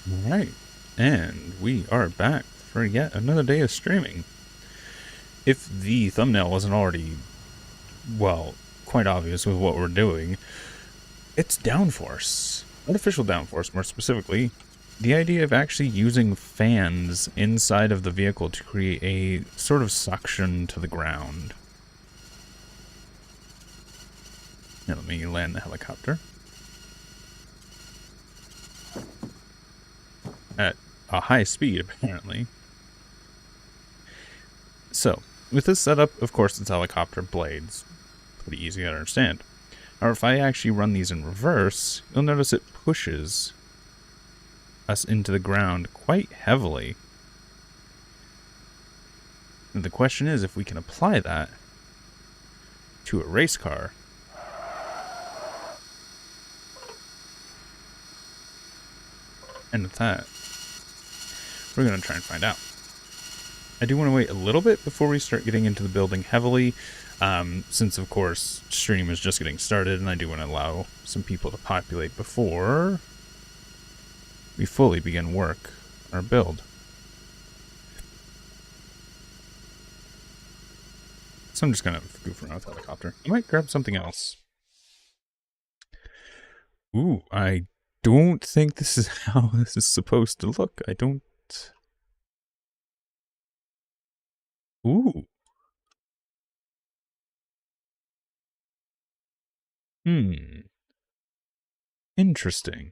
Alright, and we are back for yet another day of streaming. If the thumbnail wasn't already, well, quite obvious with what we're doing, it's Downforce. Artificial Downforce, more specifically. The idea of actually using fans inside of the vehicle to create a sort of suction to the ground. Now let me land the helicopter. At a high speed, apparently. So, with this setup, of course, it's helicopter blades. Pretty easy to understand. However, if I actually run these in reverse, you'll notice it pushes us into the ground quite heavily. And the question is if we can apply that to a race car. And with that, we're going to try and find out. I do want to wait a little bit before we start getting into the building heavily, since of course stream is just getting started and I do want to allow some people to populate before we fully begin work on our build. So I'm just going to goof around with the helicopter. I might grab something else. Ooh, I don't think this is how this is supposed to look. I don't... Ooh. Interesting.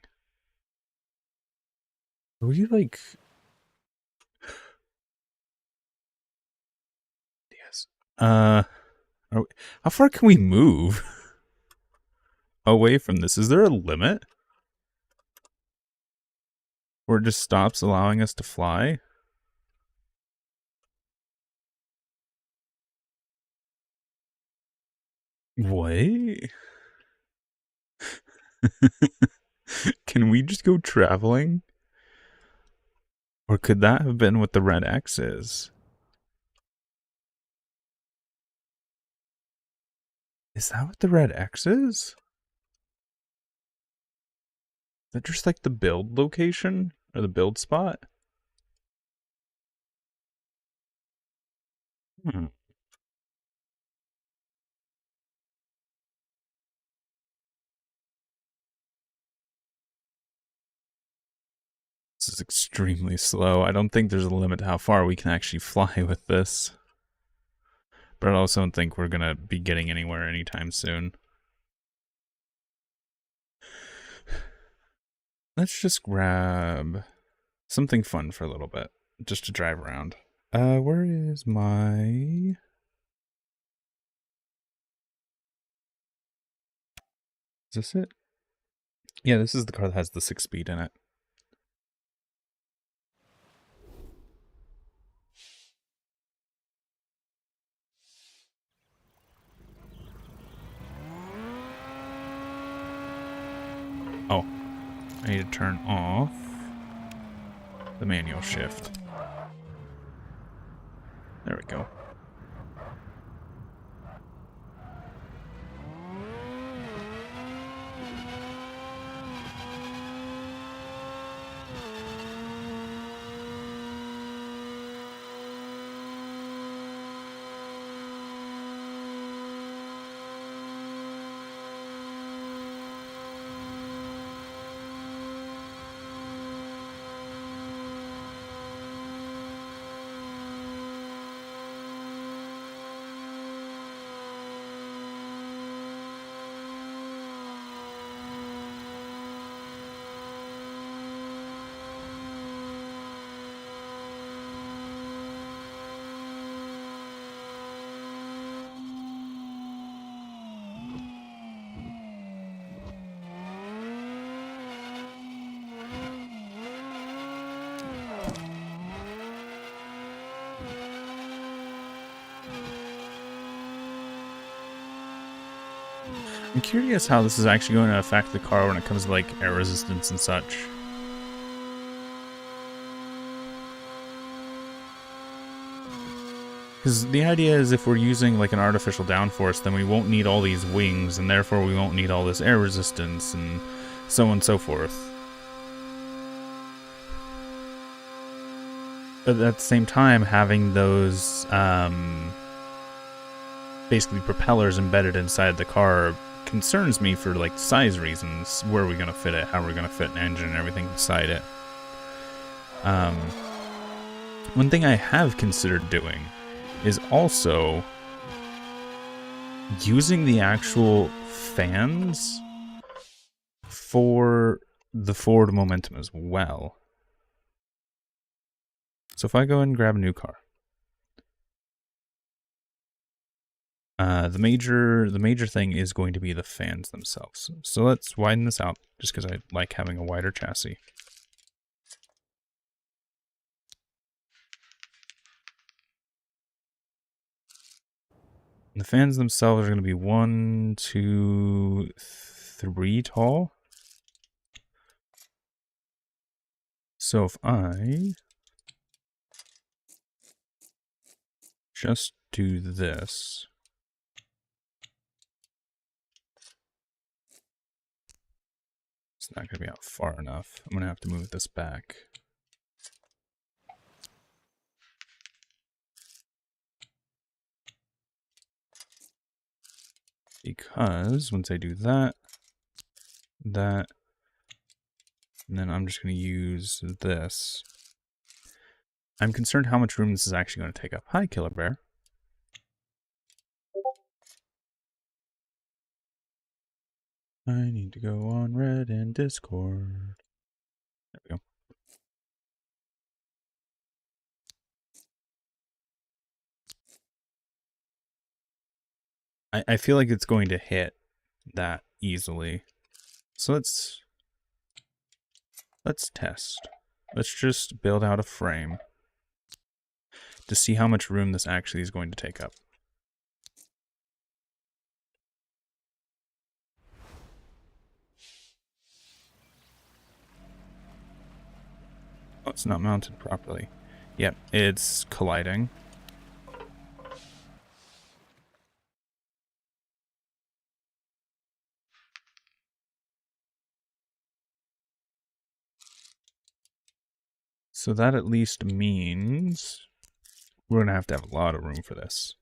Are we like... Yes. How far can we move away from this? Is there a limit? Or it just stops allowing us to fly? What? Can we just go traveling? Or could that have been what the red X is? Is that what the red X is? Is that just like the build location? Or the build spot? Hmm. This is extremely slow. I don't think there's a limit to how far we can actually fly with this. But I also don't think we're going to be getting anywhere anytime soon. Let's just grab something fun for a little bit, just to drive around. Where is my... Is this it? Yeah, this is the car that has the 6-speed in it. Oh, I need to turn off the manual shift. There we go. I'm curious how this is actually going to affect the car when it comes to like air resistance and such. Because the idea is if we're using like an artificial downforce, then we won't need all these wings, and therefore we won't need all this air resistance and so on and so forth. But at the same time, having those basically propellers embedded inside the car concerns me for like size reasons. Where are we going to fit it? How are we going to fit an engine and everything inside it? One thing I have considered doing is also using the actual fans for the forward momentum as well. So if I go and grab a new car, the major thing is going to be the fans themselves. So let's widen this out, just because I like having a wider chassis. And the fans themselves are going to be 1, 2, 3 tall. So if I just do this, it's not going to be out far enough. I'm going to have to move this back. Because once I do that, and then I'm just going to use this. I'm concerned how much room this is actually going to take up. Hi, Killer Bear. I need to go on Red and Discord. There we go. I feel like it's going to hit that easily. So let's test. Let's just build out a frame to see how much room this actually is going to take up. Oh, it's not mounted properly. Yep, it's colliding. So that at least means we're going to have a lot of room for this.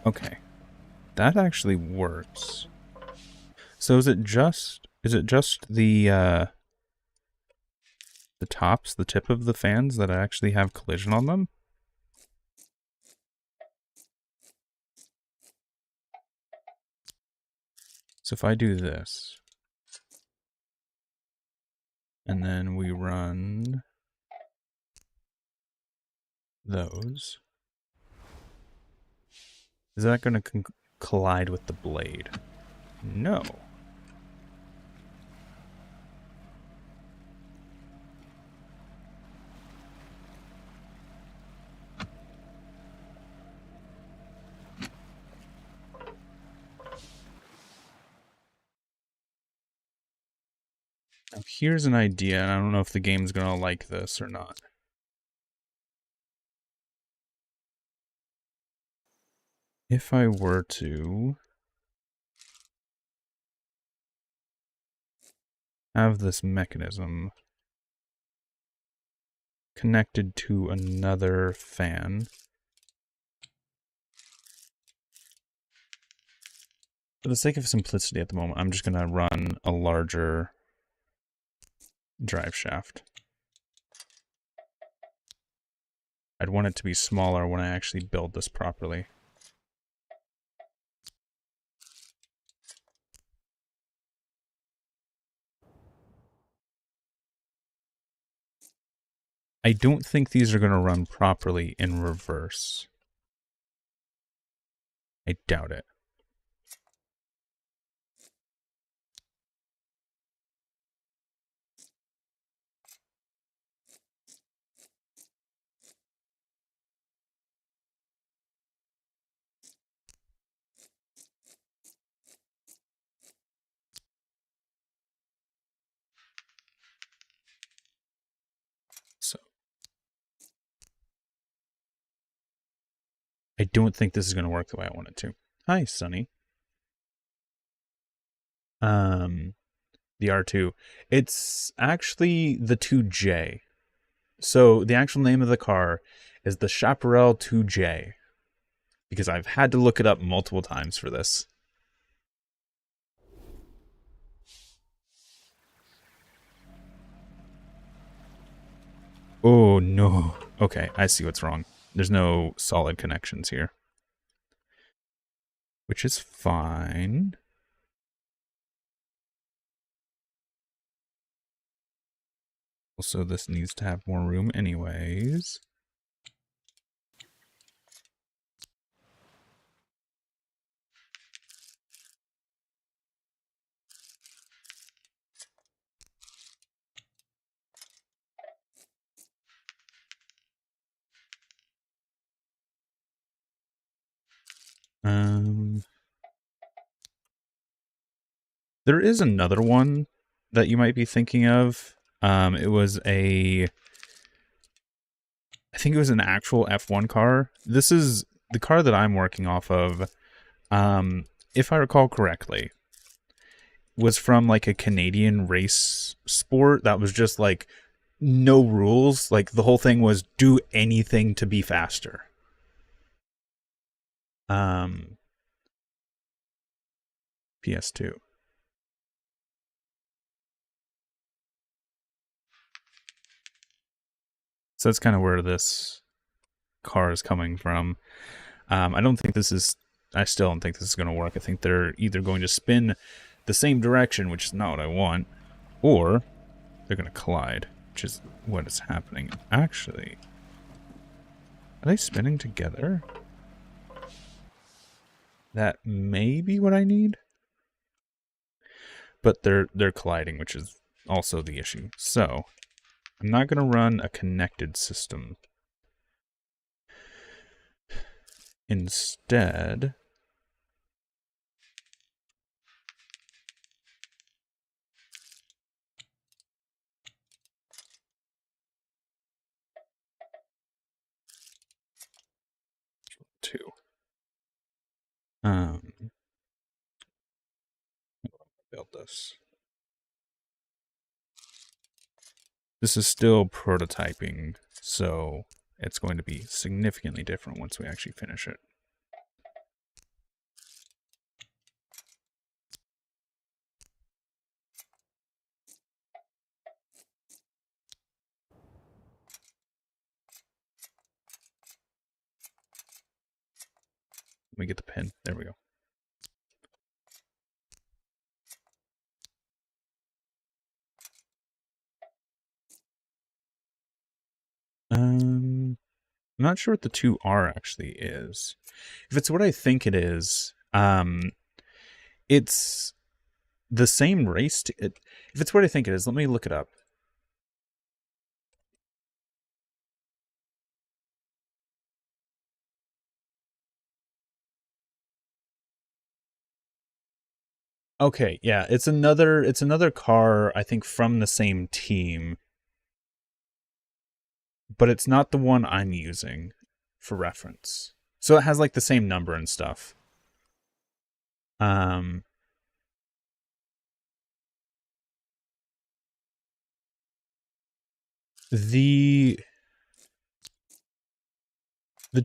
Okay. That actually works. So is it just the tops, the tip of the fans that actually have collision on them? So if I do this, and then we run those, is that going to collide with the blade? No. Now here's an idea, and I don't know if the game's going to like this or not. If I were to have this mechanism connected to another fan, for the sake of simplicity at the moment, I'm just going to run a larger drive shaft. I'd want it to be smaller when I actually build this properly. I don't think these are going to run properly in reverse. I doubt it. So I don't think this is going to work the way I want it to. Hi, Sunny. The R2. It's actually the 2J. So the actual name of the car is the Chaparral 2J. Because I've had to look it up multiple times for this. Oh, no. Okay, I see what's wrong. There's no solid connections here. Which is fine. Also, this needs to have more room anyways. There is another one that you might be thinking of. It was I think it was an actual F1 car. This is the car that I'm working off of. If I recall correctly, was from like a Canadian race sport that was just like no rules. Like the whole thing was do anything to be faster. PS2. So that's kind of where this car is coming from. I still don't think this is going to work. I think they're either going to spin the same direction, which is not what I want, or they're going to collide, which is what is happening. Actually, are they spinning together? That may be what I need. But they're colliding, which is also the issue. So, I'm not going to run a connected system. Instead, two. Build this. This is still prototyping, so it's going to be significantly different once we actually finish it. Let me get the pin. There we go. I'm not sure what the 2R actually is. If it's what I think it is, it's the same race. If it's what I think it is, let me look it up. Okay, yeah, it's another car, I think, from the same team. But it's not the one I'm using for reference. So it has like the same number and stuff. The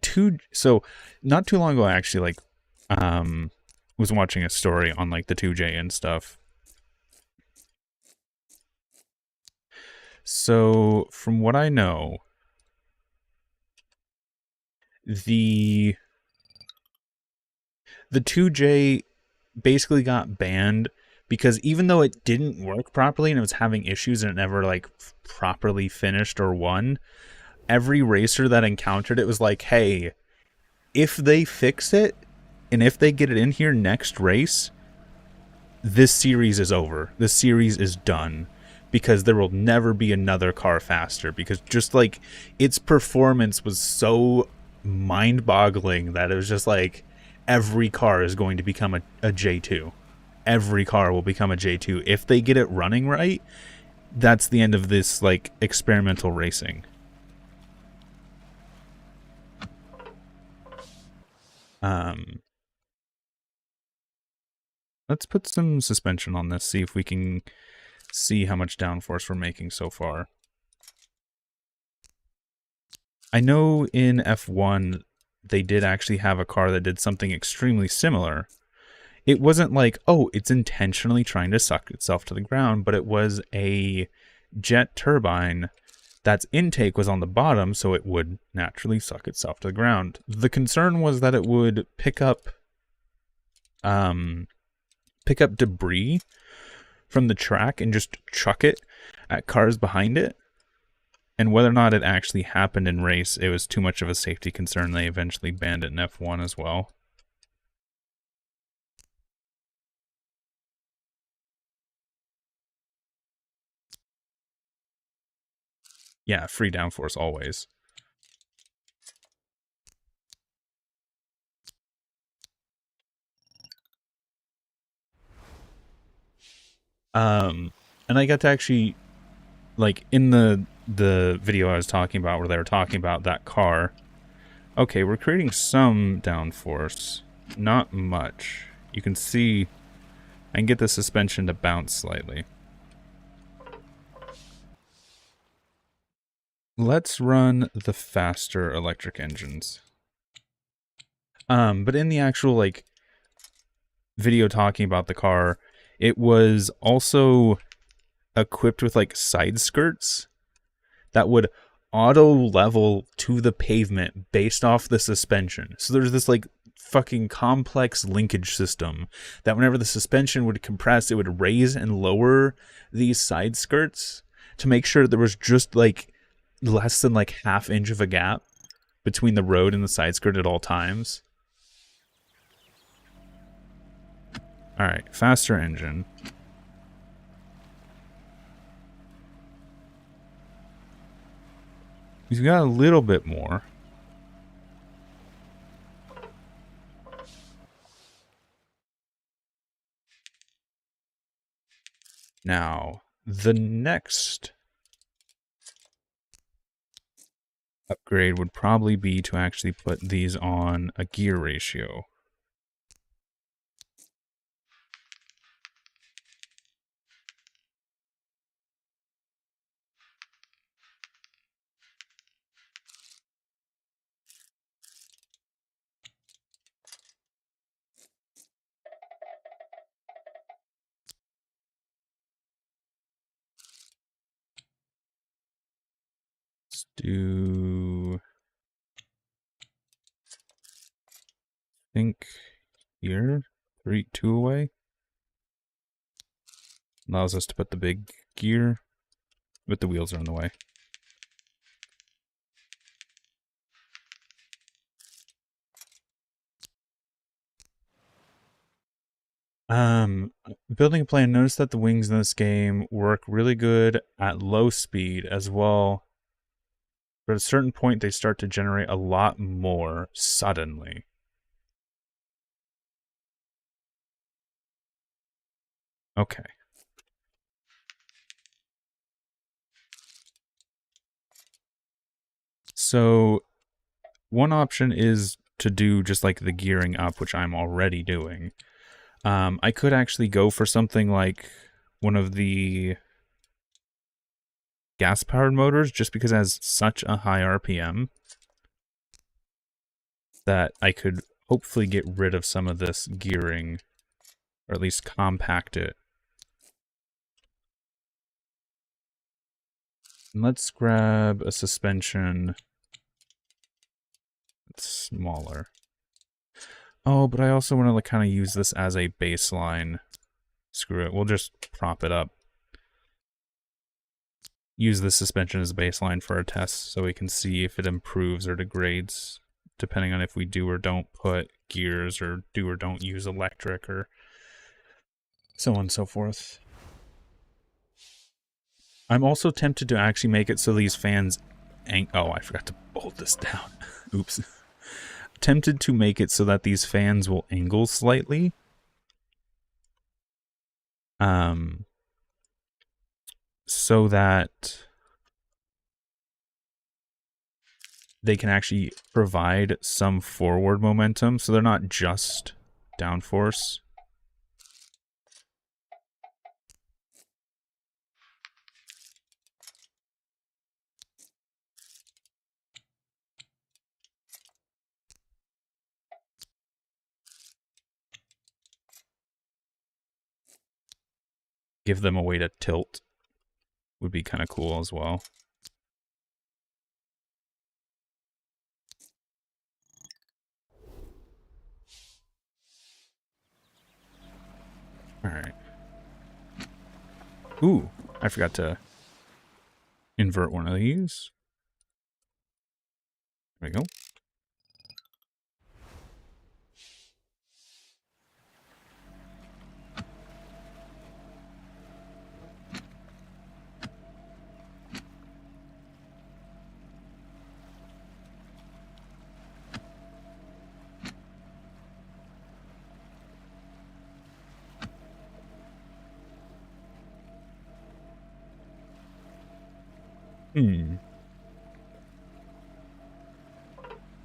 two, so not too long ago I actually was watching a story on like the 2J and stuff. So from what I know, the 2J basically got banned because even though it didn't work properly and it was having issues and it never like properly finished or won, every racer that encountered it was like, hey, if they fix it and if they get it in here next race, this series is over. This series is done because there will never be another car faster, because just like its performance was so mind-boggling that it was just like every car is going to become a J2. Every car will become a J2 if they get it running right. That's the end of this like experimental racing. Um, let's put some suspension on this, see if we can see how much downforce we're making so far. I know in F1 they did actually have a car that did something extremely similar. It wasn't like, oh, it's intentionally trying to suck itself to the ground, but it was a jet turbine that's intake was on the bottom, so it would naturally suck itself to the ground. The concern was that it would pick up debris from the track and just chuck it at cars behind it. And whether or not it actually happened in race, it was too much of a safety concern. They eventually banned it in F1 as well. Yeah, free downforce always. And I got to actually, like, in the video I was talking about where they were talking about that car, okay, we're creating some downforce. Not much. You can see I can get the suspension to bounce slightly. Let's run the faster electric engines. But in the actual, like, video talking about the car, it was also equipped with, like, side skirts that would auto level to the pavement based off the suspension. So there's this, like, fucking complex linkage system that whenever the suspension would compress, it would raise and lower these side skirts to make sure there was just, like, less than, like, half inch of a gap between the road and the side skirt at all times. Alright, faster engine. He's got a little bit more. Now, the next upgrade would probably be to actually put these on a gear ratio. Let's do, I think here, 2 away. Allows us to put the big gear, but the wheels are in the way. Building a plane, notice that the wings in this game work really good at low speed as well. But at a certain point, they start to generate a lot more suddenly. Okay. So, one option is to do just like the gearing up, which I'm already doing. I could actually go for something like one of the gas-powered motors, just because it has such a high RPM that I could hopefully get rid of some of this gearing, or at least compact it. And let's grab a suspension that's smaller. Oh, but I also want to like kind of use this as a baseline. Screw it, we'll just prop it up. Use the suspension as a baseline for our tests so we can see if it improves or degrades depending on if we do or don't put gears or do or don't use electric or so on and so forth. I'm also tempted to actually make it so these fans oh, I forgot to bolt this down. Oops. Tempted to make it so that these fans will angle slightly. So that they can actually provide some forward momentum, so they're not just downforce. Give them a way to tilt would be kind of cool as well. Alright. Ooh, I forgot to invert one of these. There we go.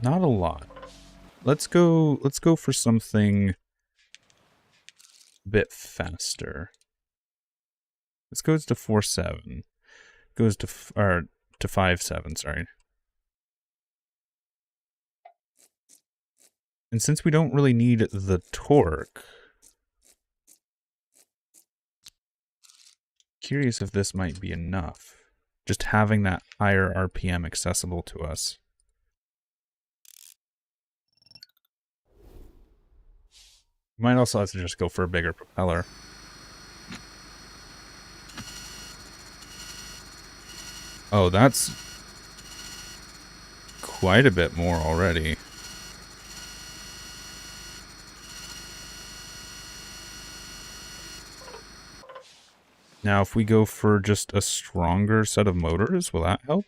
Not a lot. Let's go for something a bit faster. This goes to 4.7. Goes to to 5.7, sorry. And since we don't really need the torque, curious if this might be enough. Just having that higher RPM accessible to us. We might also have to just go for a bigger propeller. Oh, that's quite a bit more already. Now, if we go for just a stronger set of motors, will that help?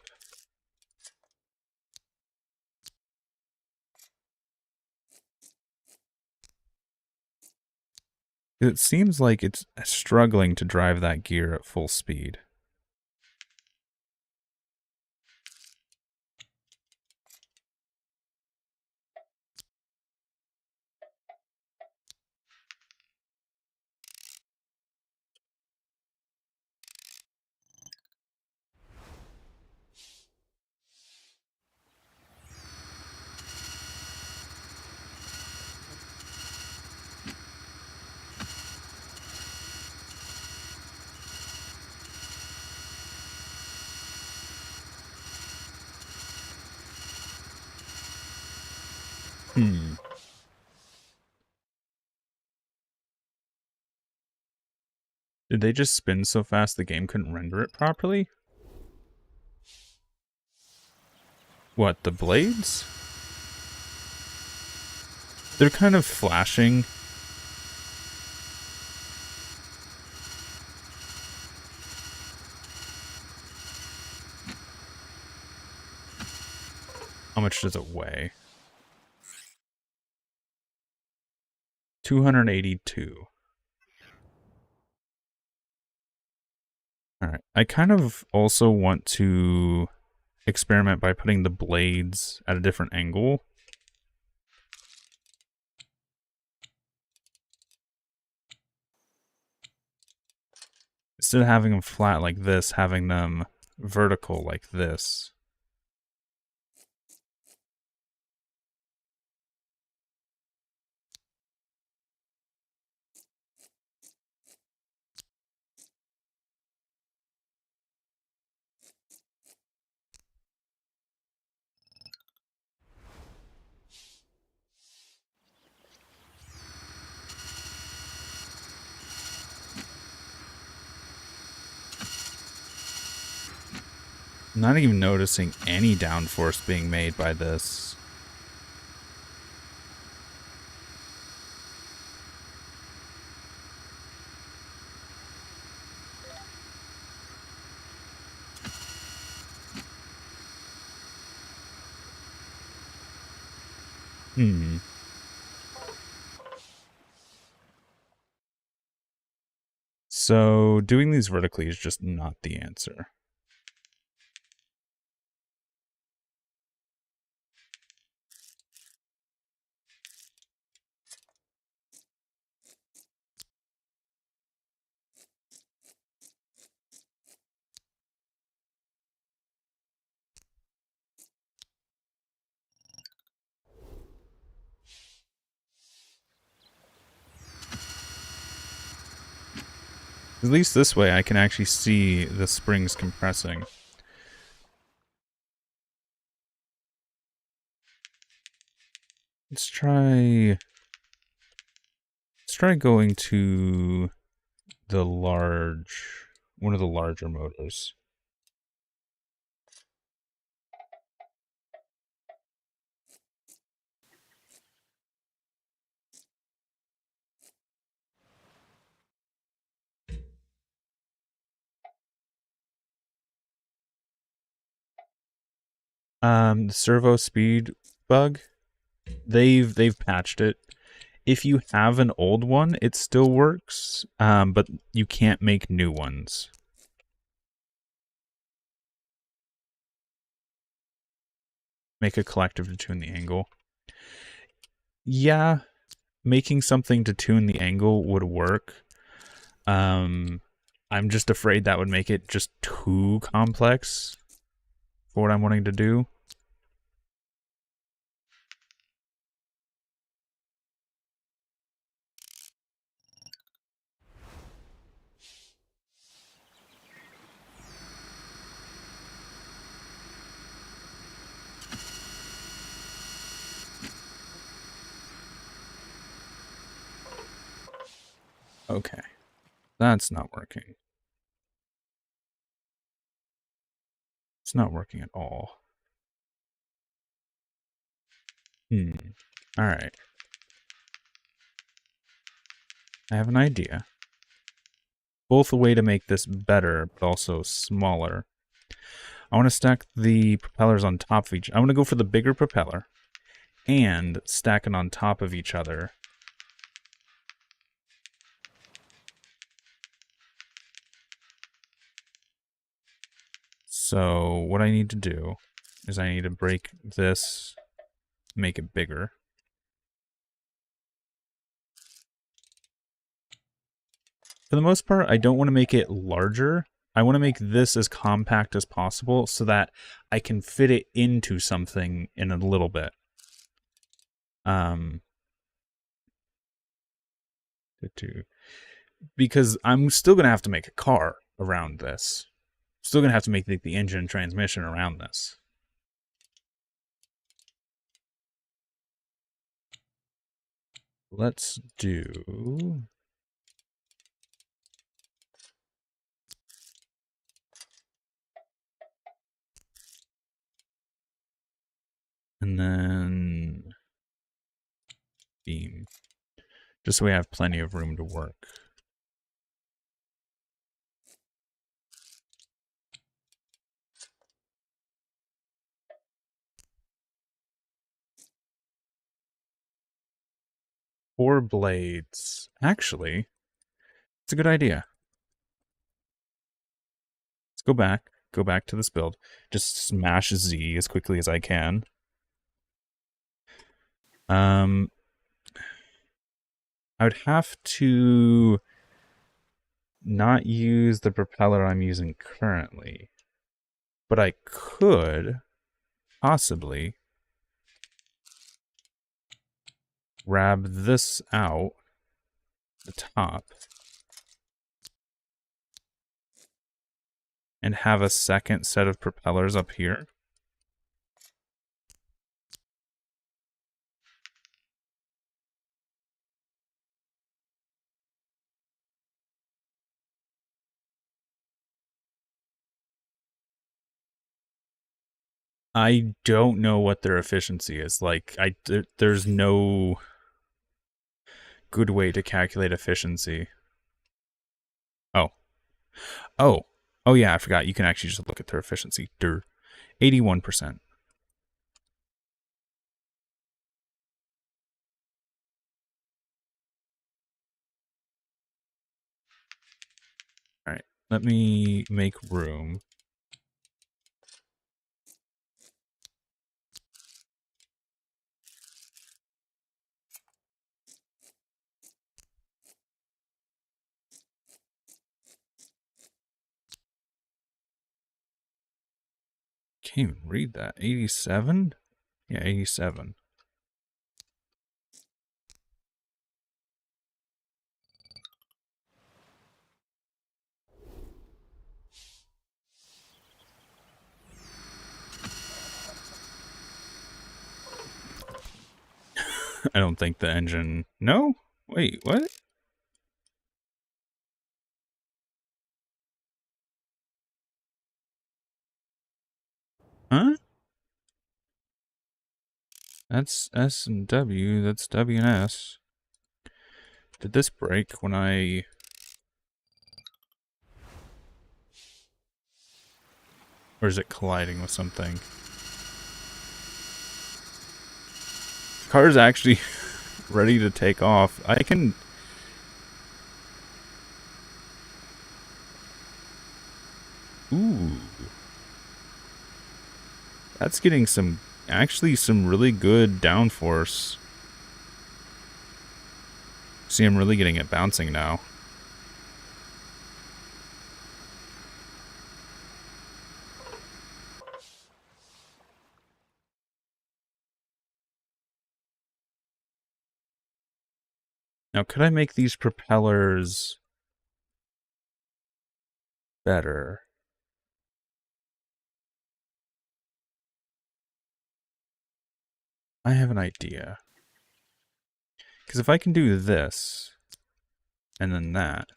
It seems like it's struggling to drive that gear at full speed. Did they just spin so fast the game couldn't render it properly? What, the blades? They're kind of flashing. How much does it weigh? 282. Alright, I kind of also want to experiment by putting the blades at a different angle. Instead of having them flat like this, having them vertical like this. I'm not even noticing any downforce being made by this. So doing these vertically is just not the answer. At least this way I can actually see the springs compressing. Let's try going to the one of the larger motors. The servo speed bug, they've patched it. If you have an old one, it still works, but you can't make new ones. Make a collective to tune the angle. Yeah, making something to tune the angle would work. I'm just afraid that would make it just too complex for what I'm wanting to do. Okay, that's not working. It's not working at all. Alright. I have an idea. Both a way to make this better, but also smaller. I want to stack the propellers on top of each. I want to go for the bigger propeller and stack it on top of each other. So what I need to do is I need to break this, make it bigger. For the most part, I don't want to make it larger. I want to make this as compact as possible so that I can fit it into something in a little bit. Because I'm still going to have to make a car around this. Still going to have to make the engine and transmission around this. Let's do... And then... beam. Just so we have plenty of room to work. Four blades. Actually, it's a good idea. Let's go back. Go back to this build. Just smash Z as quickly as I can. I would have to not use the propeller I'm using currently. But I could possibly grab this out the top and have a second set of propellers up here. I don't know what their efficiency is. Like, there's no good way to calculate efficiency. Oh. Oh. Oh, yeah, I forgot. You can actually just look at their efficiency. 81%. All right. Let me make room. Can't even read that. 87? Yeah, 87. I don't think the engine... No? Wait, what? Huh? That's S and W, that's W and S. Did this break when I... Or is it colliding with something? The car is actually ready to take off. I can... Ooh. That's getting some... Actually, some really good downforce. See, I'm really getting it bouncing now. Now, could I make these propellers better? I have an idea. Because if I can do this, and then that,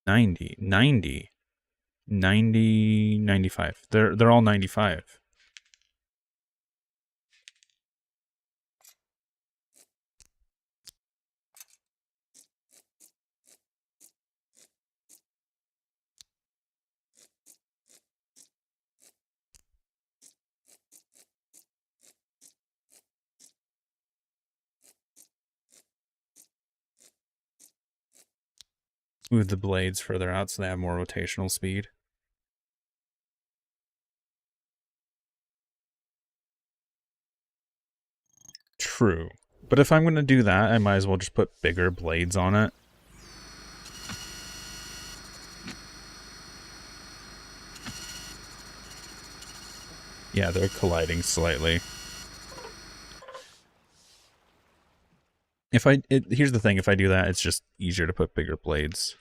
ninety, 95. They're all 95. Move the blades further out so they have more rotational speed. True. But if I'm going to do that, I might as well just put bigger blades on it. Yeah, they're colliding slightly. Here's the thing, if I do that, it's just easier to put bigger blades.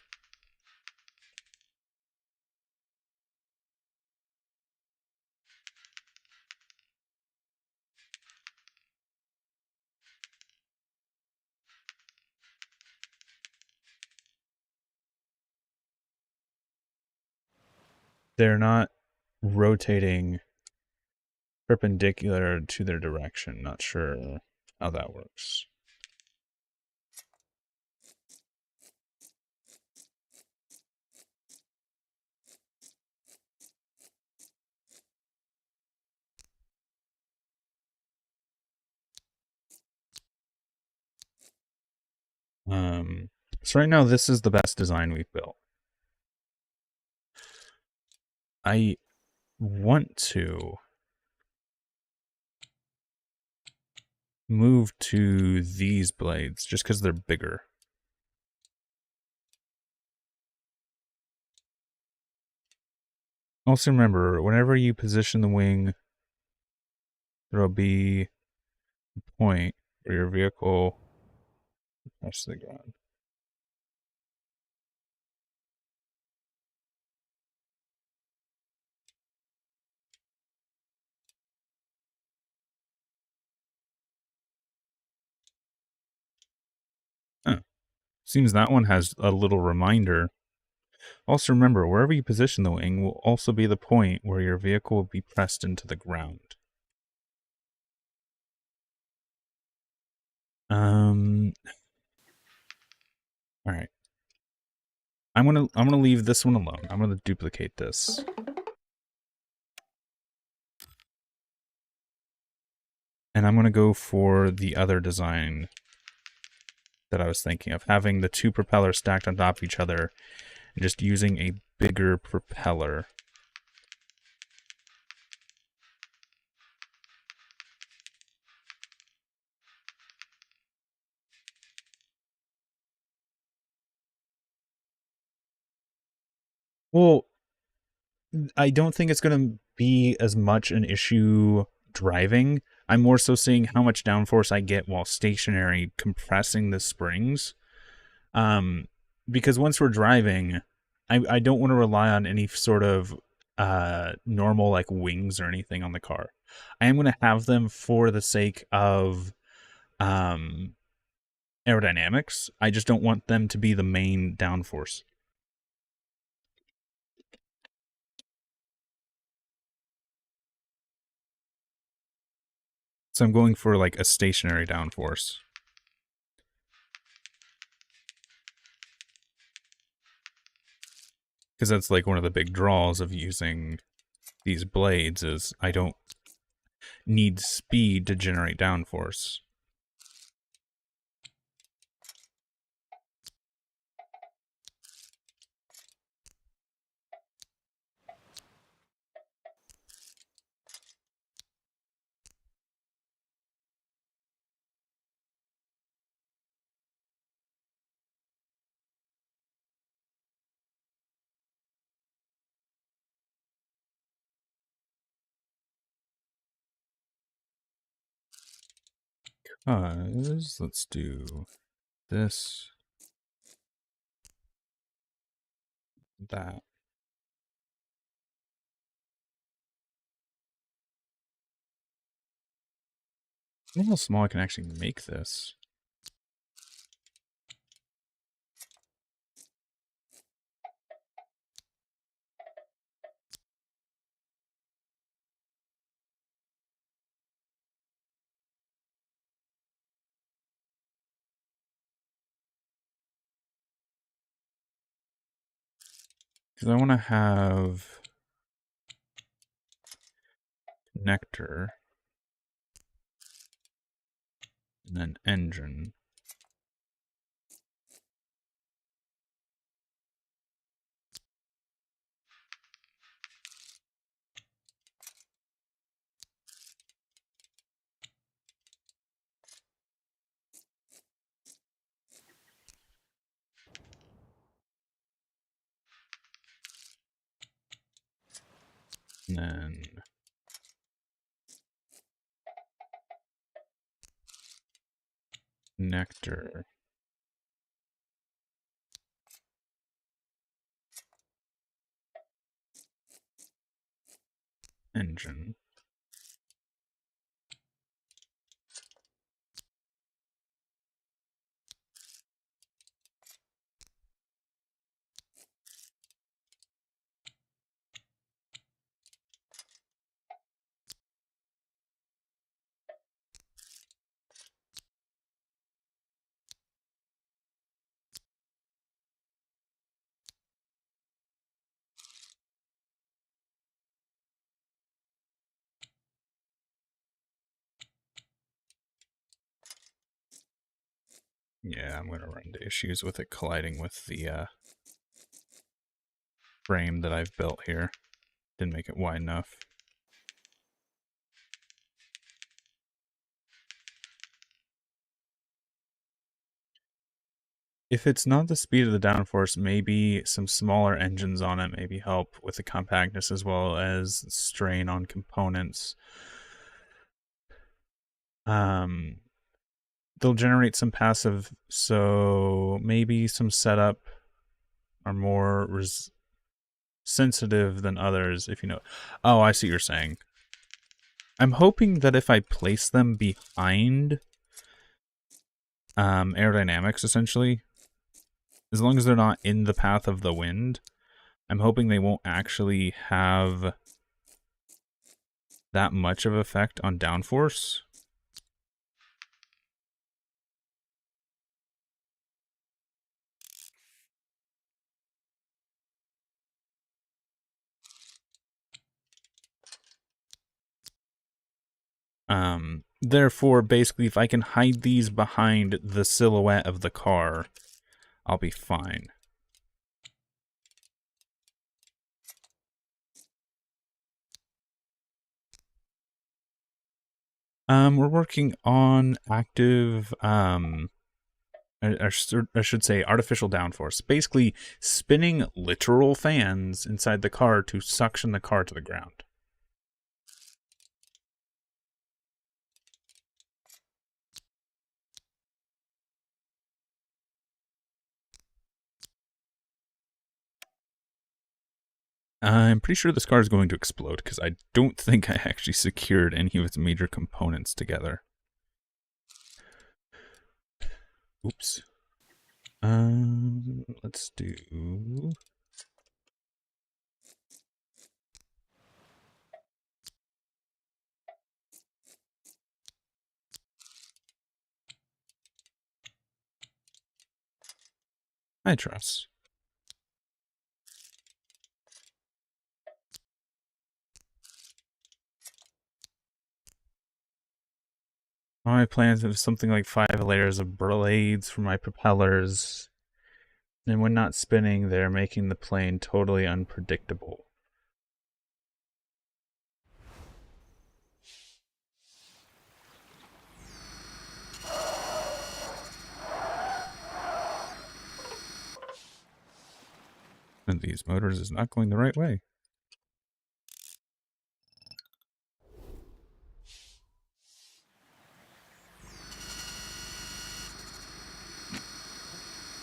They're not rotating perpendicular to their direction. Not sure how that works. So right now, this is the best design we've built. I want to move to these blades just because they're bigger. Also remember, whenever you position the wing, there'll be a point where your vehicle touches the ground. Huh. Seems that one has a little reminder. Also remember, wherever you position the wing will also be the point where your vehicle will be pressed into the ground. Alright. I'm gonna leave this one alone. I'm gonna duplicate this. And I'm gonna go for the other design that I was thinking of, having the two propellers stacked on top of each other and just using a bigger propeller. Well, I don't think it's going to be as much an issue driving. I'm more so seeing how much downforce I get while stationary compressing the springs. Because once we're driving, I don't want to rely on any sort of normal like wings or anything on the car. I am going to have them for the sake of um, aerodynamics. I just don't want them to be the main downforce. So I'm going for like a stationary downforce. Because that's like one of the big draws of using these blades is I don't need speed to generate downforce. Because let's do this, that. I wonder how small I can actually make this. Because I want to have connector and then engine. And then connector, engine. Yeah, I'm going to run into issues with it colliding with the frame that I've built here. Didn't make it wide enough. If it's not the speed of the downforce, maybe some smaller engines on it maybe help with the compactness as well as strain on components. They'll generate some passive, so maybe some setup are more sensitive than others, if you know. Oh, I see what you're saying. I'm hoping that if I place them behind aerodynamics, essentially, as long as they're not in the path of the wind, I'm hoping they won't actually have that much of effect on downforce. Therefore, basically, if I can hide these behind the silhouette of the car, I'll be fine. We're working on active, I should say artificial downforce. Basically, spinning literal fans inside the car to suction the car to the ground. I'm pretty sure this car is going to explode because I don't think I actually secured any of its major components together. Oops. Let's do... I trust. My plans have something like 5 layers of blades for my propellers. And when not spinning, they're making the plane totally unpredictable. And these motors is not going the right way.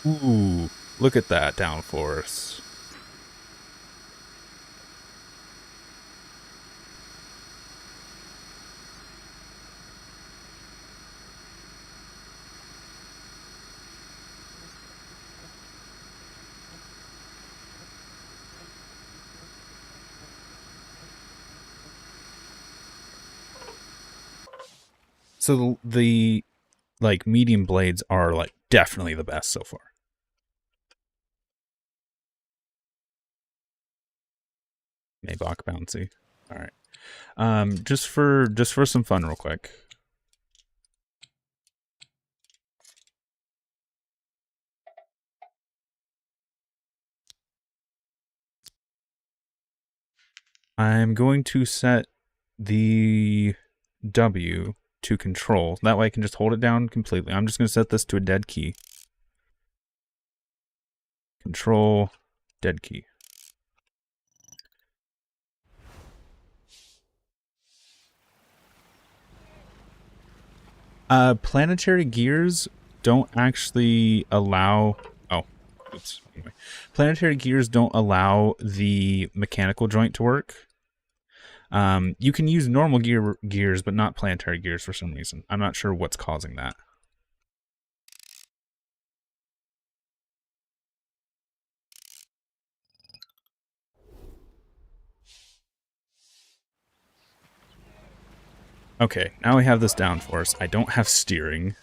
Ooh, look at that downforce. So the like medium blades are like definitely the best so far. Maybach bouncy. All right. Just for some fun, real quick. I'm going to set the W to control. That way I can just hold it down completely. I'm just going to set this to a dead key. Control, dead key. Planetary gears don't actually allow... Oh, oops. Anyway. Planetary gears don't allow the mechanical joint to work. You can use normal gears, but not planetary gears for some reason. I'm not sure what's causing that. Okay, now we have this downforce. I don't have steering.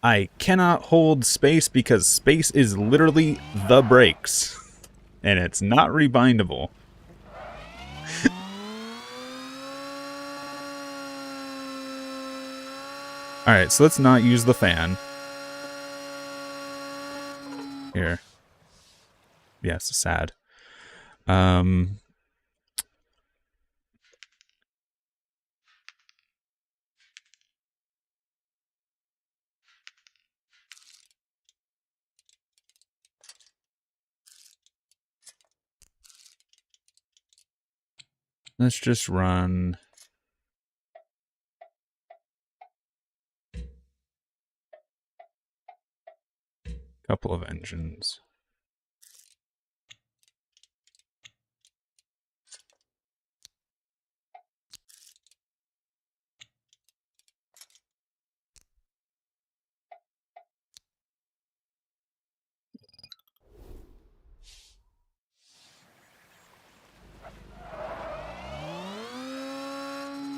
I cannot hold space because space is literally the brakes. And it's not rebindable. Alright, so let's not use the fan. Here. Yes, sad. Let's just run... a couple of engines.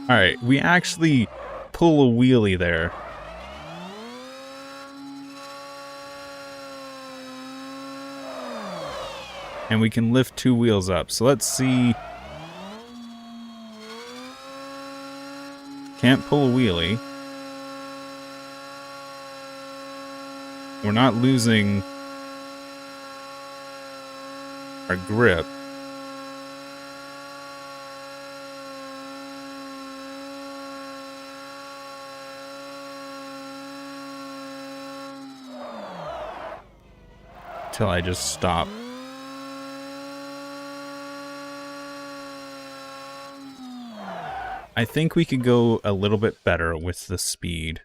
Alright, we actually pull a wheelie there. And we can lift 2 wheels up. So let's see. Can't pull a wheelie. We're not losing our grip. Till I just stop. I think we could go a little bit better with the speed.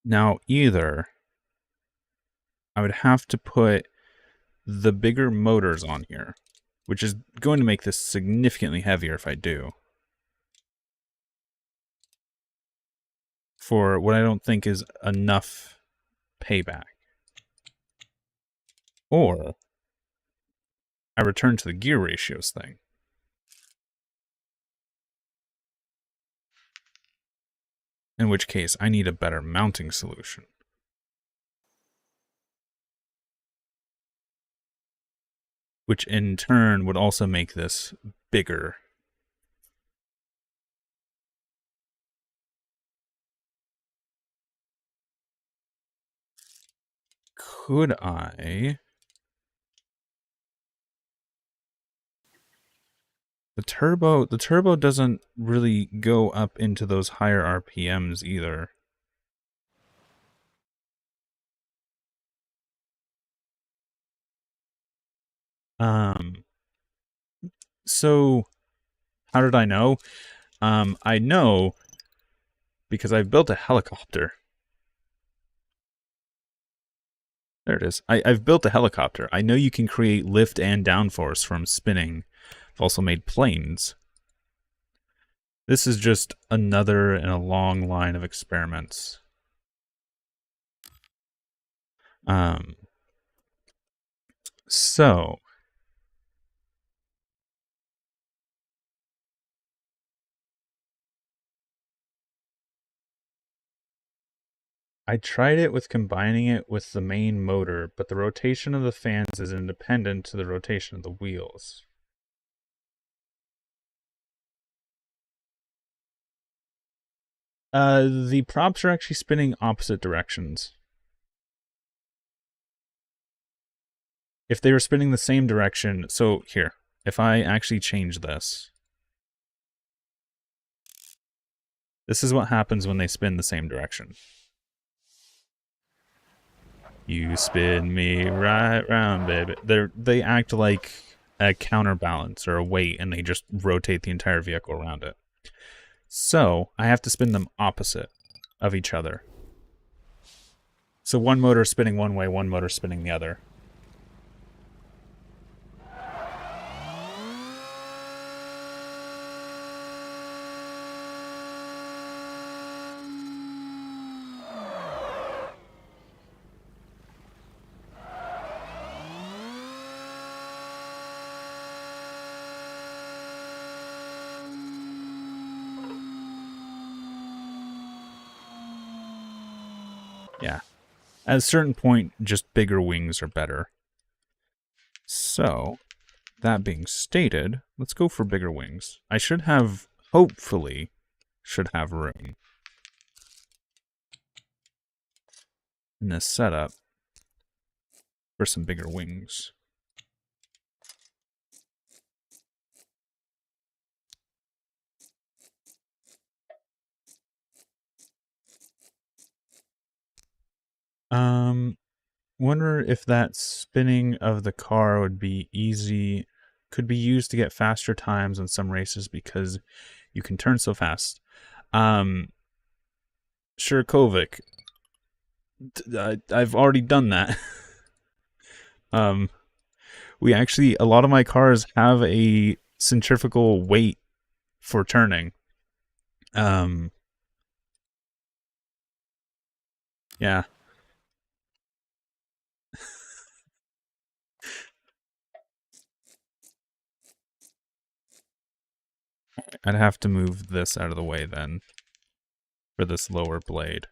Now, either I would have to put the bigger motors on here, which is going to make this significantly heavier if I do, for what I don't think is enough payback. Or I return to the gear ratios thing. In which case, I need a better mounting solution. Which in turn would also make this bigger. Could I... The turbo doesn't really go up into those higher RPMs either. So how did I know? I know because I've built a helicopter. There it is. I've built a helicopter. I know you can create lift and downforce from spinning. I've also made planes. This is just another in a long line of experiments. So I tried it with combining it with the main motor, but the rotation of the fans is independent to the rotation of the wheels. The props are actually spinning opposite directions. If they were spinning the same direction, so here, if I actually change this, this is what happens when they spin the same direction. You spin me right round, baby. They act like a counterbalance or a weight, and they just rotate the entire vehicle around it. So I have to spin them opposite of each other. So one motor spinning one way, one motor spinning the other. Yeah. At a certain point, just bigger wings are better. So, that being stated, let's go for bigger wings. I should have, hopefully, should have room in this setup for some bigger wings. Wonder if that spinning of the car would be easy, could be used to get faster times in some races because you can turn so fast. Sure, Kovic. I've already done that. We actually, a lot of my cars have a centrifugal weight for turning. Yeah. I'd have to move this out of the way then for this lower blade.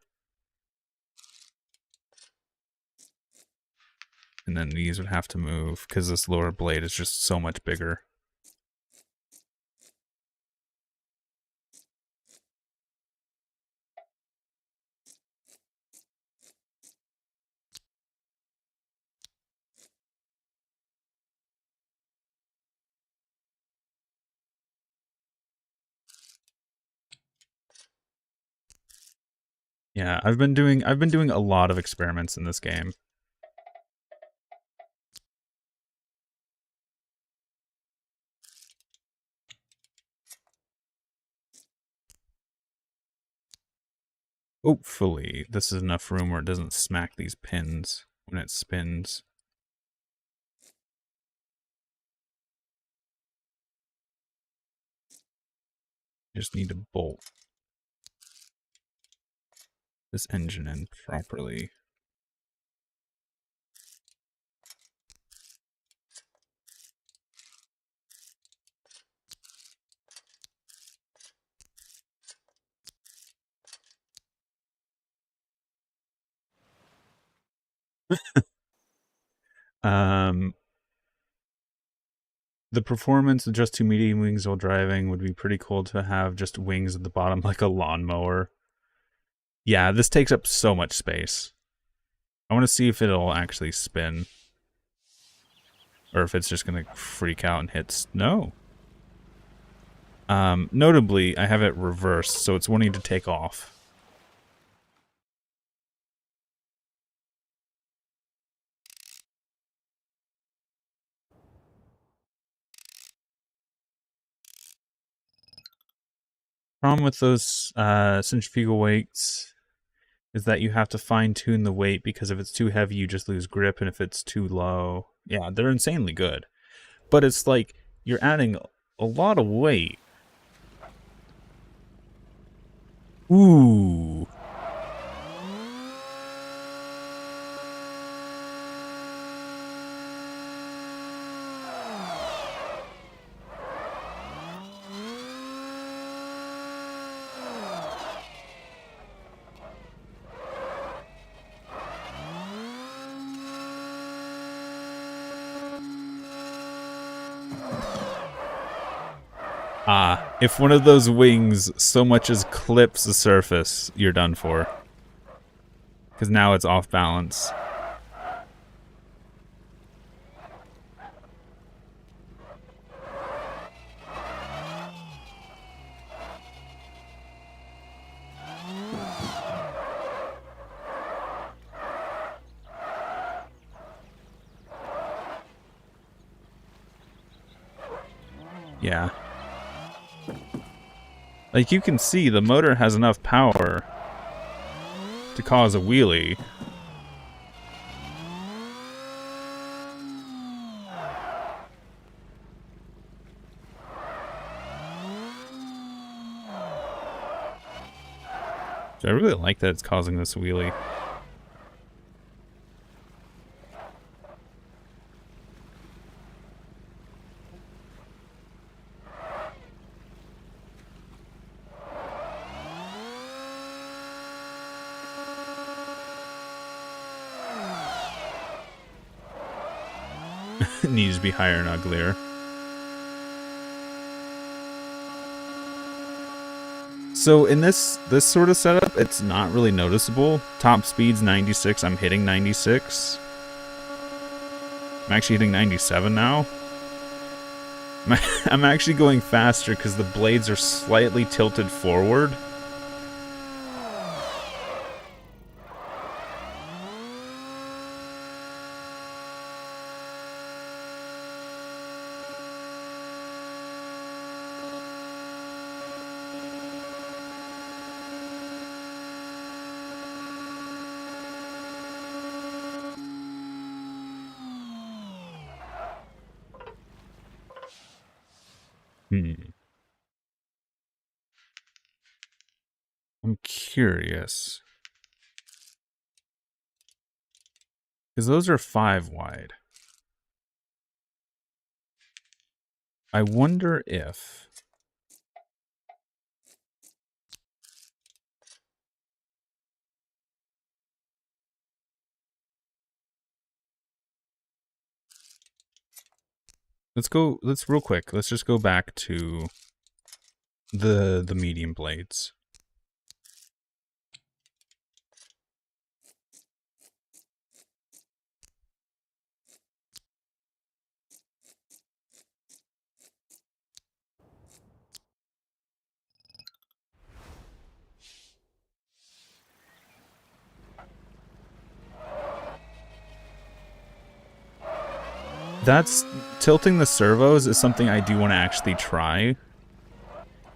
And then these would have to move because this lower blade is just so much bigger. Yeah, I've been doing a lot of experiments in this game. Hopefully, this is enough room where it doesn't smack these pins when it spins. Just need to bolt this engine in properly. The performance of just 2 medium wings while driving would be pretty cool to have just wings at the bottom like a lawnmower. Yeah, this takes up so much space. I want to see if it'll actually spin. Or if it's just going to freak out and hit no. Notably, I have it reversed, so it's wanting to take off. Problem with those centrifugal weights is that you have to fine-tune the weight, because if it's too heavy, you just lose grip, and if it's too low... Yeah, they're insanely good. But it's like, you're adding a lot of weight. Ooh. If one of those wings so much as clips the surface, you're done for. Because now it's off balance. Yeah. Like, you can see the motor has enough power to cause a wheelie. So I really like that it's causing this wheelie. It needs to be higher and uglier. So in this sort of setup, it's not really noticeable. Top speed's 96, I'm hitting 96. I'm actually hitting 97 now. I'm actually going faster because the blades are slightly tilted forward. I'm curious. Because those are 5 wide. I wonder if... let's real quick, let's just go back to the medium blades. That's tilting the servos is something I do want to actually try.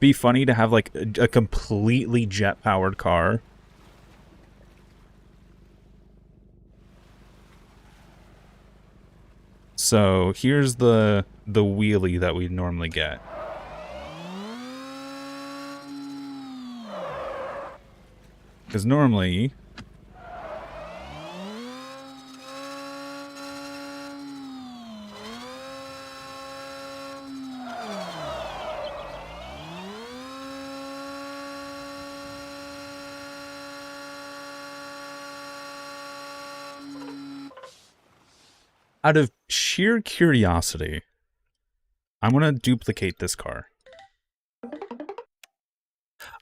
Be funny to have like a completely jet-powered car So here's the wheelie that we normally get. Because normally out of sheer curiosity, I'm going to duplicate this car.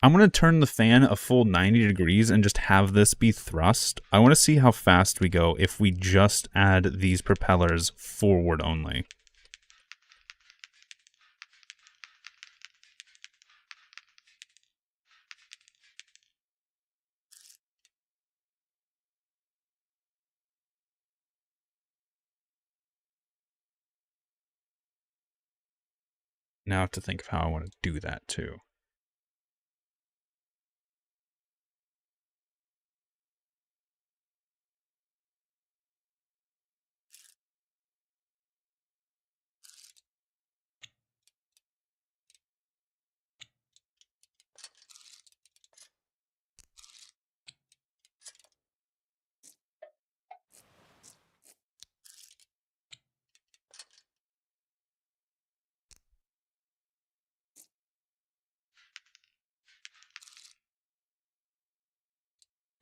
I'm going to turn the fan a full 90 degrees and just have this be thrust. I want to see how fast we go if we just add these propellers forward only. Now I have to think of how I want to do that too.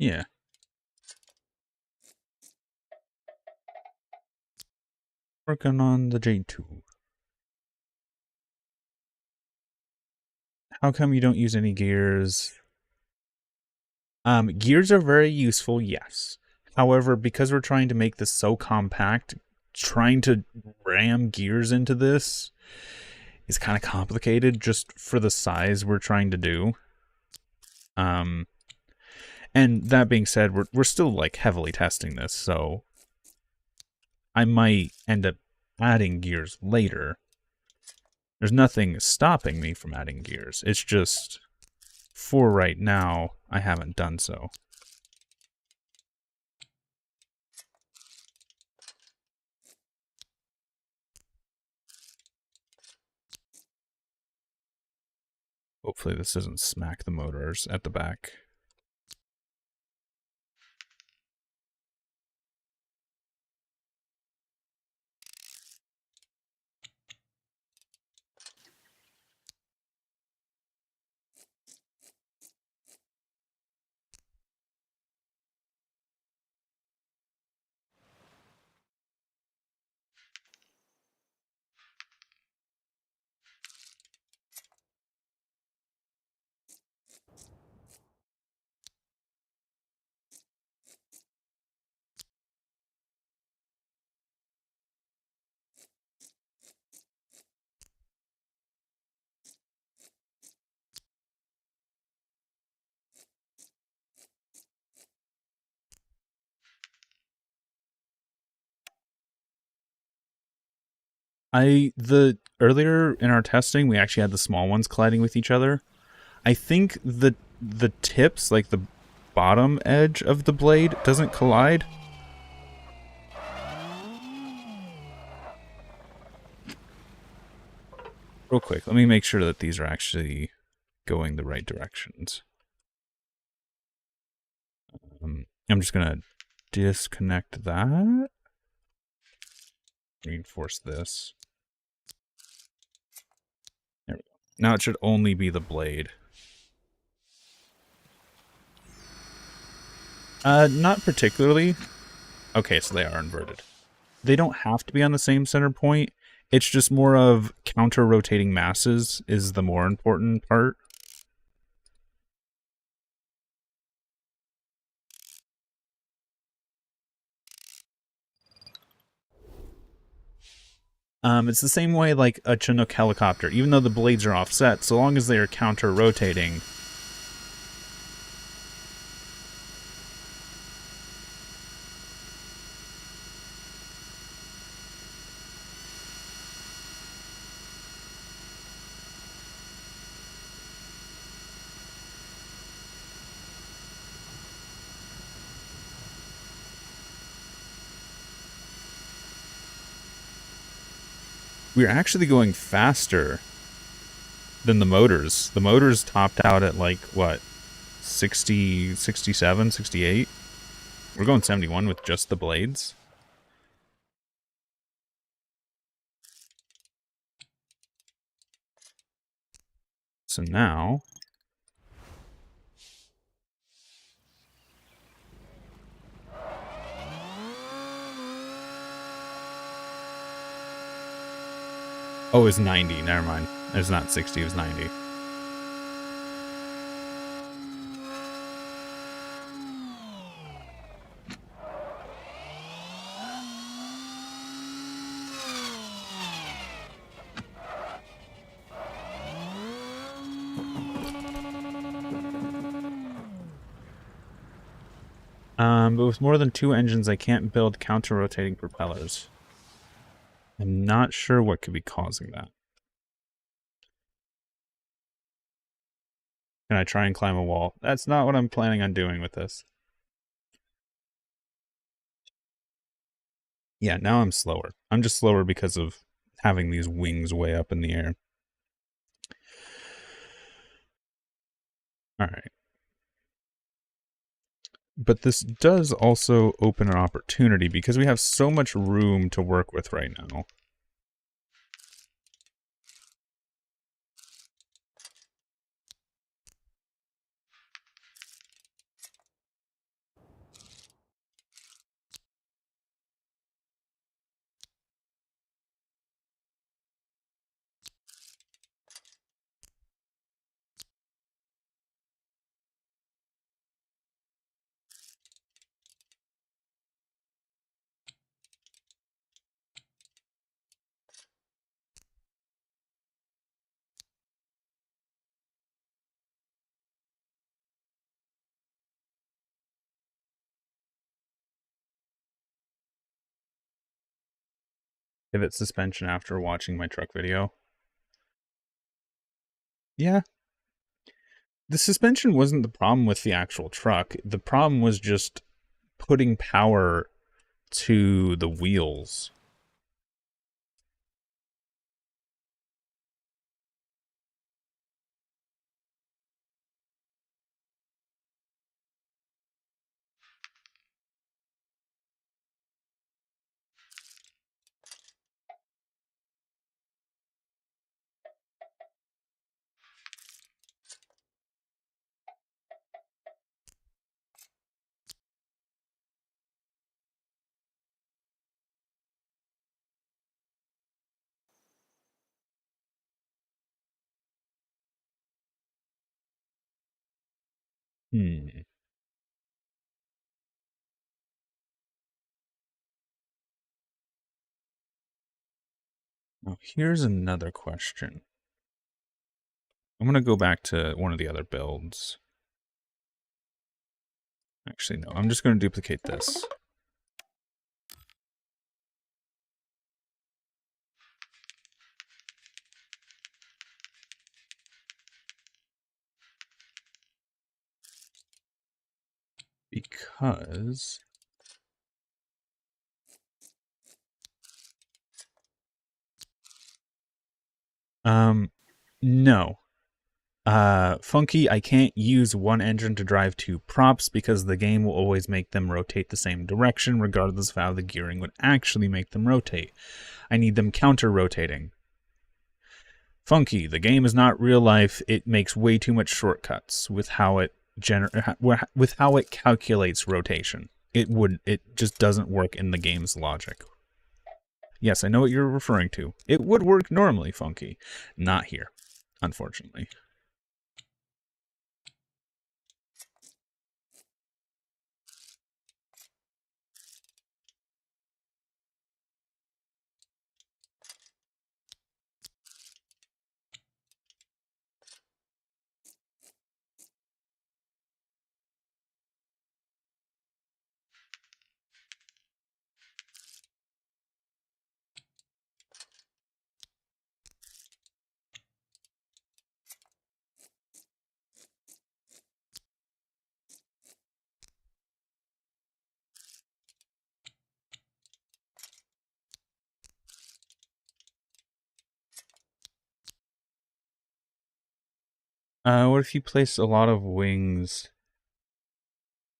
Yeah. Working on the J2. How come you don't use any gears? Gears are very useful, yes. However, because we're trying to make this so compact, trying to ram gears into this is kind of complicated just for the size we're trying to do. And that being said, we're still like heavily testing this, so I might end up adding gears later. There's nothing stopping me from adding gears. It's just, for right now, I haven't done so. Hopefully this doesn't smack the motors at the back. Earlier in our testing, we actually had the small ones colliding with each other. I think the tips, like the bottom edge of the blade, doesn't collide. Real quick, let me make sure that these are actually going the right directions. I'm just gonna disconnect that. Reinforce this. There we go. Now it should only be the blade. Not particularly. Okay, so they are inverted. They don't have to be on the same center point. It's just more of counter-rotating masses is the more important part. It's the same way like a Chinook helicopter. Even though the blades are offset, so long as they are counter-rotating, we're actually going faster than the motors. The motors topped out at like, what, 60, 67, 68? We're going 71 with just the blades. So now... Oh, it was 90. Never mind. It's not 60, it was 90. But with more than 2 engines, I can't build counter-rotating propellers. I'm not sure what could be causing that. Can I try and climb a wall? That's not what I'm planning on doing with this. Yeah, now I'm slower. I'm just slower because of having these wings way up in the air. Alright. But this does also open an opportunity because we have so much room to work with right now. Pivot suspension after watching my truck video. Yeah. The suspension wasn't the problem with the actual truck. The problem was just putting power to the wheels. Hmm. Now, here's another question. I'm going to go back to one of the other builds. Actually, no. I'm just going to duplicate this. Because... no. Funky, I can't use one engine to drive 2 props because the game will always make them rotate the same direction regardless of how the gearing would actually make them rotate. I need them counter-rotating. Funky, the game is not real life. It makes way too much shortcuts with how it calculates rotation. It just doesn't work in the game's logic. Yes, I know what you're referring to. It would work normally, Funky. Not here, unfortunately. What if you place a lot of wings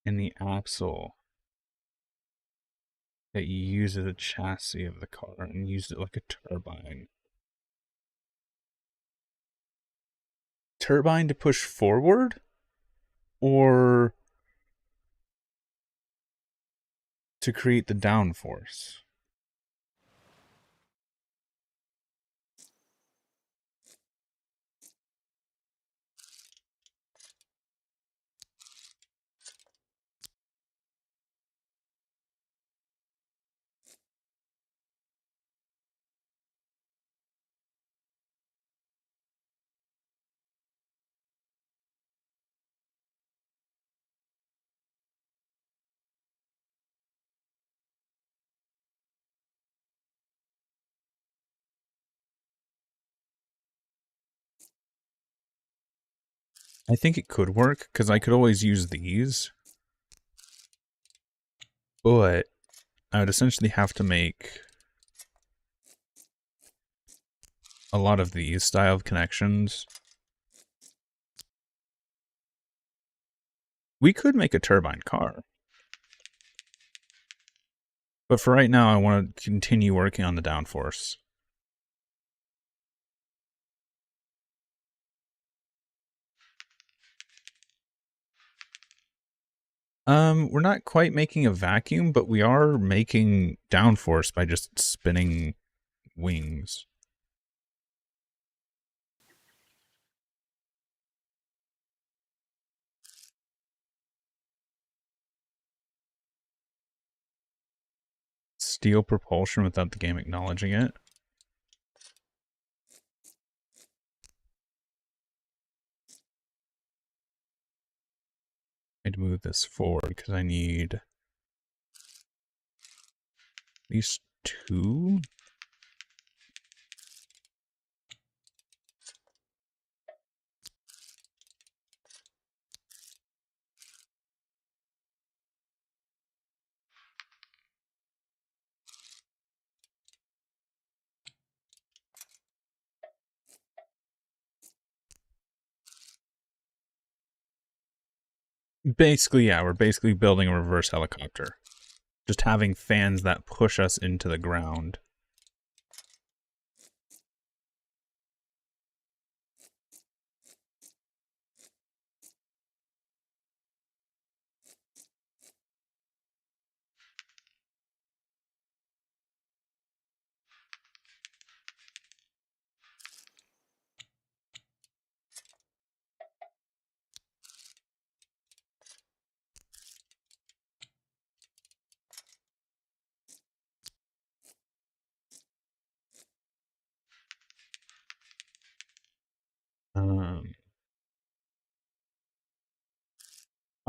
in the axle that you use as a chassis of the car and use it like a turbine? Turbine to push forward? Or to create the downforce? I think it could work, because I could always use these. But I would essentially have to make a lot of these style of connections. We could make a turbine car. But for right now, I want to continue working on the downforce. We're not quite making a vacuum, but we are making downforce by just spinning wings. Steal propulsion without the game acknowledging it. I'd move this forward because I need these two. Basically, yeah, we're basically building a reverse helicopter. Just having fans that push us into the ground.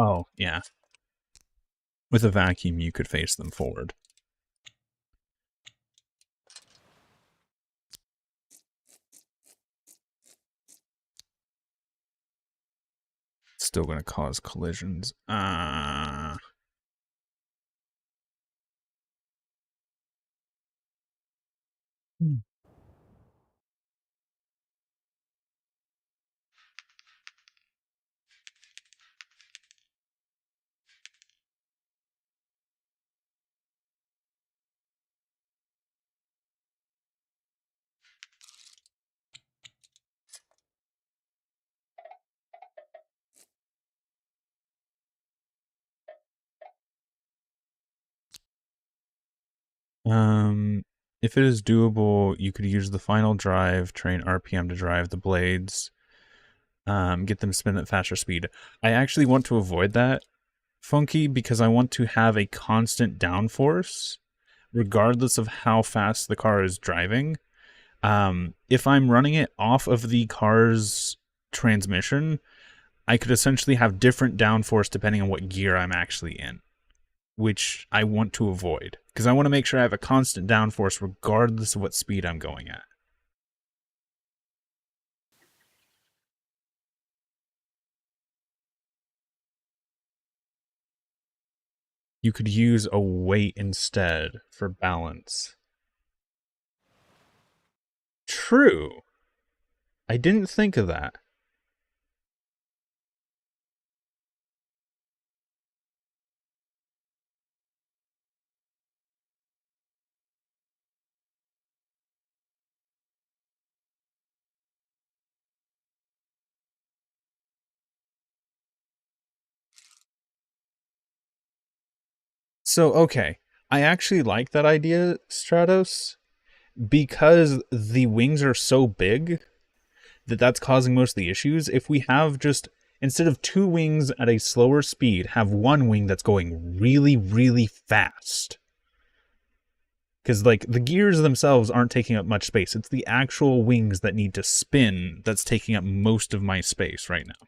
Oh, yeah. With a vacuum, you could face them forward. It's still going to cause collisions. If it is doable, you could use the final drive, train RPM to drive the blades, get them spin at faster speed. I actually want to avoid that, Funky, because I want to have a constant downforce, regardless of how fast the car is driving. If I'm running it off of the car's transmission, I could essentially have different downforce depending on what gear I'm actually in, which I want to avoid, because I want to make sure I have a constant downforce regardless of what speed I'm going at. You could use a weight instead for balance. True. I didn't think of that. So, okay. I actually like that idea, Stratos, because the wings are so big that's causing most of the issues. If we have just, instead of two wings at a slower speed, have one wing that's going really, really fast. Because, like, the gears themselves aren't taking up much space. It's the actual wings that need to spin that's taking up most of my space right now.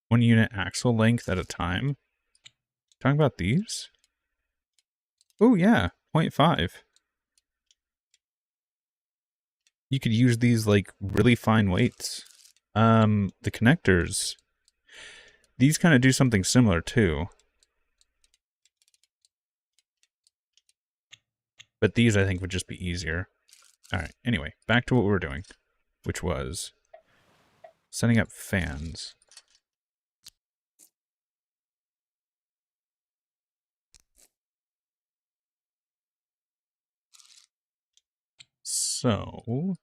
One unit axle length at a time. Talking about these? Oh, yeah. 0.5. You could use these like really fine weights. The connectors. These kind of do something similar too. But these I think would just be easier. Alright, anyway, back to what we were doing. Which was setting up fans. So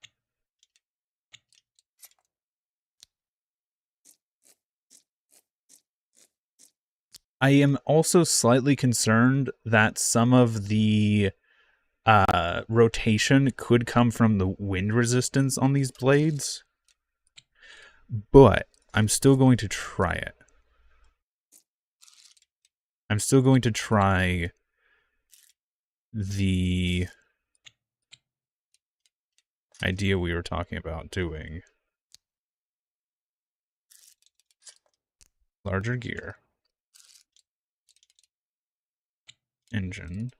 I am also slightly concerned that some of the rotation could come from the wind resistance on these blades. But I'm still going to try it. I'm still going to try the idea we were talking about doing. Larger gear. Engine.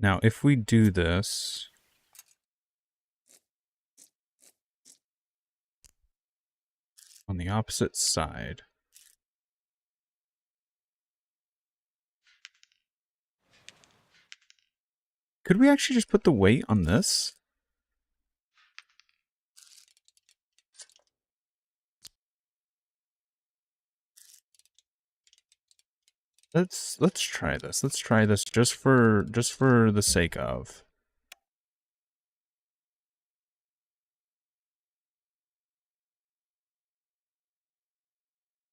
Now, if we do this, on the opposite side, could we actually just put the weight on this? Let's try this. Let's try this just for the sake of.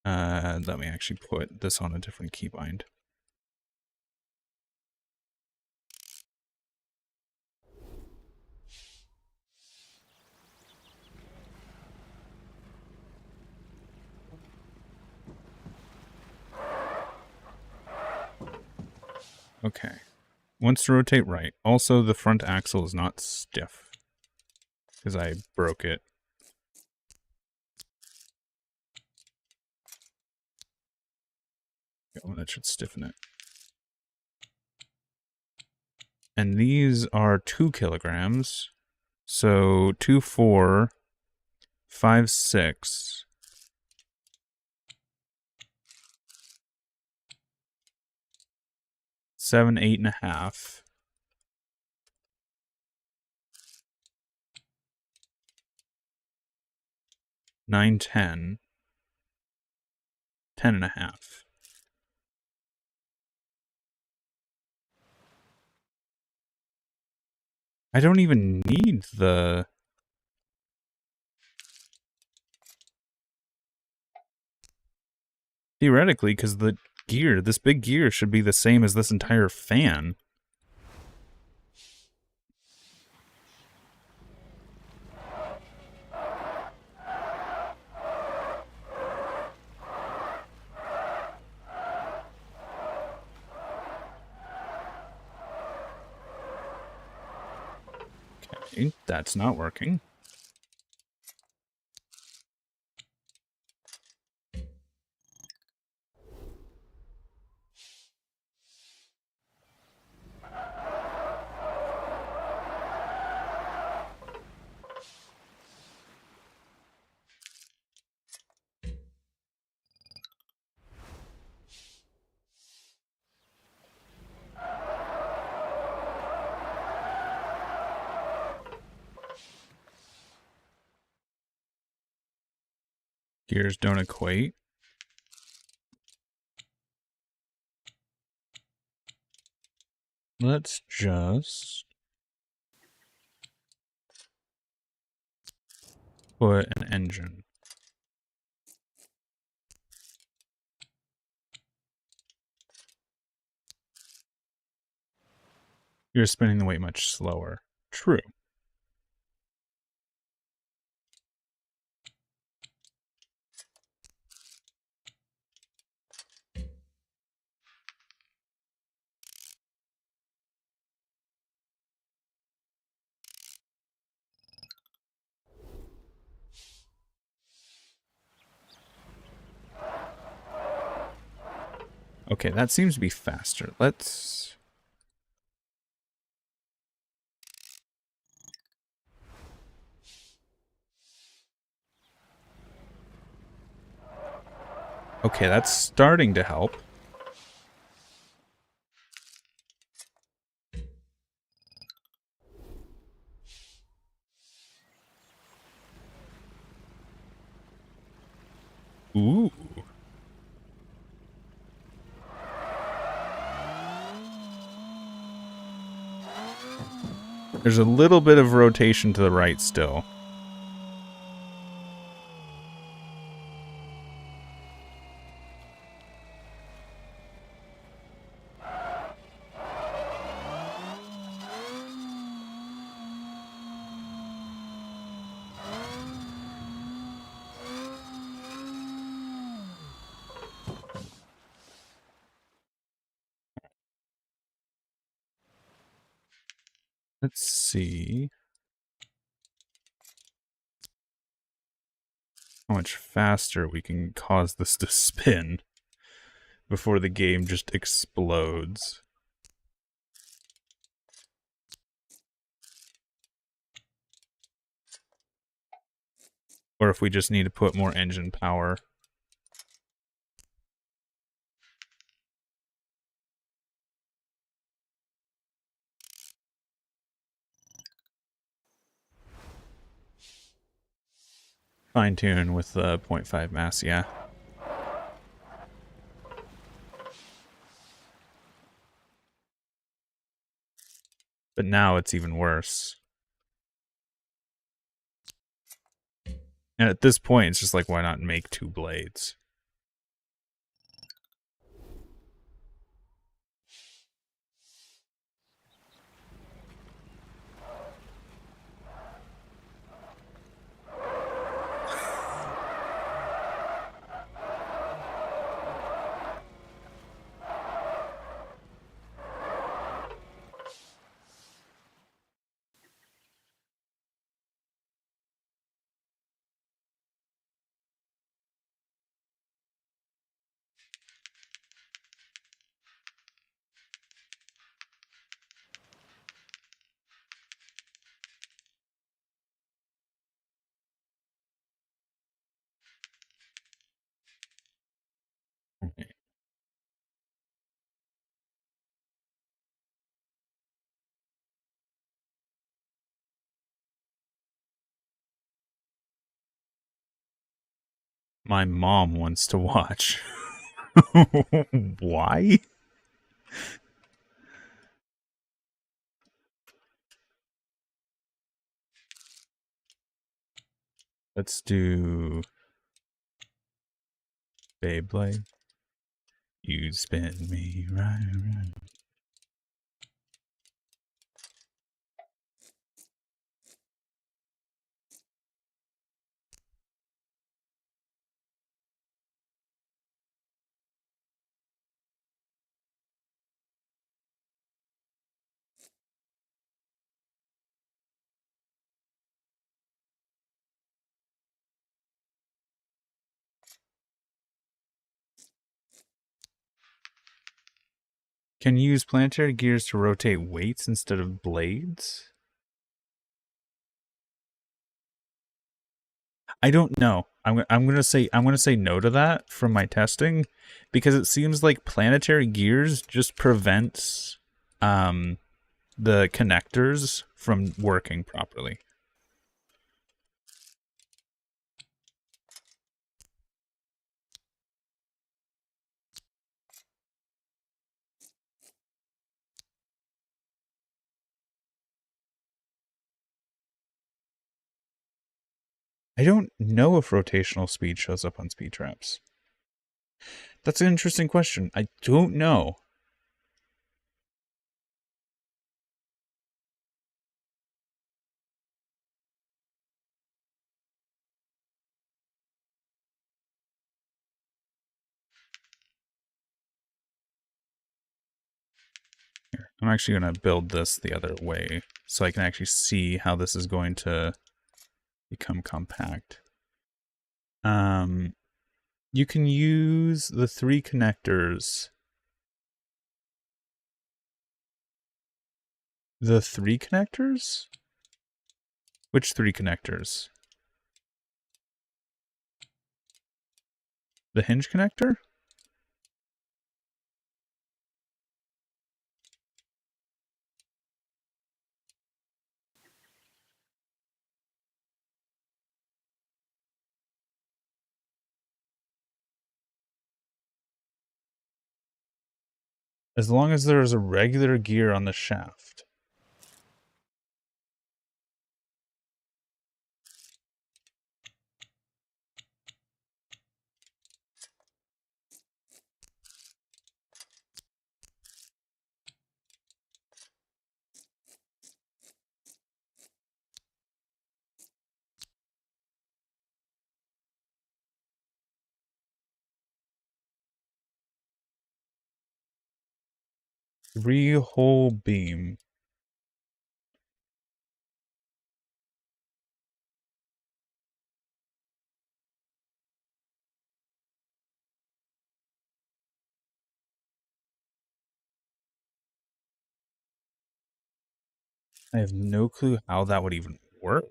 Let me actually put this on a different keybind. Okay. Wants to rotate right. Also, the front axle is not stiff. Because I broke it. Oh, that should stiffen it. And these are 2 kilograms. So 2, 4, 5, 6. 7, 8.5. 9, 10. 10.5. I don't even need the... Theoretically, because the gear, this big gear should be the same as this entire fan. Okay, that's not working. Gears don't equate. Let's just put an engine. You're spinning the weight much slower. True. Okay, that seems to be faster. Let's... Okay, that's starting to help. Ooh. There's a little bit of rotation to the right still. Let's see how much faster we can cause this to spin before the game just explodes. Or if we just need to put more engine power. Fine tune with the 0.5 mass, yeah. But now it's even worse. And at this point, it's just like, why not make 2 blades? Okay. My mom wants to watch. Why? Let's do Beyblade. You spin me right around. Can you use planetary gears to rotate weights instead of blades? I don't know. I'm gonna say no to that from my testing, because it seems like planetary gears just prevents the connectors from working properly. I don't know if rotational speed shows up on speed traps. That's an interesting question. I don't know. Here, I'm actually going to build this the other way so I can actually see how this is going to become compact. You can use the 3 connectors. The 3 connectors? Which 3 connectors? The hinge connector? As long as there's a regular gear on the shaft. Three-hole beam. I have no clue how that would even work.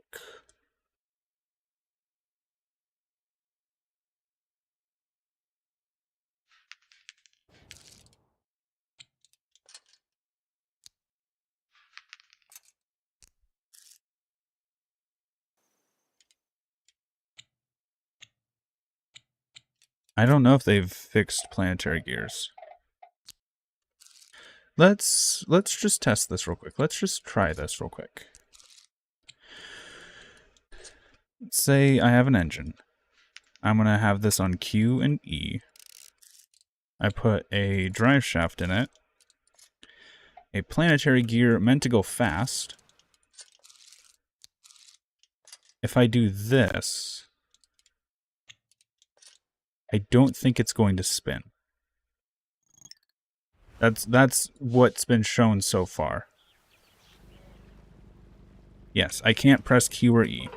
I don't know if they've fixed planetary gears. Let's just test this real quick. Let's just try this real quick. Let's say I have an engine. I'm going to have this on Q and E. I put a drive shaft in it. A planetary gear meant to go fast. If I do this, I don't think it's going to spin. That's what's been shown so far. Yes, I can't press Q or E.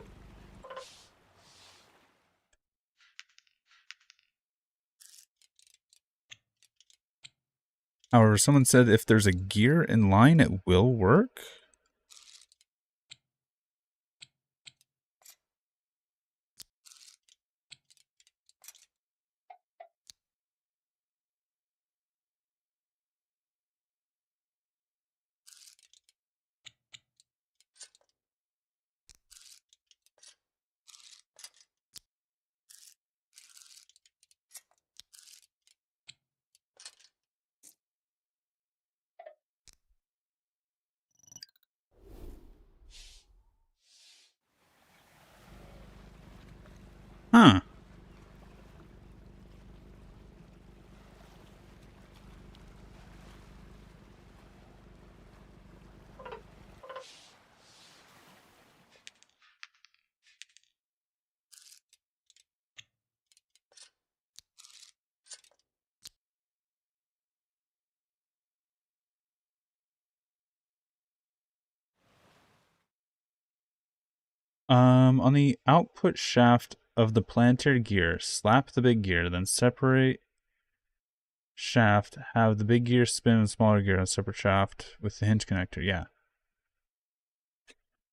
However, someone said if there's a gear in line, it will work. Huh. On the output shaft of the planetary gear, slap the big gear, then separate shaft, have the big gear spin the smaller gear on a separate shaft with the hinge connector. Yeah.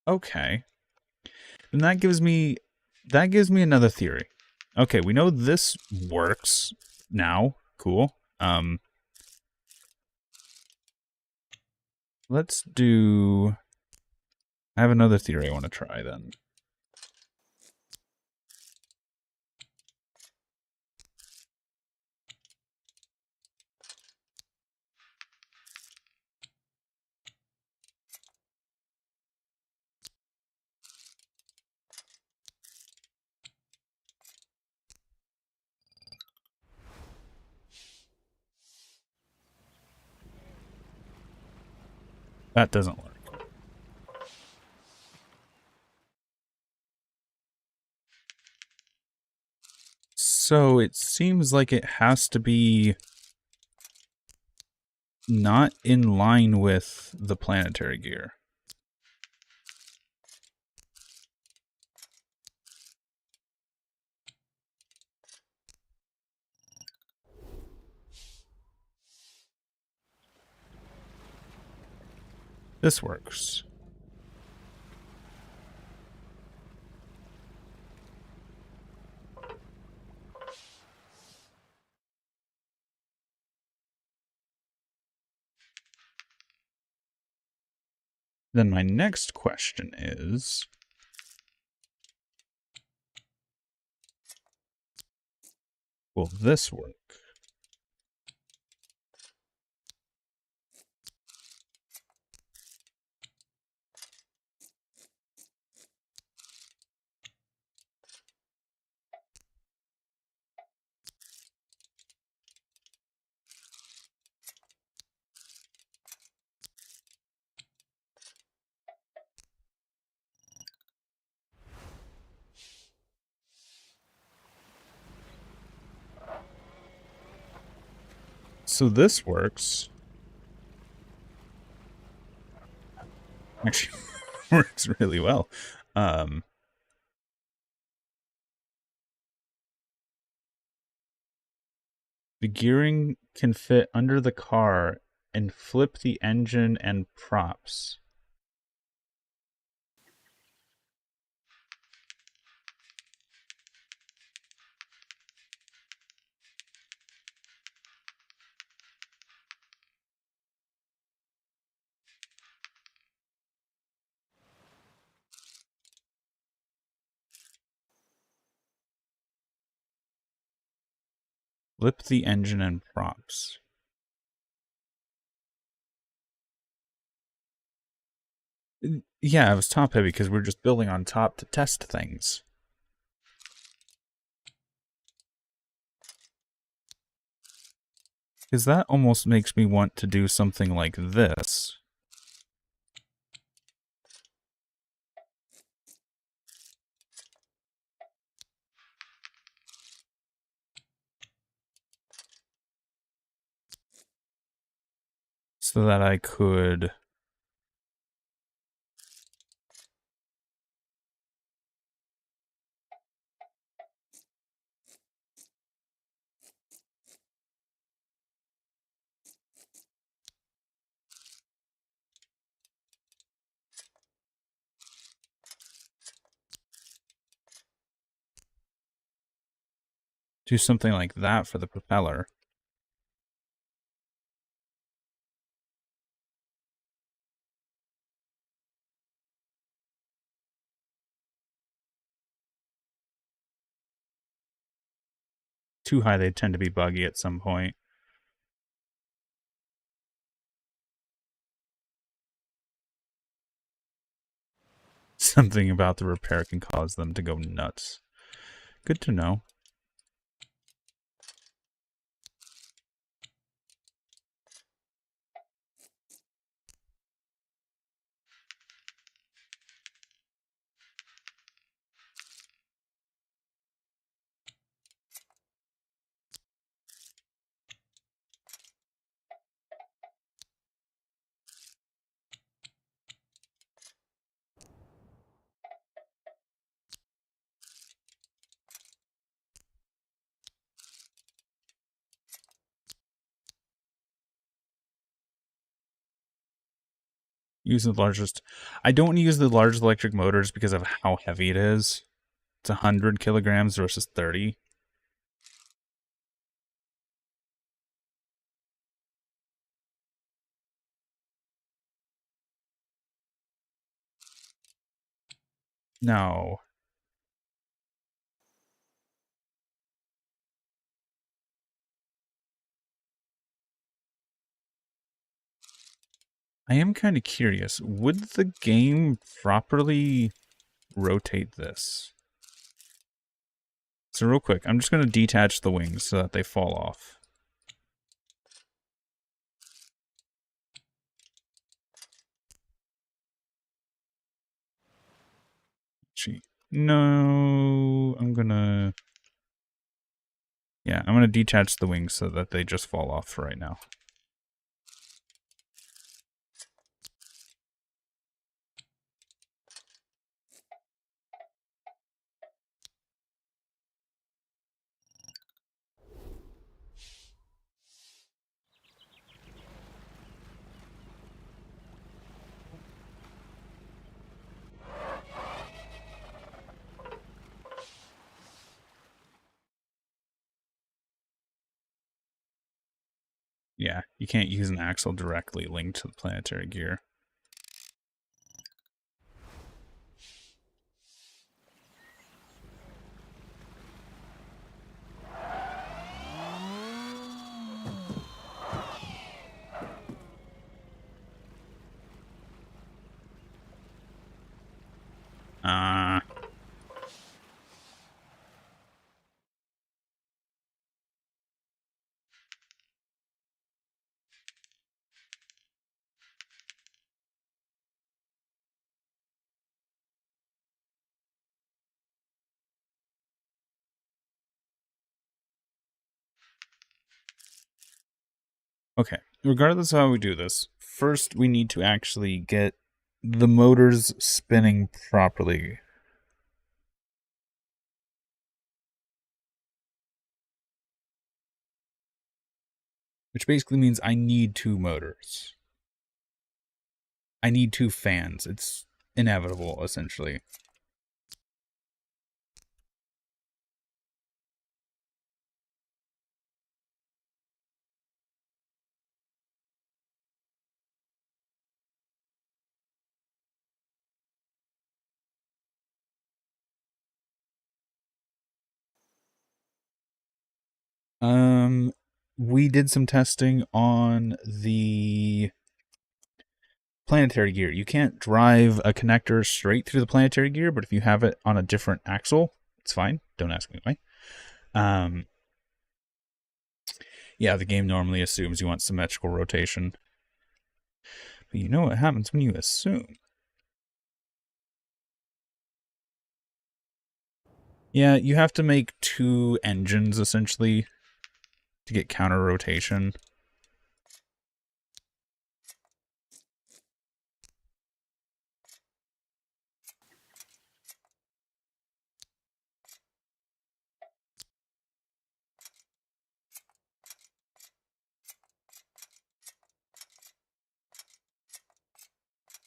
Okay. And that gives me another theory. Okay, we know this works now. Cool. Let's do... I have another theory I want to try then. That doesn't work. So it seems like it has to be not in line with the planetary gear. This works. Then my next question is, will this work? So this works. Actually, works really well. The gearing can fit under the car and flip the engine and props. Flip the engine and props. Yeah, it was top heavy because we're just building on top to test things. Because that almost makes me want to do something like this. So that I could do something like that for the propeller. Too high, they tend to be buggy at some point. Something about the repair can cause them to go nuts. Good to know. Use the largest. I don't use the large electric motors because of how heavy it is. It's 100 kilograms versus 30. No. I am kind of curious. Would the game properly rotate this? So real quick, I'm just going to detach the wings so that they fall off. Actually, no, I'm gonna detach the wings so that they just fall off for right now. Yeah, you can't use an axle directly linked to the planetary gear. Okay, regardless of how we do this, first we need to actually get the motors spinning properly. Which basically means I need two motors. I need two fans. It's inevitable, essentially. We did some testing on the planetary gear. You can't drive a connector straight through the planetary gear, but if you have it on a different axle, it's fine. Don't ask me why. Yeah, the game normally assumes you want symmetrical rotation. But you know what happens when you assume? Yeah, you have to make two engines, essentially, to get counter rotation.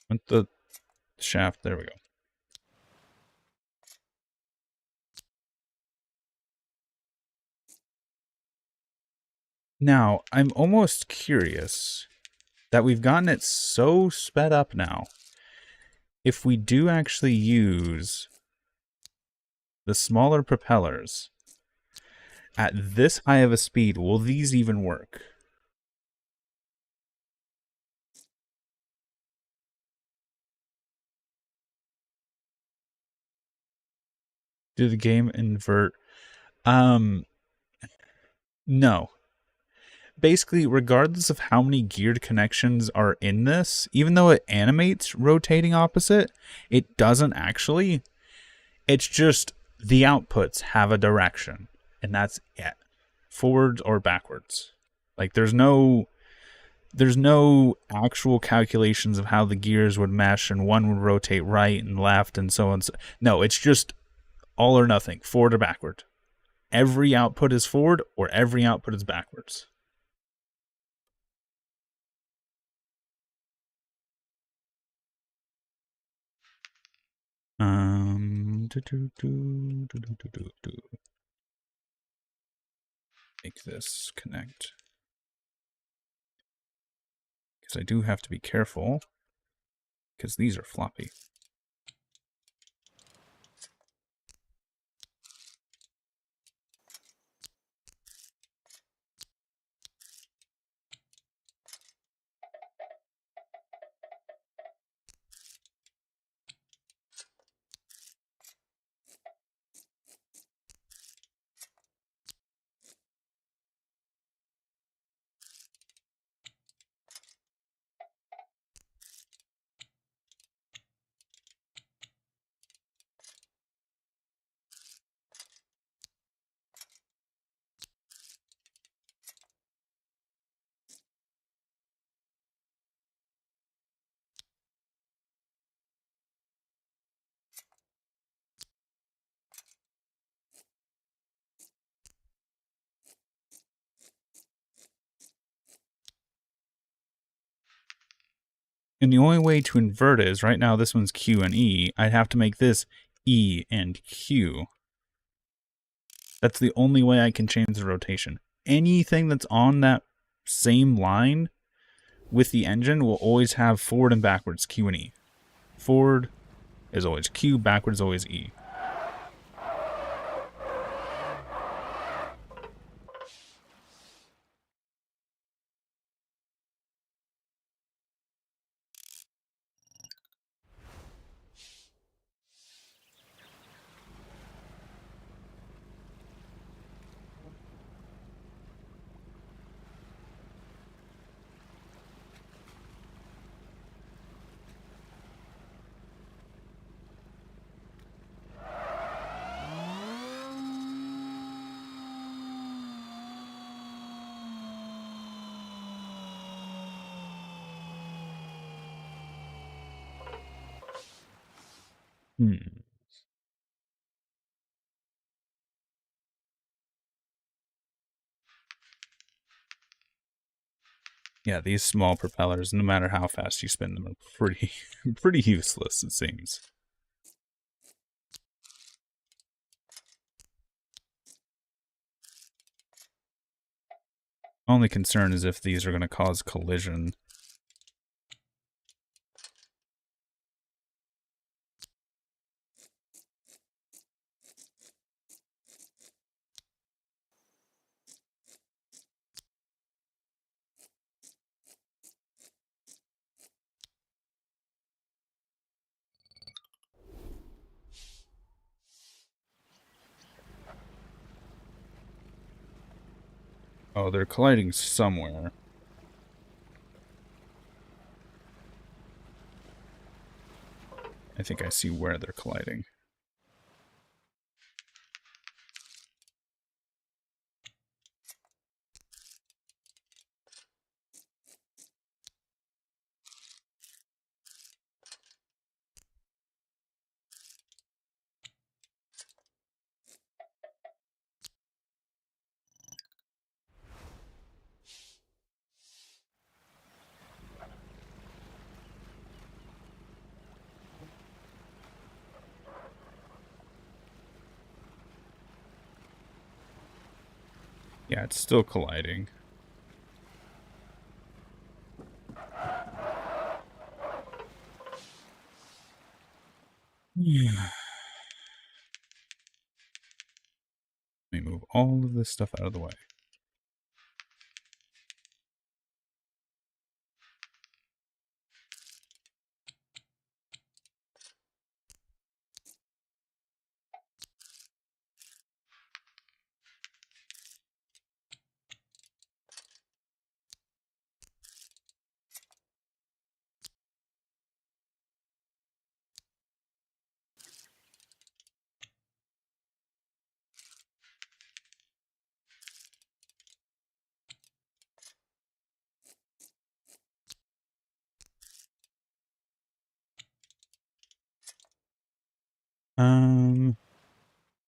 With the shaft, there we go. Now, I'm almost curious that we've gotten it so sped up now. If we do actually use the smaller propellers at this high of a speed, will these even work? Did the game invert? No. Basically, regardless of how many geared connections are in this, even though it animates rotating opposite, it doesn't actually. It's just the outputs have a direction, and that's it. Forwards or backwards. Like there's no actual calculations of how the gears would mesh and one would rotate right and left and so on. No, it's just all or nothing, forward or backward. Every output is forward or every output is backwards. Make this connect. Because I do have to be careful, because these are floppy. And the only way to invert it is right now this one's Q and E. I'd have to make this E and Q. That's the only way I can change the rotation. Anything that's on that same line with the engine will always have forward and backwards Q and E. Forward is always Q, backwards is always E. Yeah, these small propellers, no matter how fast you spin them, are pretty useless, it seems. Only concern is if these are going to cause collision. Oh, they're colliding somewhere. I think I see where they're colliding. Yeah, it's still colliding. Yeah. Let me move all of this stuff out of the way.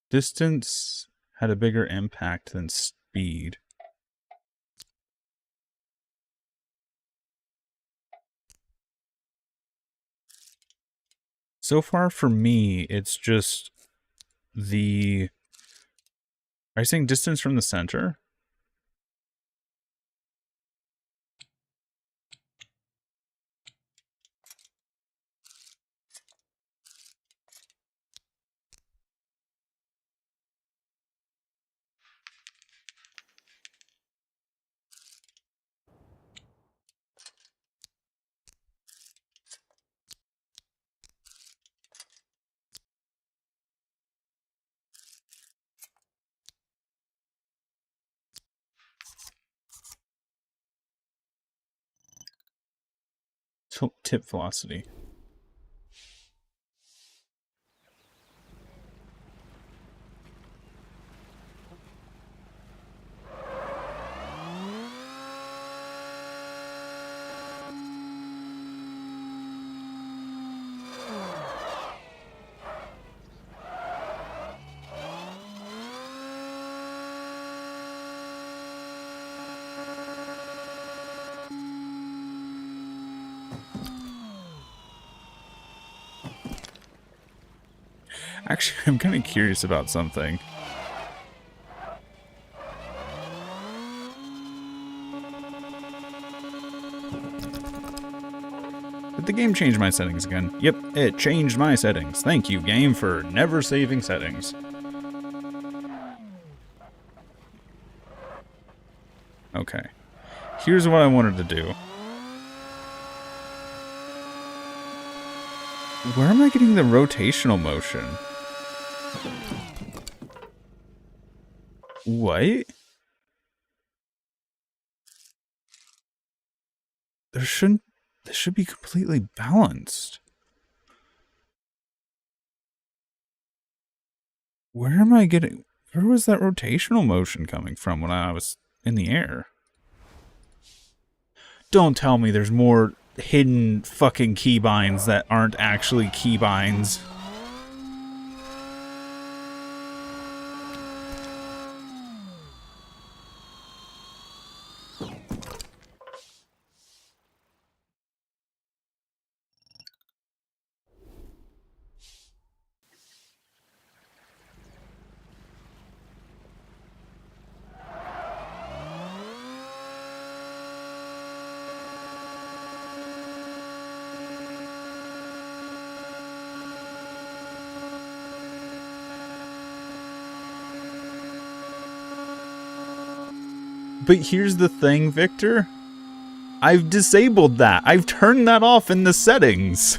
Distance had a bigger impact than speed. So far for me, it's just the... Are you saying distance from the center? Tip velocity. Actually, I'm kind of curious about something. Did the game change my settings again? Yep, it changed my settings. Thank you, game, for never saving settings. Okay. Here's what I wanted to do. Where am I getting the rotational motion? What? This should be completely balanced. Where was that rotational motion coming from when I was in the air? Don't tell me there's more hidden fucking keybinds that aren't actually keybinds. But here's the thing, Victor. I've disabled that. I've turned that off in the settings.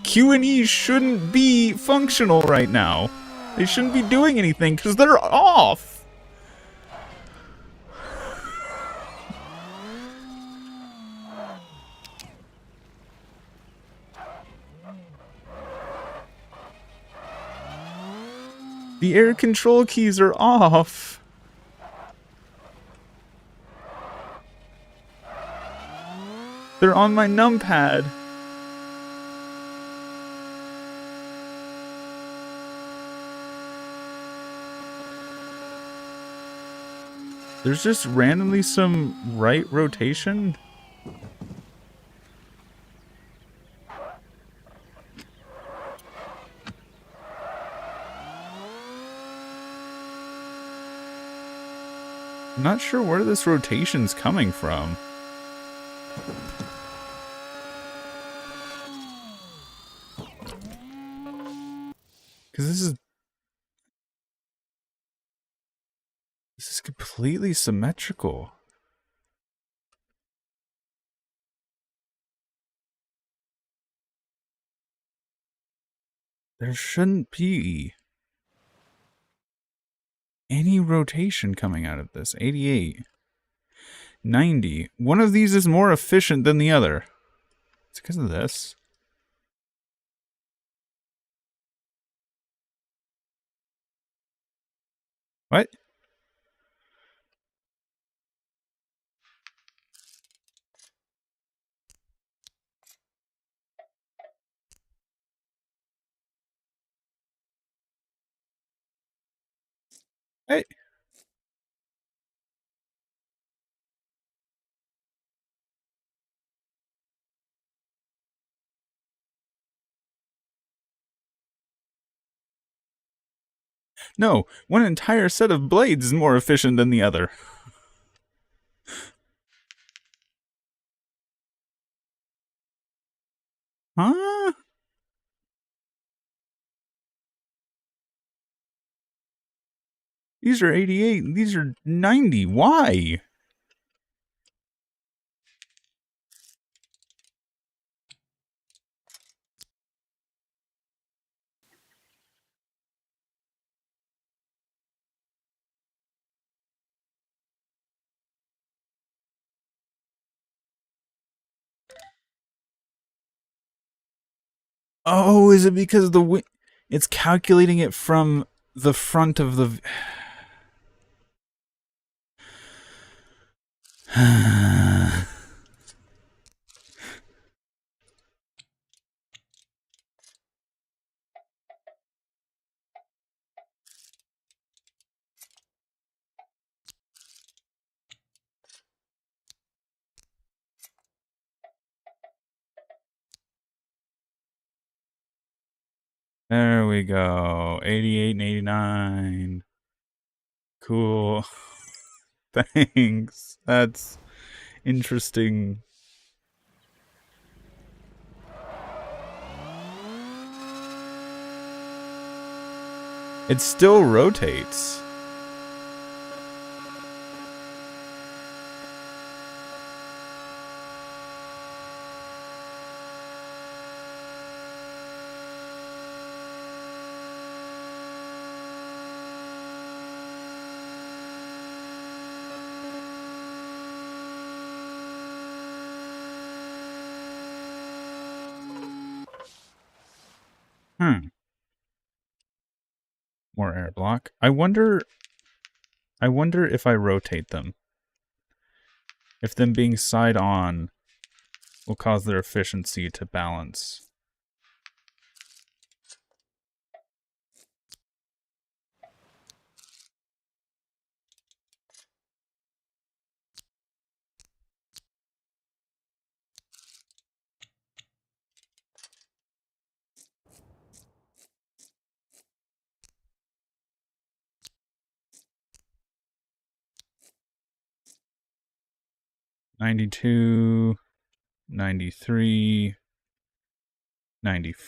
Q and E shouldn't be functional right now. They shouldn't be doing anything because they're off. The air control keys are off. They're on my numpad. There's just randomly some right rotation. I'm not sure where this rotation's coming from. Because this is completely symmetrical. There shouldn't be any rotation coming out of this. 88. 90. One of these is more efficient than the other. It's because of this. What? Hey. No, one entire set of blades is more efficient than the other. Huh? These are 88 and these are 90. Why? Oh, is it because it's calculating it from the front of the... There we go. 88 and 89. Cool. Thanks. That's interesting. It still rotates. More air block. I wonder if I rotate them, if them being side on will cause their efficiency to balance. $92, $93, $94,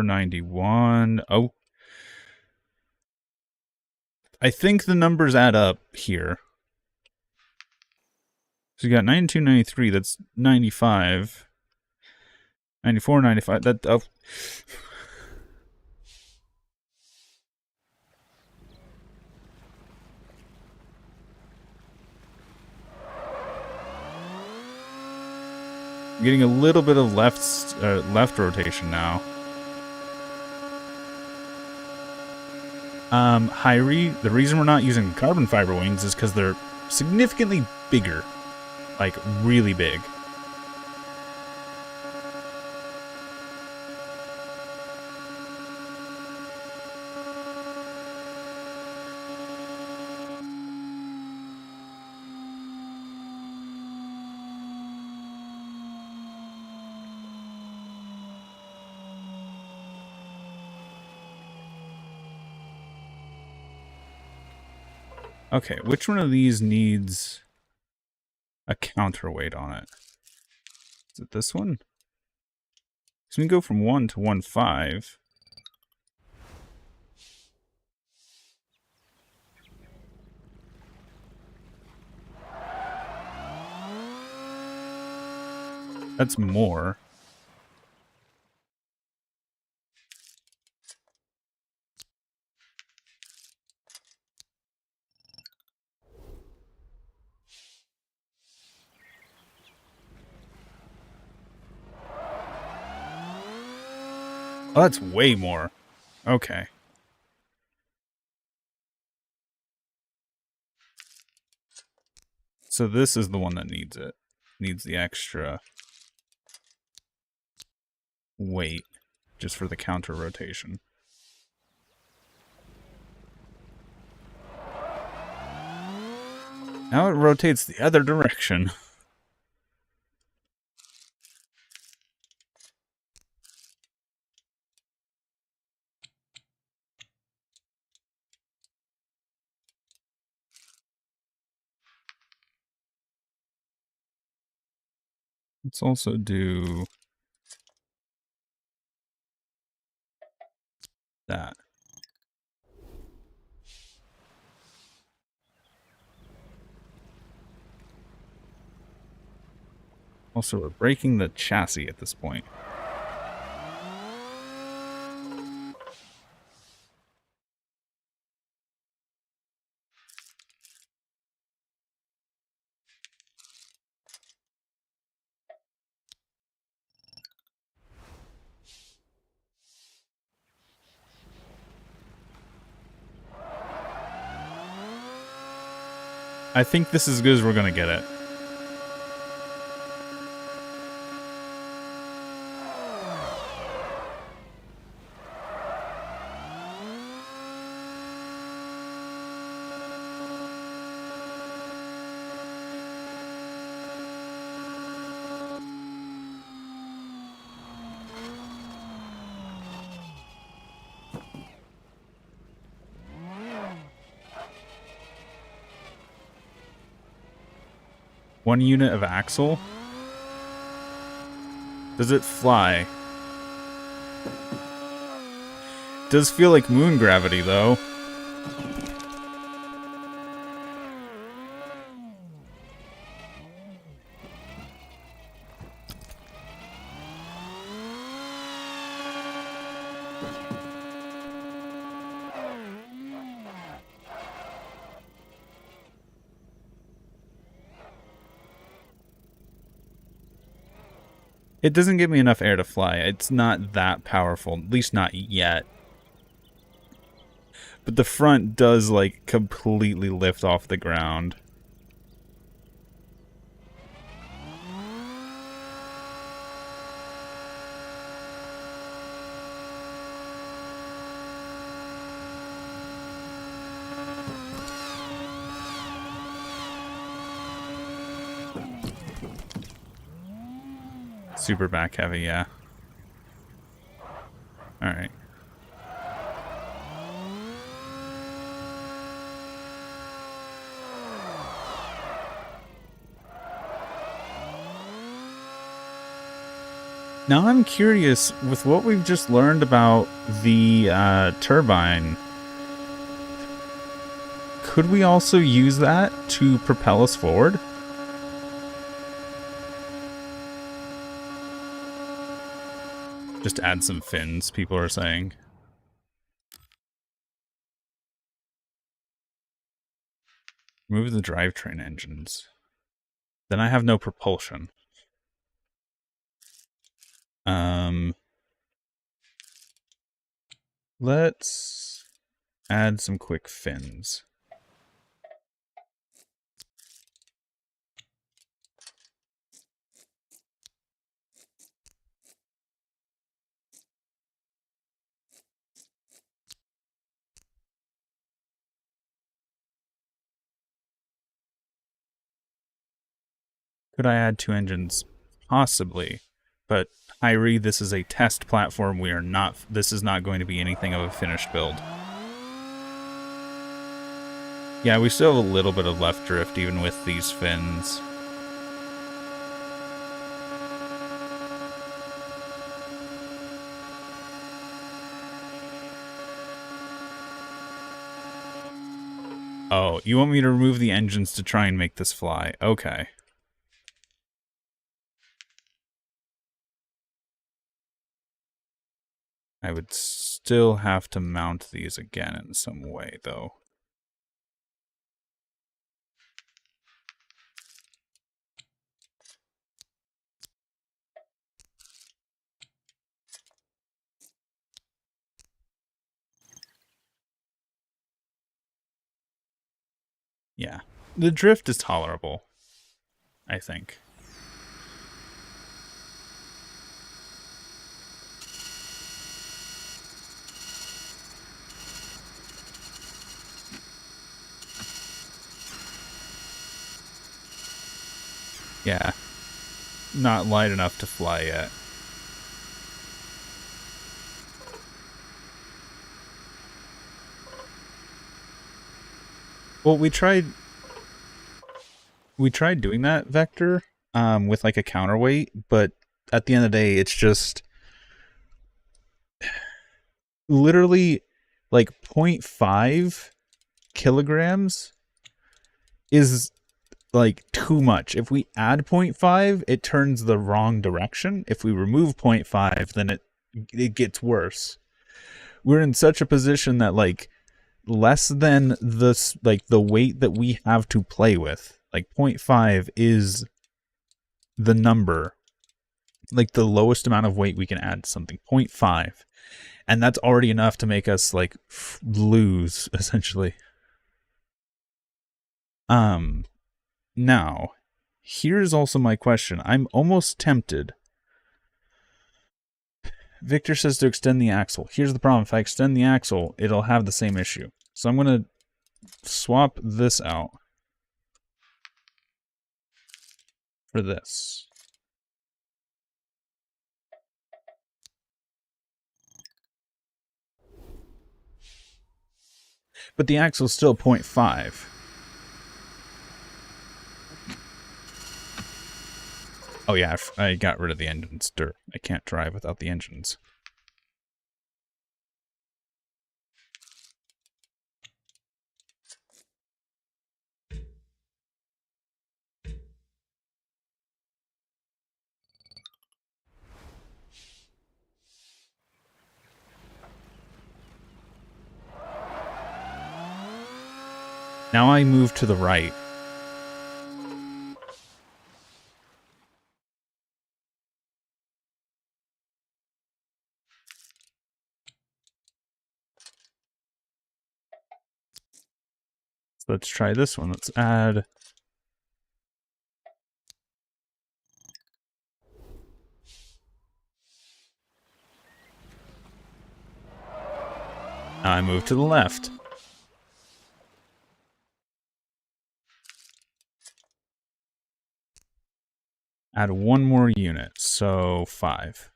$91. Oh. I think the numbers add up here. So you got 92, 93, that's 95. 94, 95, that... Oh. I'm getting a little bit of left rotation now. Hyrie, the reason we're not using carbon fiber wings is because they're significantly bigger. Like, really big. Okay, which one of these needs a counterweight on it? Is it this one? So we can go from 1 to 1.5. That's more. Oh, that's way more. Okay. So this is the one that needs it. Needs the extra weight just for the counter rotation. Now it rotates the other direction. Let's also do that. Also, we're breaking the chassis at this point. I think this is as good as we're gonna get it. 1 unit of axle. Does it fly? Does feel like moon gravity, though. It doesn't give me enough air to fly. It's not that powerful, at least not yet. But the front does, like, completely lift off the ground. Super back heavy, yeah. Alright. Now I'm curious, with what we've just learned about the turbine, could we also use that to propel us forward? Just add some fins, people are saying. Remove the drivetrain engines. Then I have no propulsion. Let's add some quick fins. Could I add 2 engines? Possibly. But Hyrie, this is a test platform. We are not. This is not going to be anything of a finished build. Yeah, we still have a little bit of left drift even with these fins. Oh, you want me to remove the engines to try and make this fly? Okay. I would still have to mount these again in some way, though. Yeah. The drift is tolerable, I think. Yeah. Not light enough to fly yet. Well, we tried doing that vector with like a counterweight, but at the end of the day, it's just literally like 0.5 kilograms is like too much. If we add 0.5, it turns the wrong direction. If we remove 0.5, then it gets worse. We're in such a position that like less than this, like the weight that we have to play with, like 0.5 is the number, like the lowest amount of weight we can add to something, 0.5. And that's already enough to make us like lose essentially. Now, here's also my question. I'm almost tempted. Victor says to extend the axle. Here's the problem. If I extend the axle, it'll have the same issue. So I'm going to swap this out for this. But the axle's still 0.5. Oh yeah, I got rid of the engines. I can't drive without the engines. Now I move to the right. So let's try this one. Let's add... Now I move to the left. Add one more unit, so 5.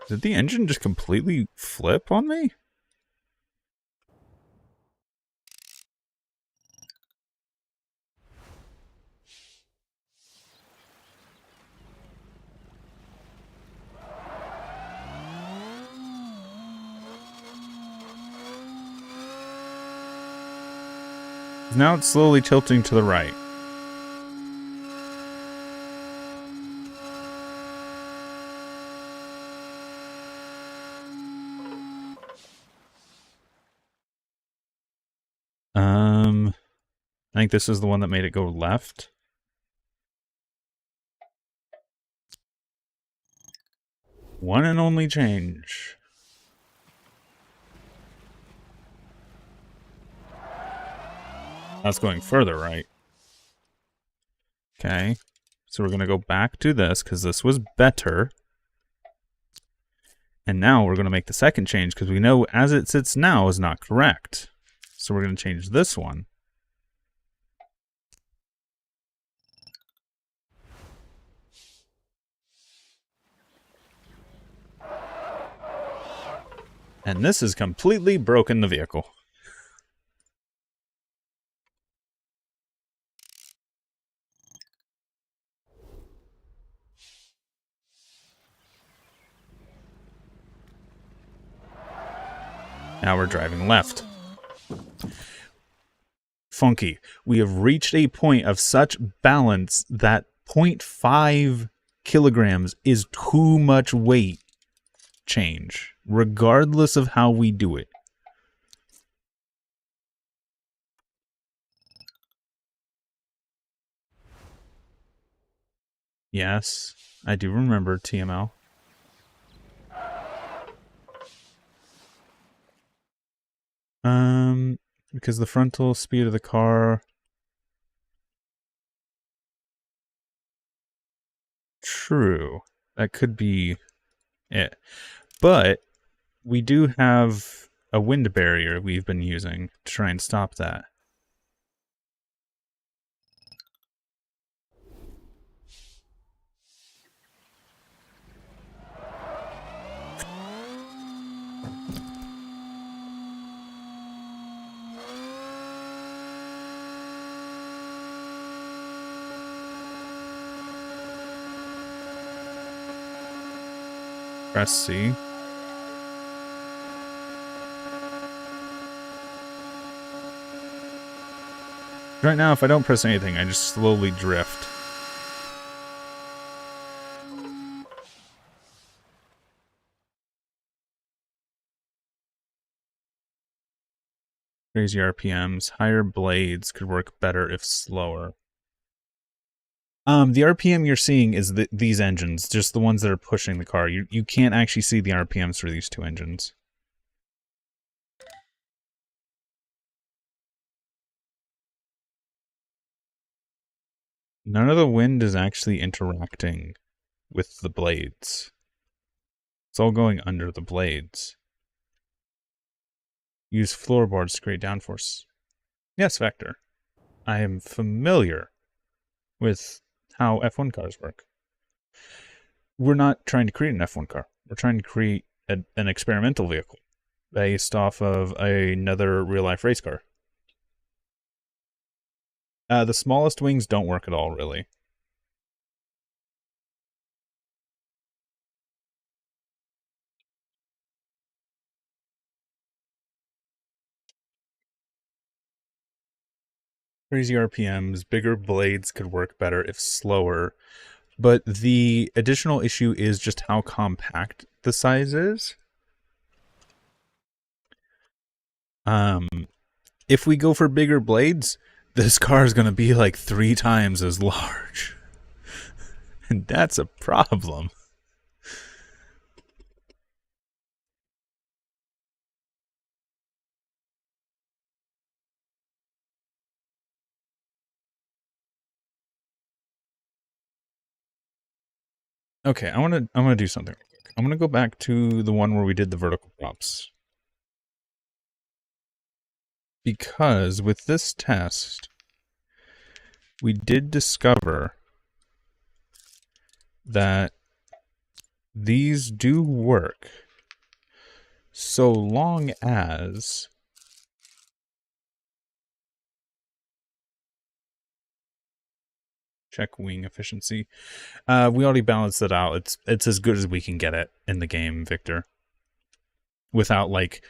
Did the engine just completely flip on me? Now it's slowly tilting to the right. I think this is the one that made it go left. One and only change. That's going further right. Okay. So we're going to go back to this because this was better. And now we're going to make the second change because we know as it sits now is not correct. So we're going to change this one. And this has completely broken the vehicle. Now we're driving left. Funky. We have reached a point of such balance that 0.5 kilograms is too much weight change, regardless of how we do it. Yes, I do remember TML. Because the frontal speed of the car... True. That could be it. But we do have a wind barrier we've been using to try and stop that. Press C. Right now, if I don't press anything, I just slowly drift. Crazy RPMs. Higher blades could work better if slower. The RPM you're seeing is these engines, just the ones that are pushing the car. You can't actually see the RPMs for these two engines. None of the wind is actually interacting with the blades. It's all going under the blades. Use floorboards to create downforce. Yes, Vector. I am familiar with how F1 cars work. We're not trying to create an F1 car. We're trying to create an experimental vehicle based off of another real-life race car. The smallest wings don't work at all, really. Crazy RPMs, bigger blades could work better if slower, but the additional issue is just how compact the size is. If we go for bigger blades, this car is going to be like 3 times as large. And that's a problem. Okay, I want to do something real quick. I'm going to go back to the one where we did the vertical props. Because with this test, we did discover that these do work so long as check wing efficiency. We already balanced it out. It's as good as we can get it in the game, Victor. Without like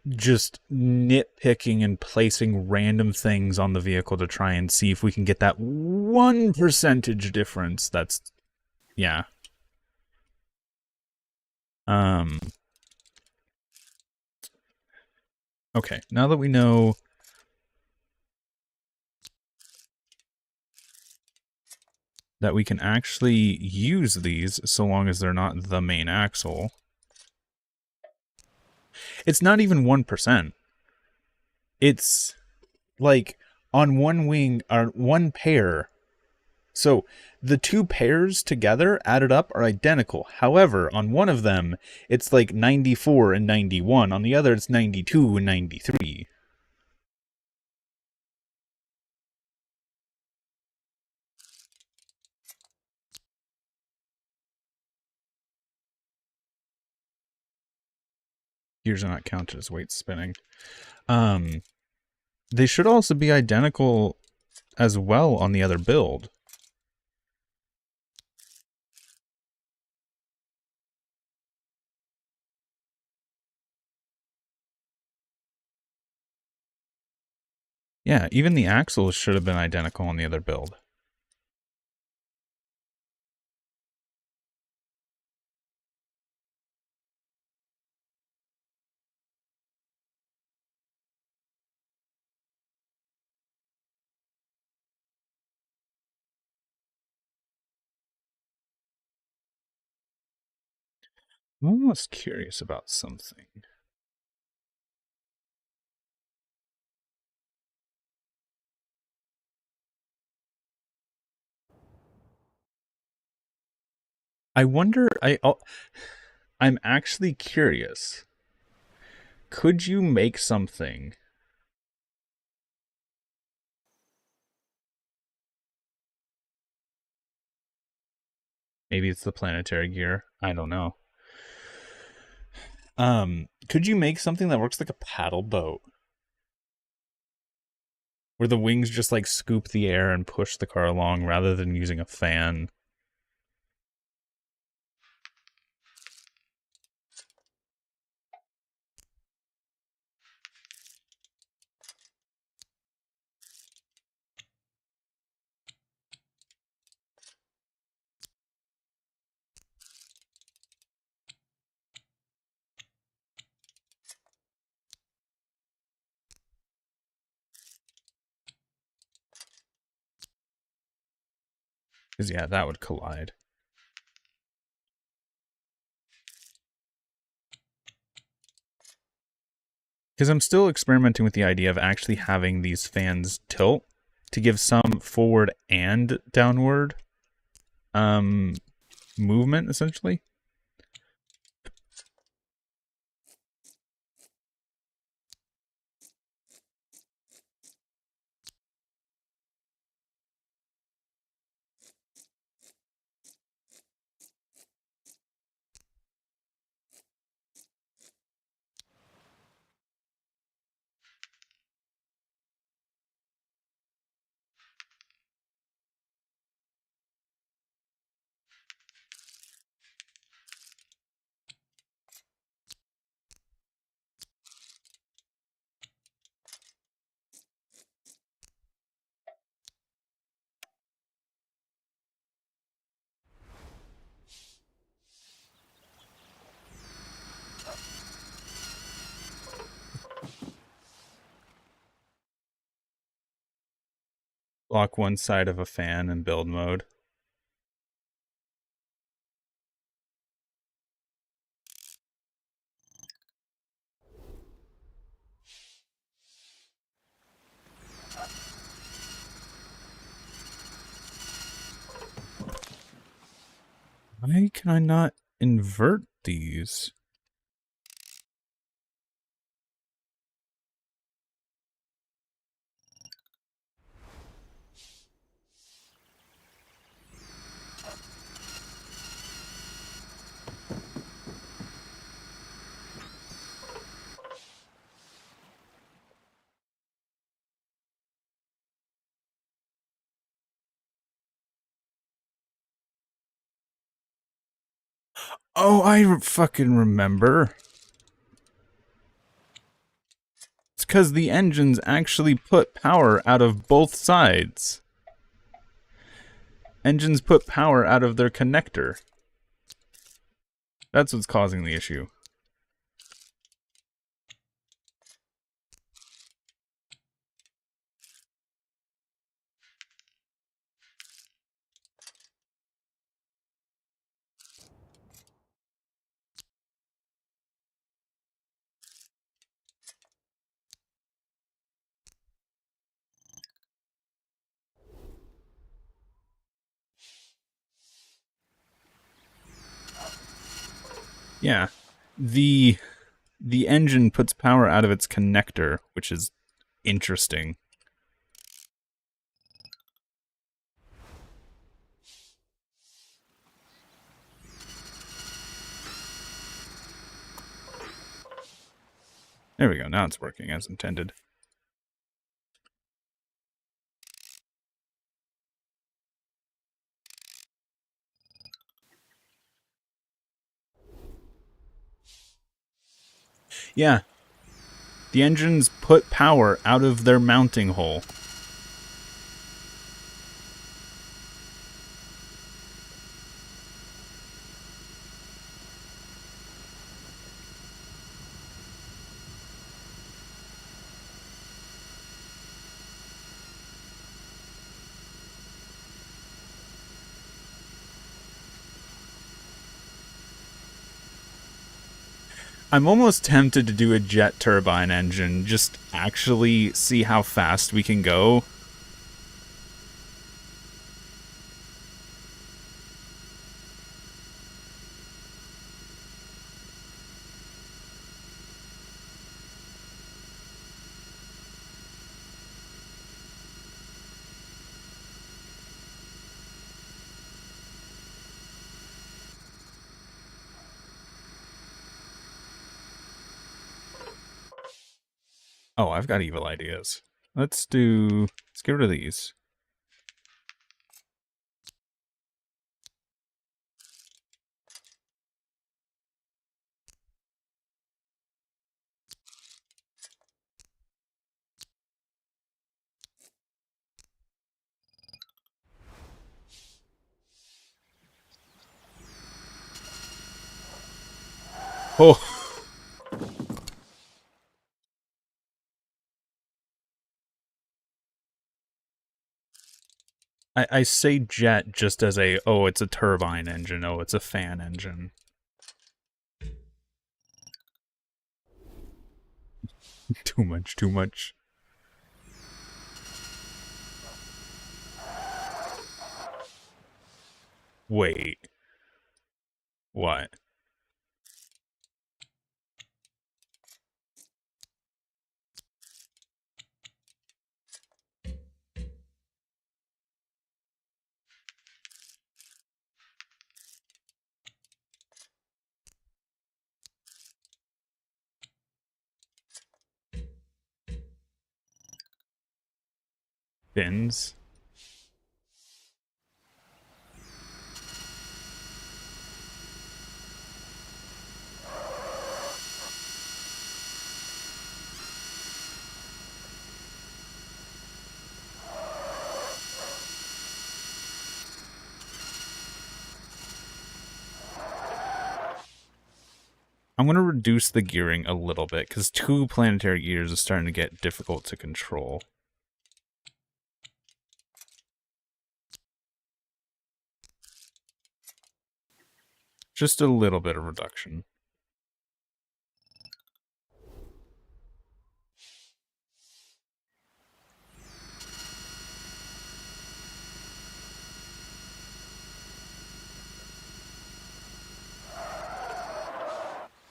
just nitpicking and placing random things on the vehicle to try and see if we can get that 1% difference. That's yeah. Okay, now that we know that we can actually use these so long as they're not the main axle. It's not even 1%. It's like on one wing or one pair. So the 2 pairs together added up are identical. However, on one of them, it's like 94 and 91. On the other, it's 92 and 93. Gears are not counted as weight spinning. They should also be identical as well on the other build. Yeah, even the axles should have been identical on the other build. I'm almost curious about something. I wonder, I'm actually curious. Could you make something maybe it's the planetary gear, I don't know. Could you make something that works like a paddle boat? Where the wings just like scoop the air and push the car along rather than using a fan? Because yeah, that would collide. Because I'm still experimenting with the idea of actually having these fans tilt to give some forward and downward movement, essentially. Lock one side of a fan in build mode. Why can I not invert these? Oh, I fucking remember. It's because the engines actually put power out of both sides. Engines put power out of their connector. That's what's causing the issue. Yeah. The engine puts power out of its connector, which is interesting. There we go. Now it's working as intended. Yeah. The engines put power out of their mounting hole. I'm almost tempted to do a jet turbine engine, just actually see how fast we can go. Oh, I've got evil ideas. Let's get rid of these. Oh. I say jet just as oh, it's a turbine engine, oh, it's a fan engine. Too much. Wait. What? Fins? I'm going to reduce the gearing a little bit, because 2 planetary gears is starting to get difficult to control. Just a little bit of reduction.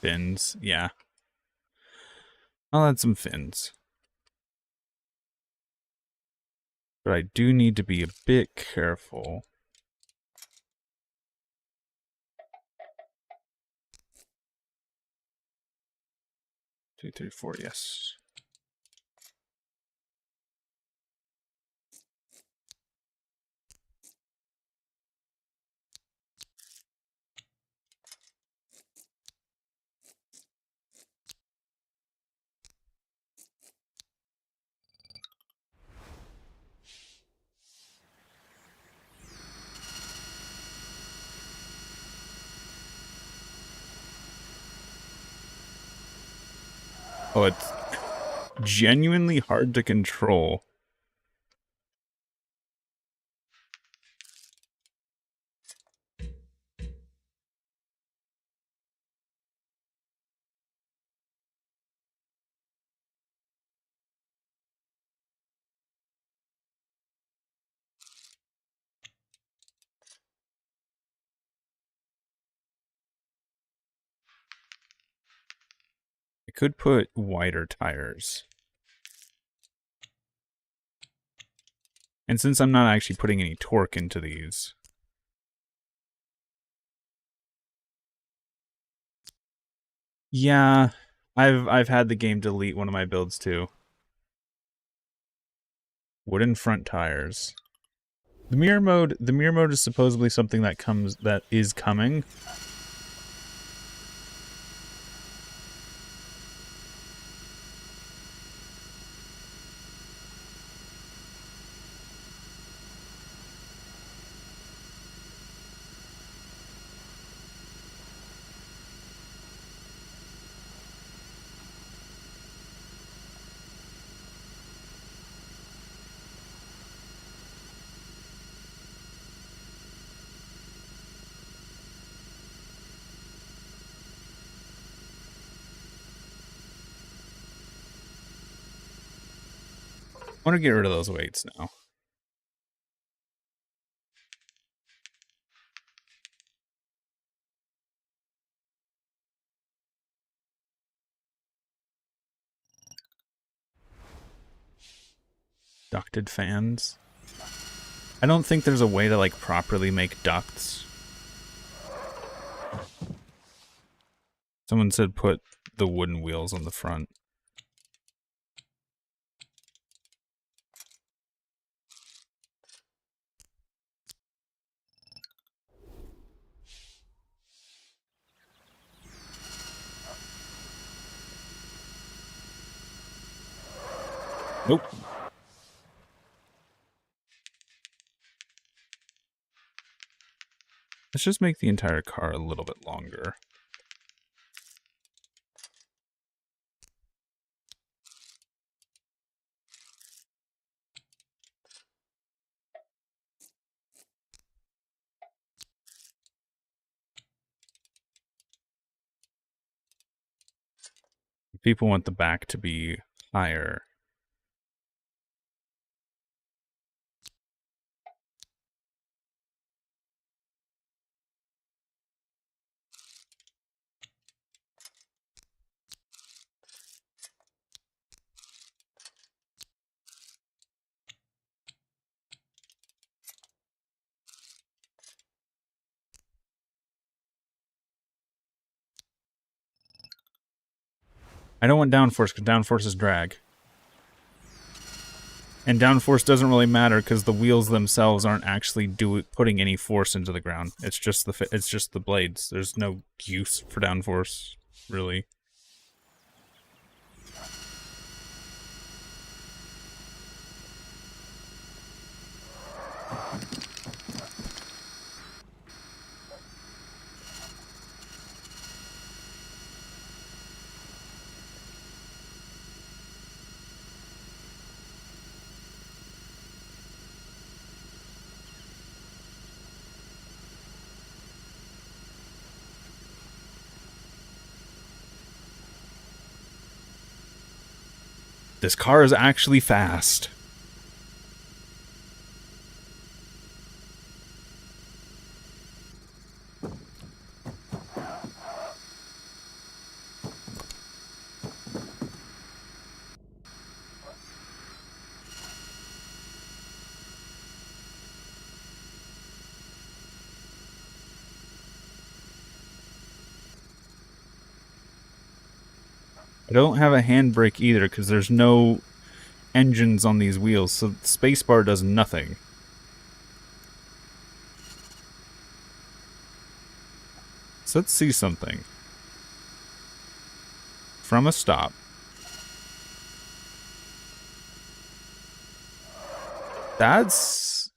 Fins, yeah. I'll add some fins. But I do need to be a bit careful. Two, three, four, yes. Oh, it's genuinely hard to control. I could put wider tires. And since I'm not actually putting any torque into these, yeah, I've had the game delete one of my builds too. Wooden front tires. The mirror mode is supposedly something that is coming. I want to get rid of those weights now. Ducted fans. I don't think there's a way to like properly make ducts. Someone said put the wooden wheels on the front. Nope. Let's just make the entire car a little bit longer. People want the back to be higher. I don't want downforce because downforce is drag. And downforce doesn't really matter because the wheels themselves aren't actually putting any force into the ground. It's just the blades. There's no use for downforce, really. This car is actually fast. I don't have a handbrake either because there's no engines on these wheels, so the spacebar does nothing. So let's see something. From a stop. That's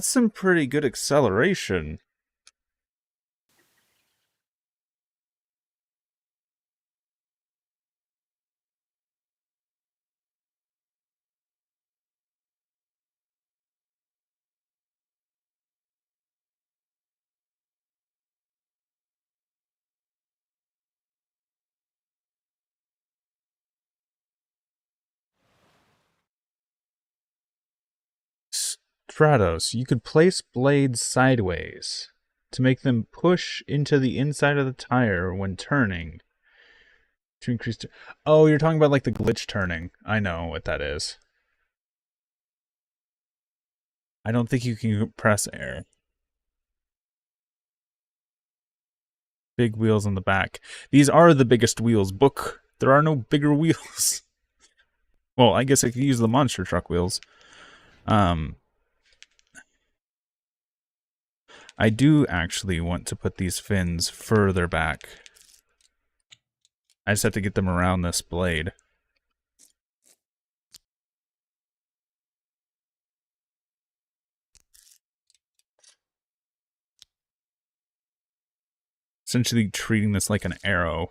some pretty good acceleration. Stratos, you could place blades sideways to make them push into the inside of the tire when turning. To increase... Oh, you're talking about like the glitch turning. I know what that is. I don't think you can press air. Big wheels on the back. These are the biggest wheels. Book. There are no bigger wheels. Well, I guess I could use the monster truck wheels. I do actually want to put these fins further back. I just have to get them around this blade. Essentially treating this like an arrow.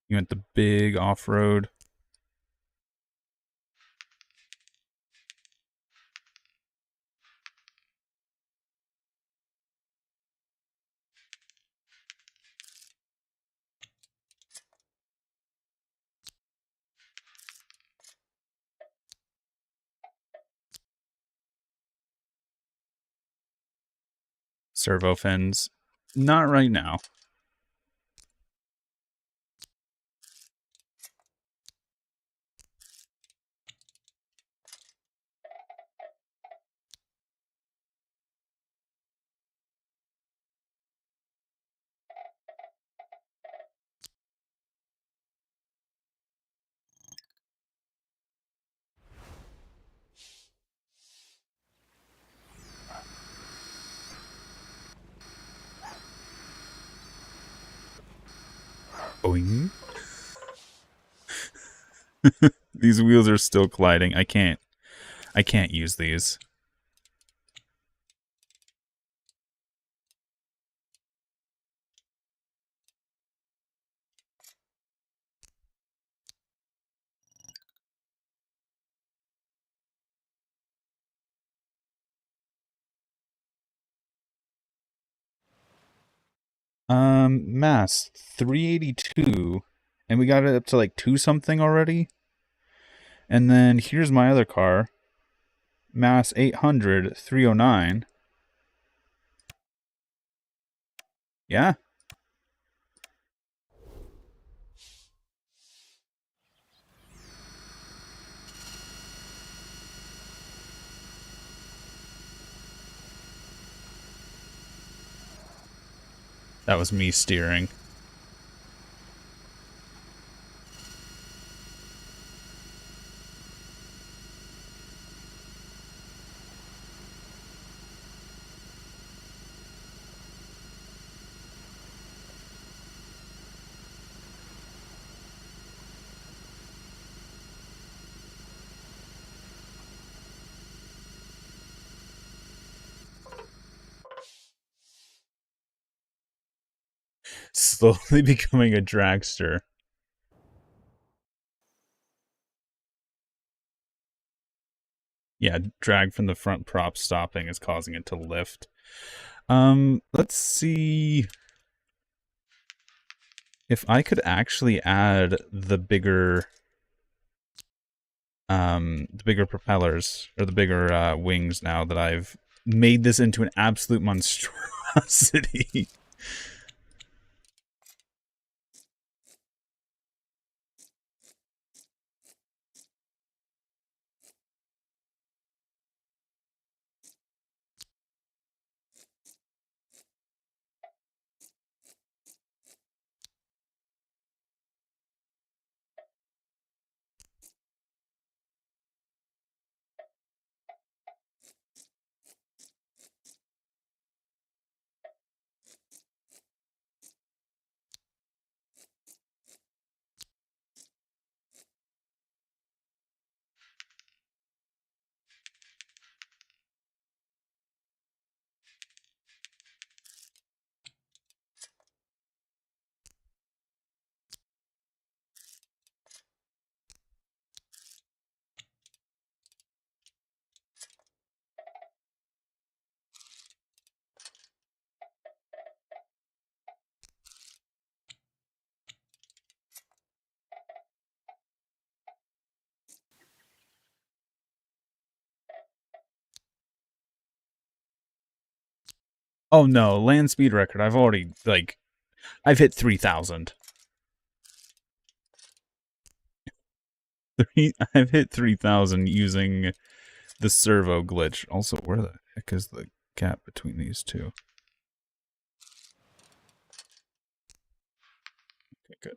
You want the big off-road. Servo fins. Not right now. Boing. These wheels are still gliding. I can't use these. Mass 382, and we got it up to like 2 something already. And then here's my other car, mass 800, 309. Yeah. That was me steering. Slowly becoming a dragster. Yeah, drag from the front prop stopping is causing it to lift. Let's see if I could actually add the bigger propellers, or the bigger wings, now that I've made this into an absolute monstrosity. Oh no, land speed record. I've already, like, I've hit 3,000. I've hit 3,000 using the servo glitch. Also, where the heck is the gap between these two? Okay, good.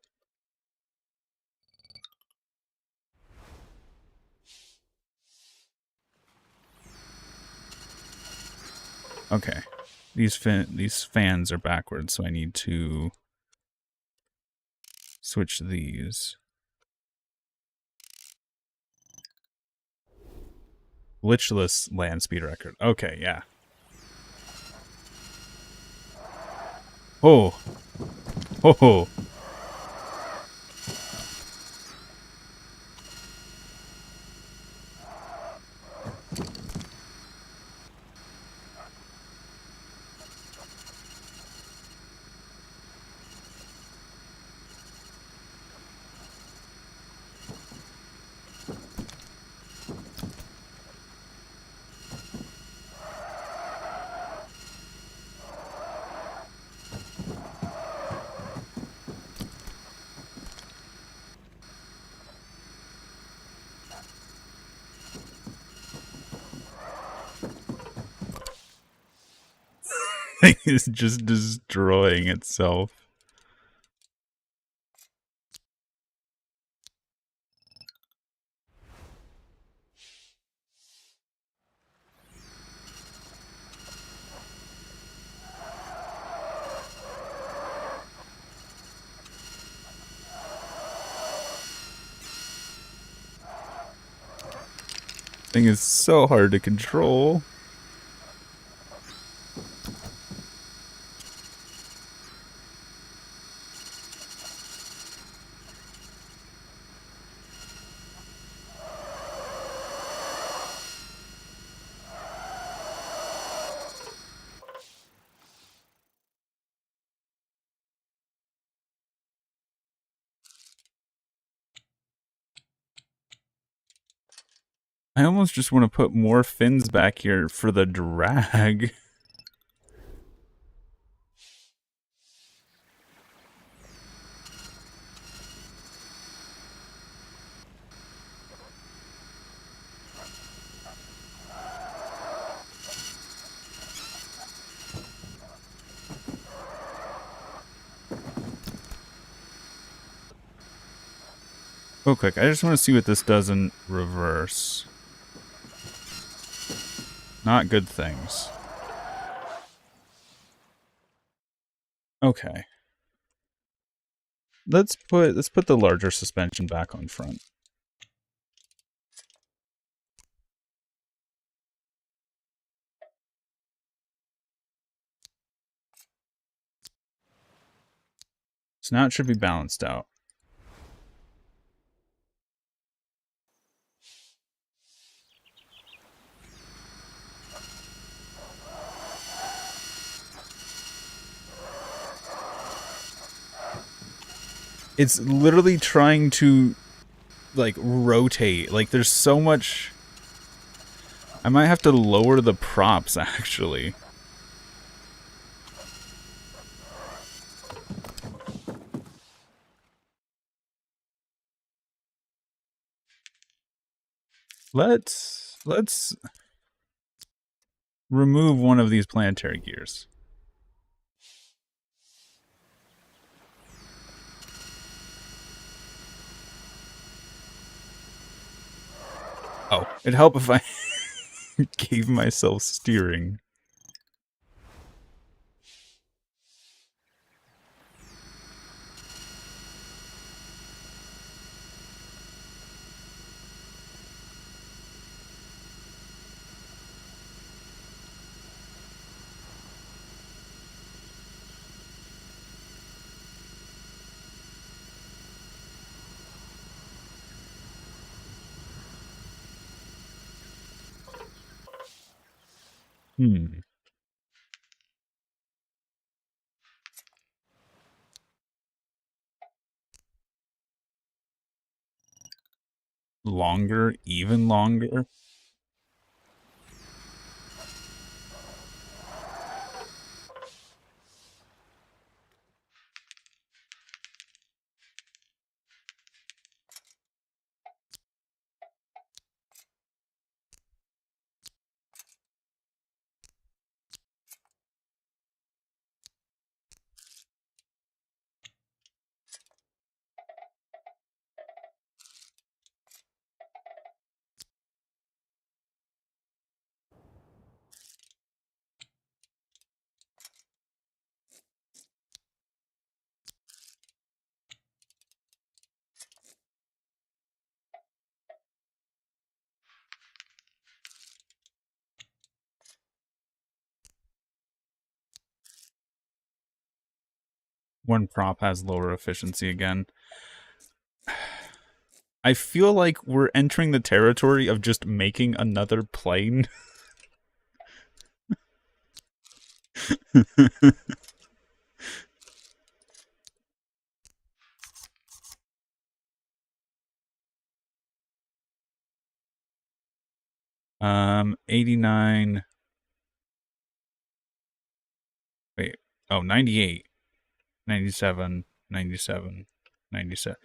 Okay. These fans are backwards, so I need to switch these. Glitchless land speed record. Okay, yeah. Oh. Ho ho. Thing is just destroying itself. Thing is so hard to control. I almost just want to put more fins back here for the drag. Real quick, I just want to see what this does in reverse. Not good things. Okay. Let's put the larger suspension back on front. So now it should be balanced out. It's literally trying to, like, rotate. Like, there's so much... I might have to lower the props, actually. Let's remove one of these planetary gears. Oh, it'd help if I gave myself steering. Longer, even longer. One prop has lower efficiency again. I feel like we're entering the territory of just making another plane. 89. Wait. Oh, 98. 97. 97. 97.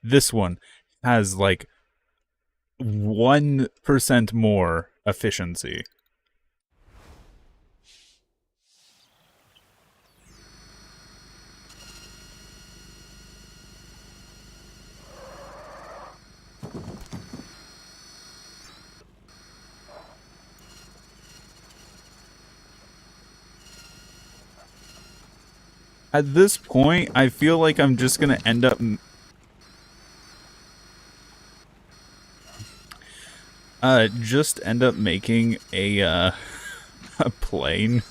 This one has like 1% more efficiency. At this point, I feel like I'm just gonna end up... just end up making a, a plane.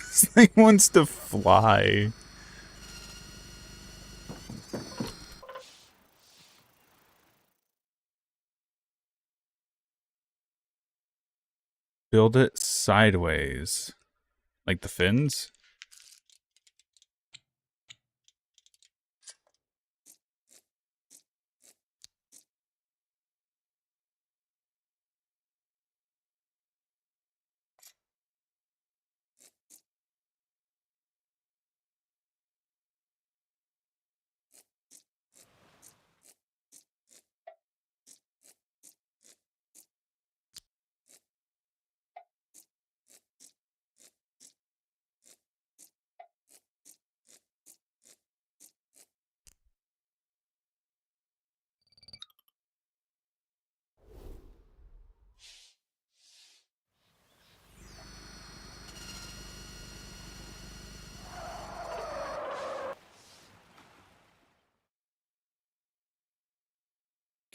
This thing wants to fly. Build it sideways. Like the fins?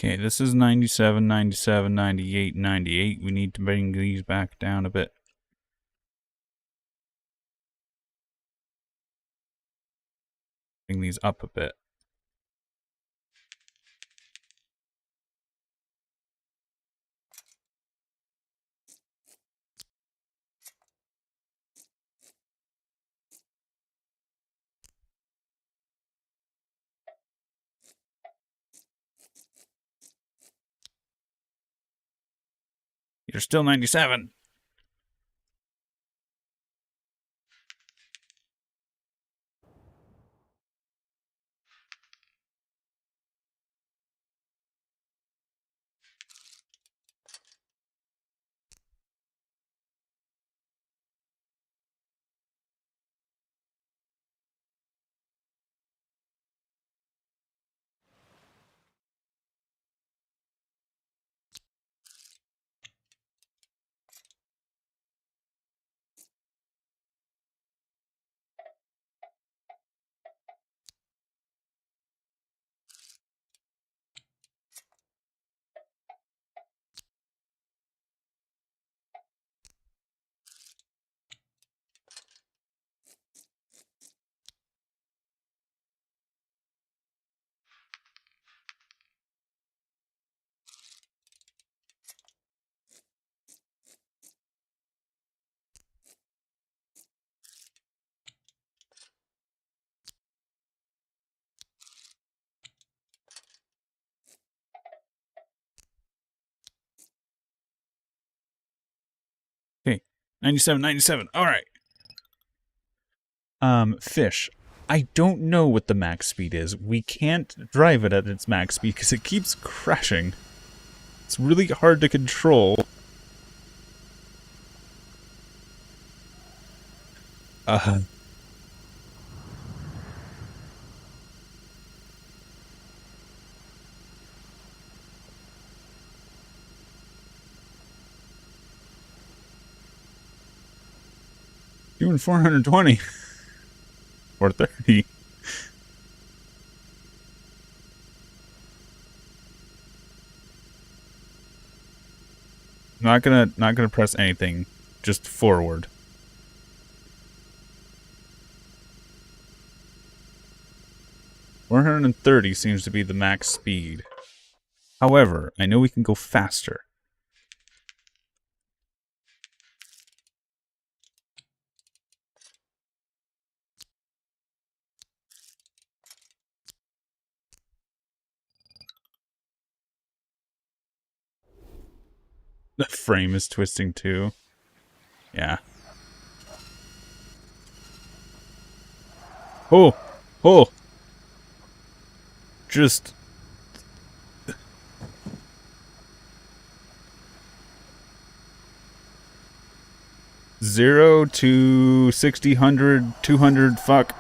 Okay, this is 97, 97, 98, 98. We need to bring these back down a bit. Bring these up a bit. You're still 97. Okay, 97, 97. All right. Fish. I don't know what the max speed is. We can't drive it at its max speed because it keeps crashing. It's really hard to control. Uh, doing 420 or 30. Not gonna press anything. Just forward. $430 seems to be the max speed. However, I know we can go faster. The frame is twisting too. Yeah. Oh! Oh! Just... Zero to 60, 100, 200, fuck.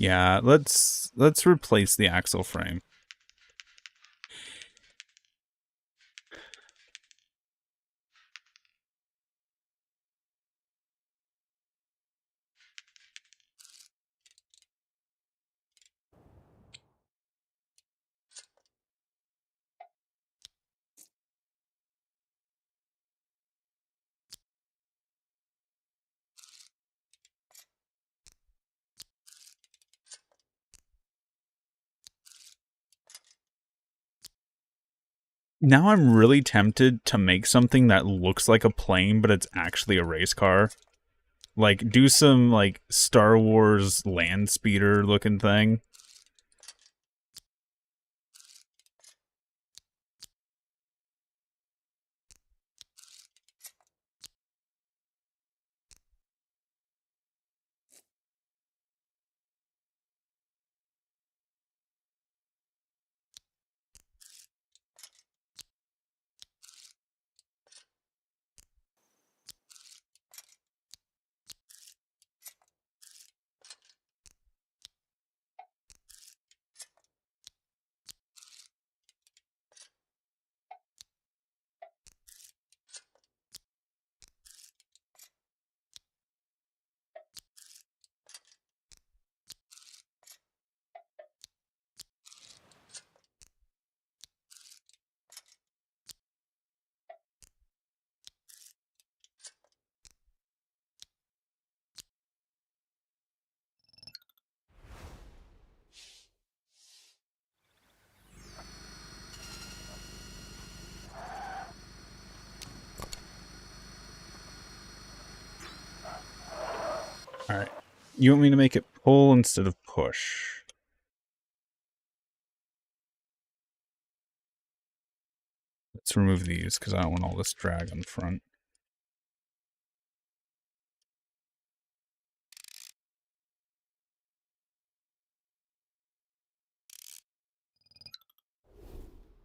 Yeah, let's replace the axle frame. Now I'm really tempted to make something that looks like a plane, but it's actually a race car. Like, do some, like, Star Wars land speeder looking thing. Alright. You want me to make it pull instead of push? Let's remove these, because I don't want all this drag on the front.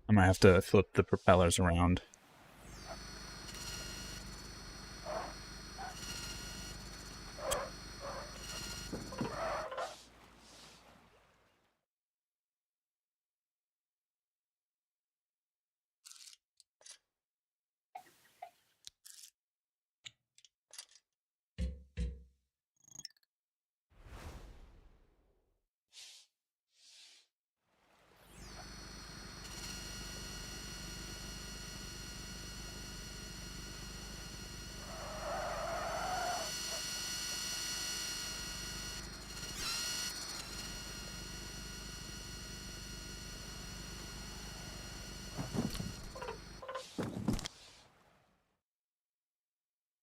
I might have to flip the propellers around.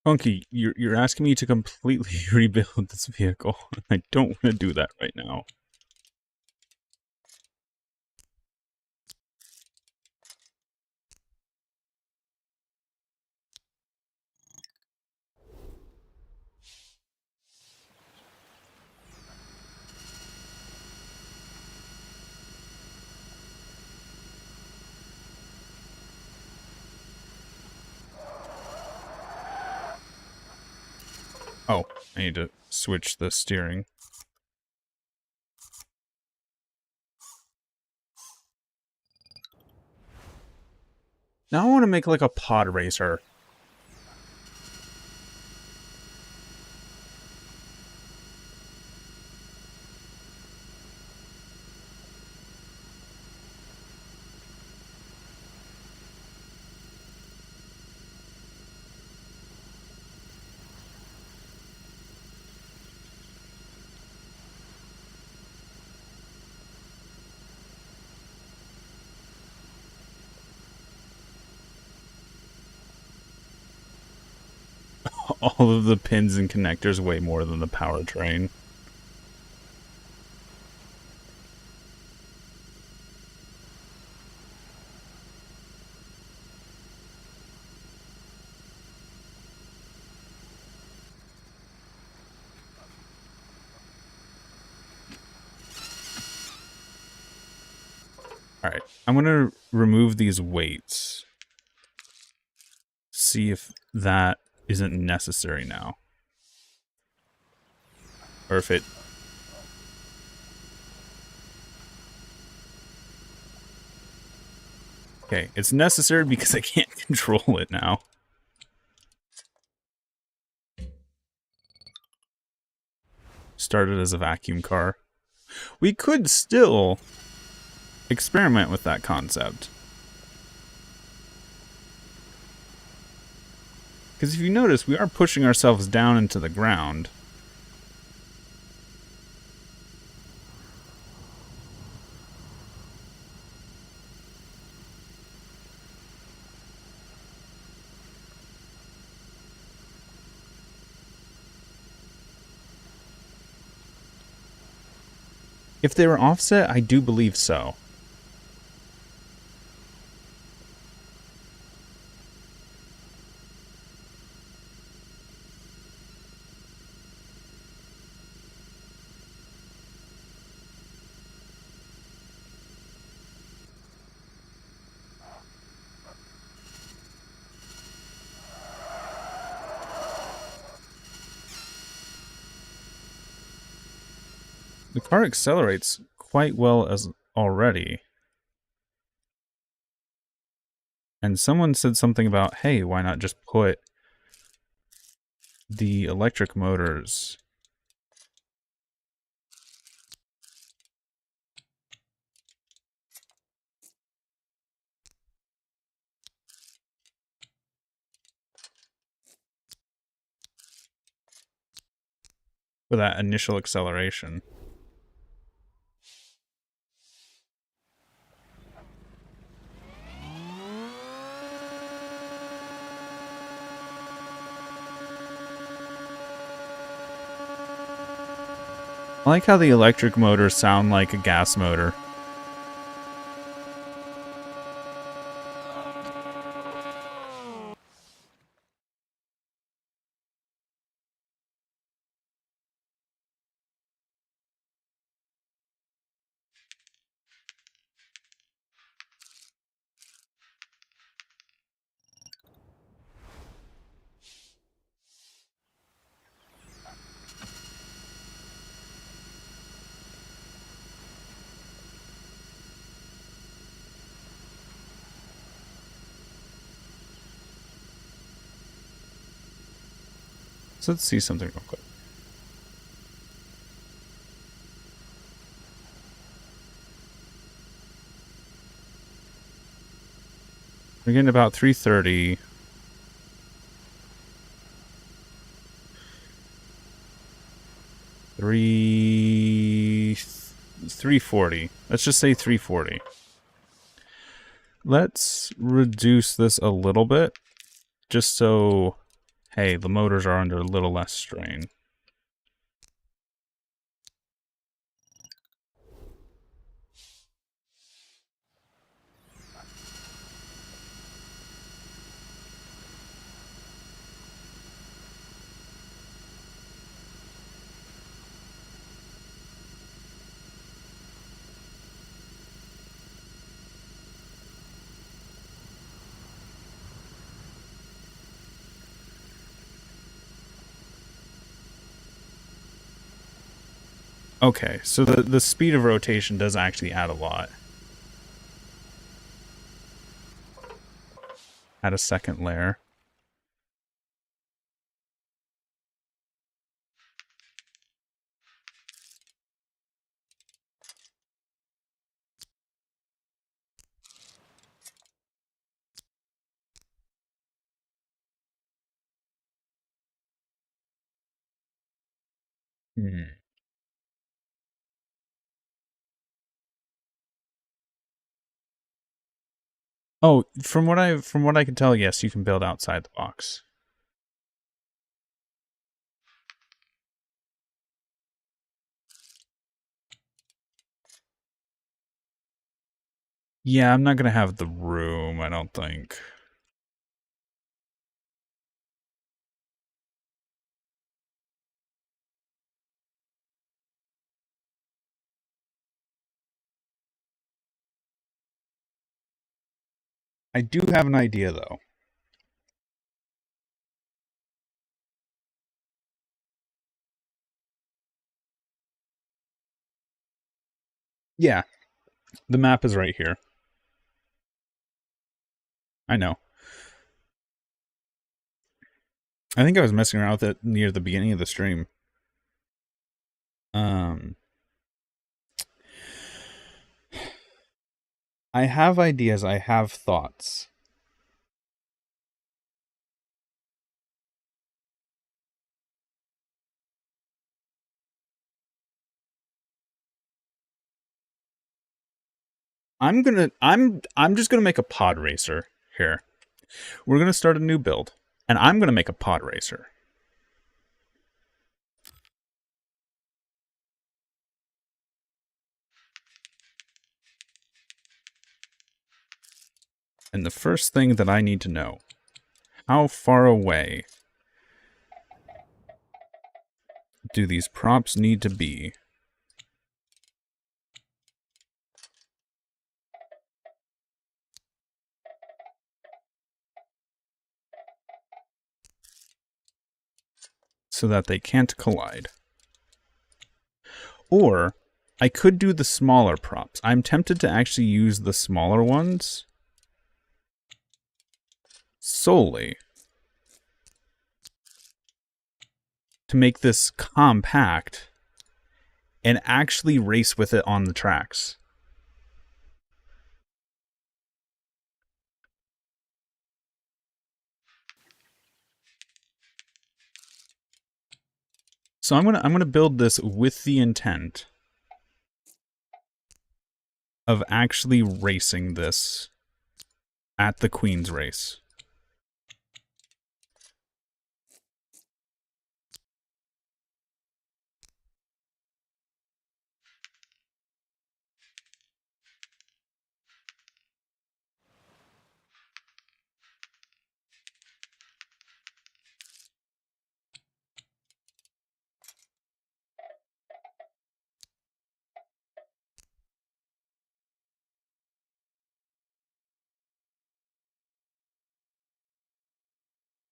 Funky, you're asking me to completely rebuild this vehicle. I don't want to do that right now. Oh, I need to switch the steering. Now I want to make like a pod racer. All of the pins and connectors weigh more than the powertrain. Alright, I'm gonna remove these weights. See if that isn't necessary now. Or if it... Okay, it's necessary because I can't control it now. Started as a vacuum car. We could still experiment with that concept. Because if you notice, we are pushing ourselves down into the ground. If they were offset, I do believe so. The car accelerates quite well as already. And someone said something about, hey, why not just put the electric motors for that initial acceleration. I like how the electric motors sound like a gas motor. So let's see something real quick. We're getting about 330. Three 340. Let's just say 340. Let's reduce this a little bit, just so, hey, the motors are under a little less strain. Okay, so the speed of rotation does actually add a lot. Add a second layer. Hmm. Oh, from what I can tell, yes, you can build outside the box. Yeah, I'm not gonna have the room, I don't think. I do have an idea though. Yeah, the map is right here. I know. I think I was messing around with it near the beginning of the stream. I have ideas, I have thoughts. I'm just gonna make a pod racer here. We're gonna start a new build, and I'm gonna make a pod racer. And the first thing that I need to know, how far away do these props need to be so that they can't collide? Or I could do the smaller props. I'm tempted to actually use the smaller ones solely to make this compact and actually race with it on the tracks. So I'm gonna build this with the intent of actually racing this at the Queen's race.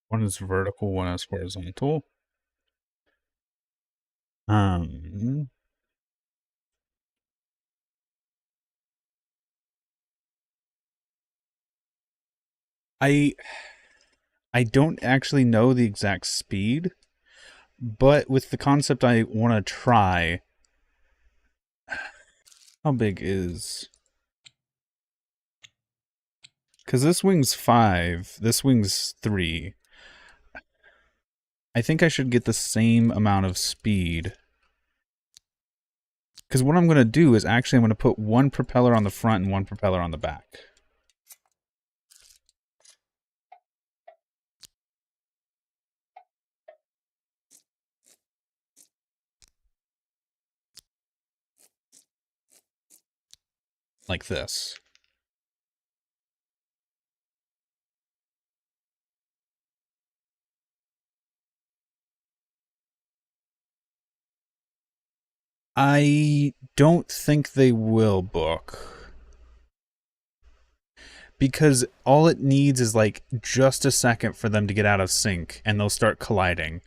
One is vertical, one is horizontal. I don't actually know the exact speed, but with the concept I want to try. How big is... Because this wing's 5, this wing's 3. I think I should get the same amount of speed. Because what I'm going to do is actually I'm going to put one propeller on the front and one propeller on the back. Like this. I don't think they will book. Because all it needs is like just a second for them to get out of sync and they'll start colliding.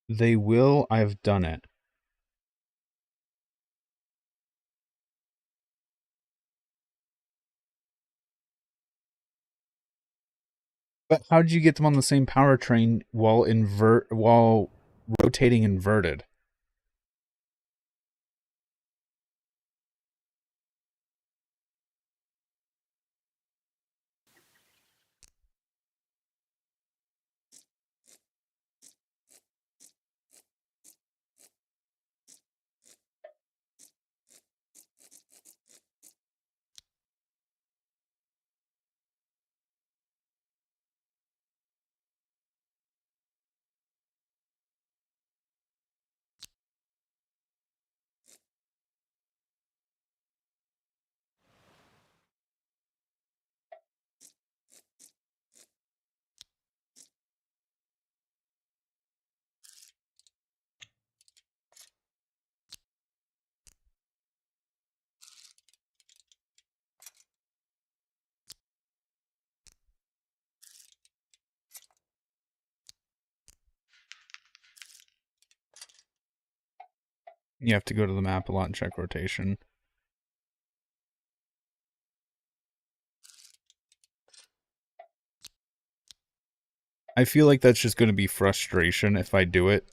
They will. I've done it. But how did you get them on the same powertrain while rotating inverted? You have to go to the map a lot and check rotation. I feel like that's just going to be frustration if I do it.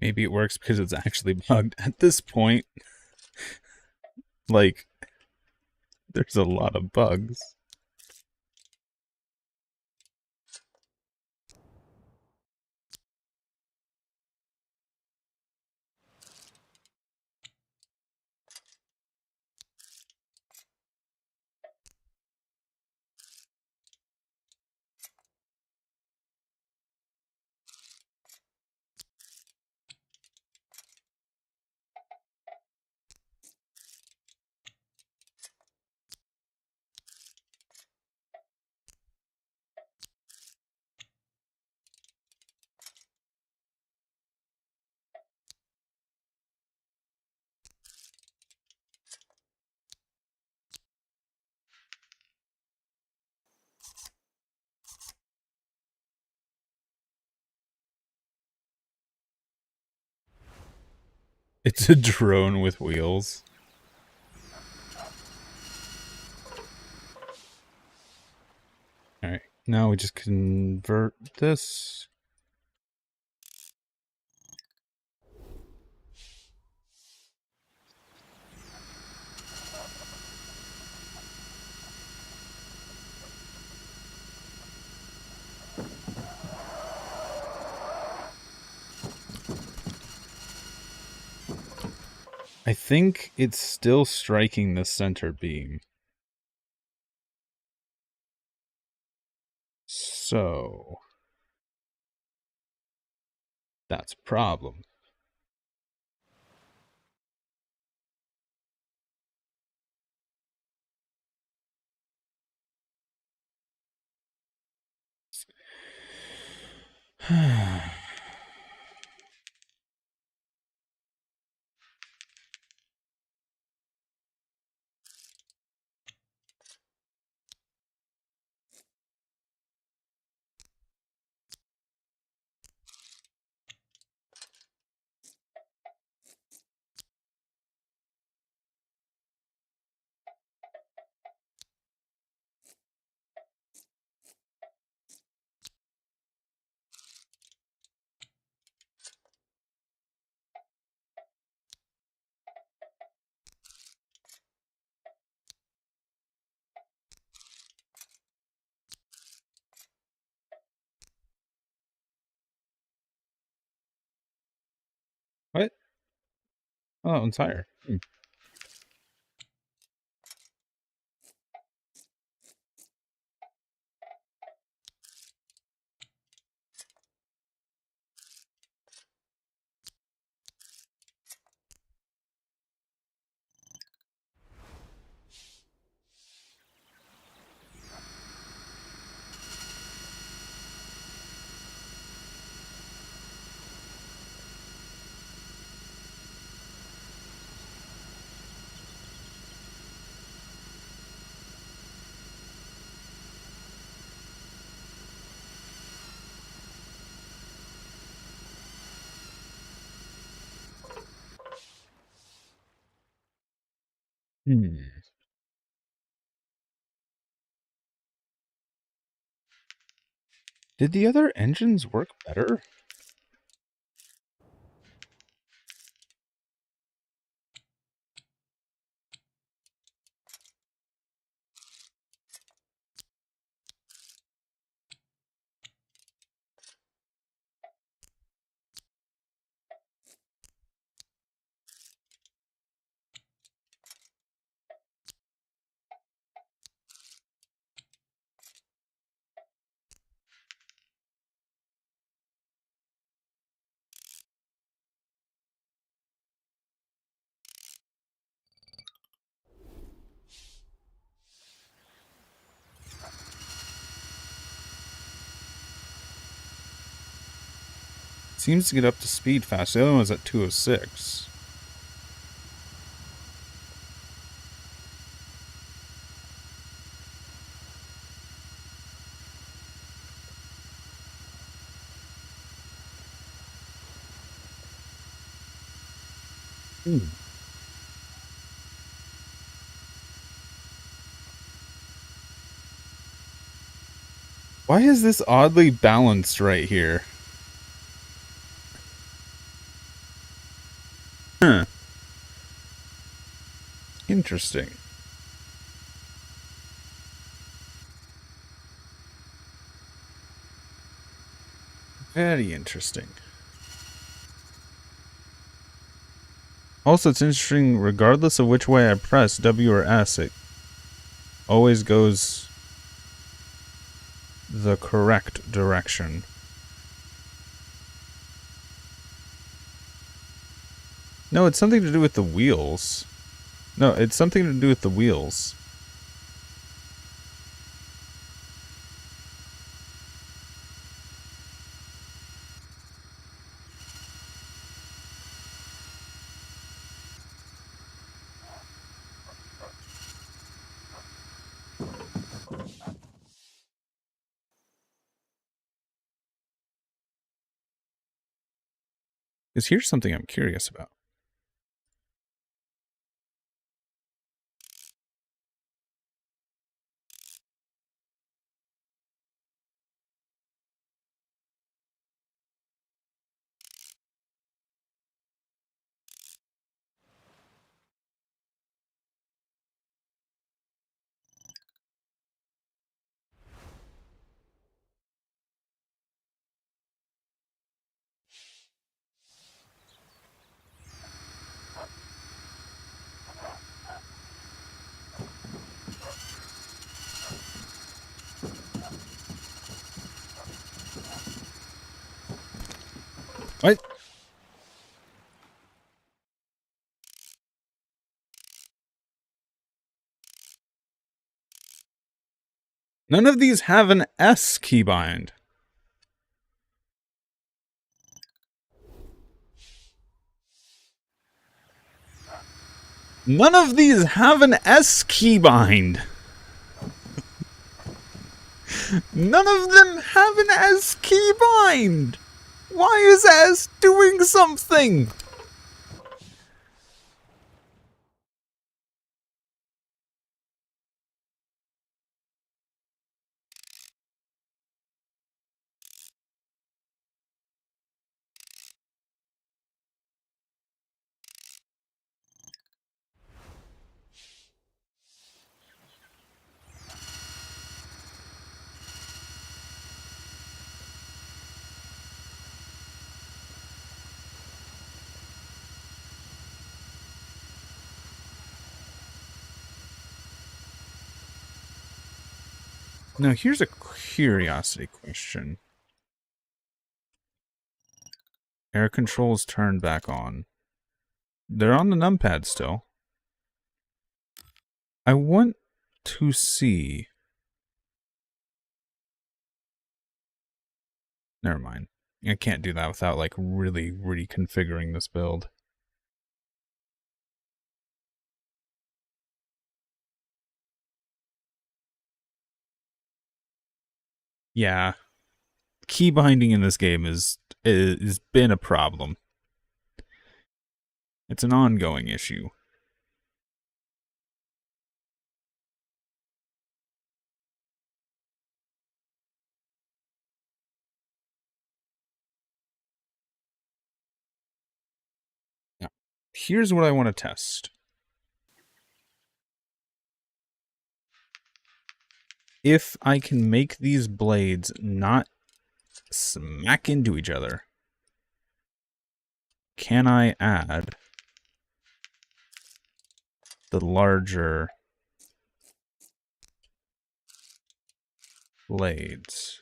Maybe it works because it's actually bugged. At this point, like, there's a lot of bugs. It's a drone with wheels. Alright, now we just convert this. I think it's still striking the center beam. So that's a problem. What? Oh, that one's higher. Hmm. Did the other engines work better? Seems to get up to speed fast. The other one was at 206. Hmm. Why is this oddly balanced right here? Huh. Interesting. Very interesting. Also, it's interesting, regardless of which way I press, W or S, it always goes the correct direction. No, it's something to do with the wheels. No, it's something to do with the wheels. Because here's something I'm curious about. What? None of these have an S keybind. None of these have an S keybind. None of them have an S keybind. Why is S doing something? Now, here's a curiosity question. Air controls turned back on. They're on the numpad still. I want to see... Never mind. I can't do that without, like, really reconfiguring this build. Yeah. Key binding in this game is been a problem. It's an ongoing issue. Now, here's what I want to test. If I can make these blades not smack into each other, can I add the larger blades?